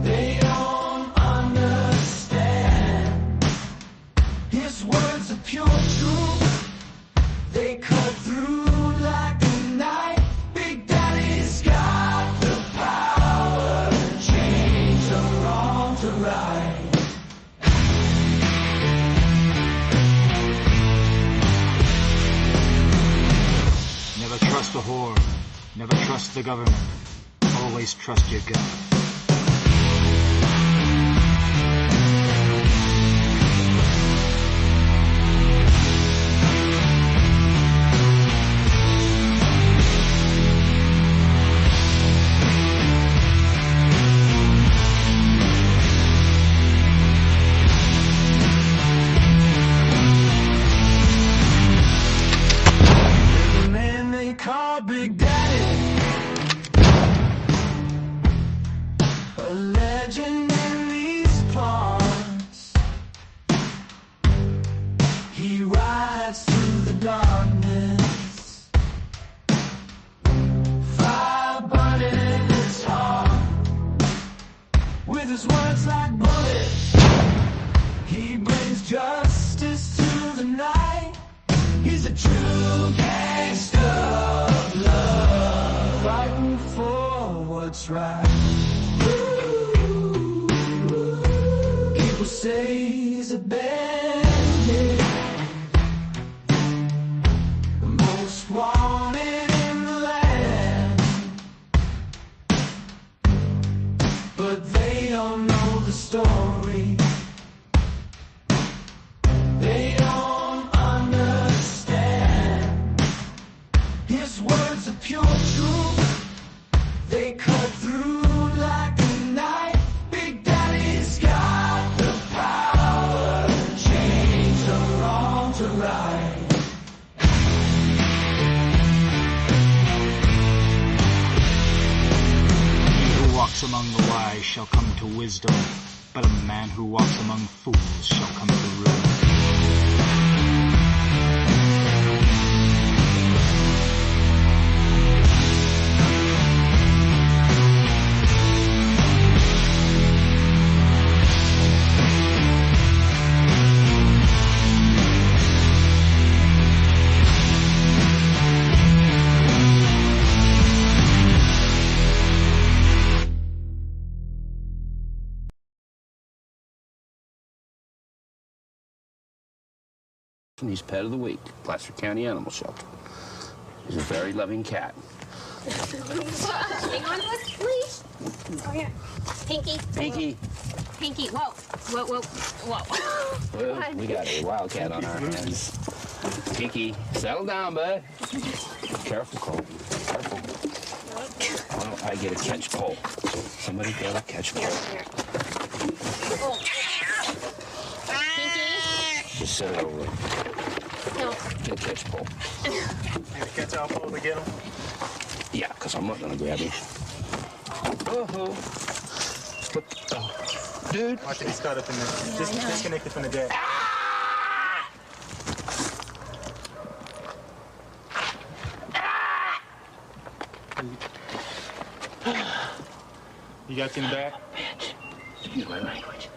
They don't understand. His words are pure truth, they cut through like a knife. Big Daddy's got the power to change the wrong to right. Never trust a whore. Never trust the government. Always trust your gut. The man they call Big Daddy, a legend in these parts. He rides through the darkness, fire burning in his heart. With his words like bullets, he brings justice to the night. He's a true gangster of love, fighting for what's right. People say he's a bandit, the most wanted in the land, but they don't know the story. They don't understand. His words are pure truth, they cut through like a knife. Big Daddy's got the power to change the wrong to right. He who walks among the wise shall come to wisdom, but a man who walks among fools shall come to ruin. He's pet of the week, Placer County Animal Shelter. He's a very loving cat. Hang on to his leash. Oh, here. Pinky. Pinky. Pinky. Whoa. Whoa, whoa, whoa. Well, we got a wildcat on our hands. Pinky, settle down, bud. Careful, Cole. Careful. Why don't I get a catch pole? Somebody get a catch pole. Oh. Pinky. Just set it over. No. Get a catch pole. And the cat's out pole to get him? Yeah, because I'm not going to grab him. Oh, dude. I think he's caught up in there. Just disconnected from the deck. You got in the back? Bitch. Excuse my language.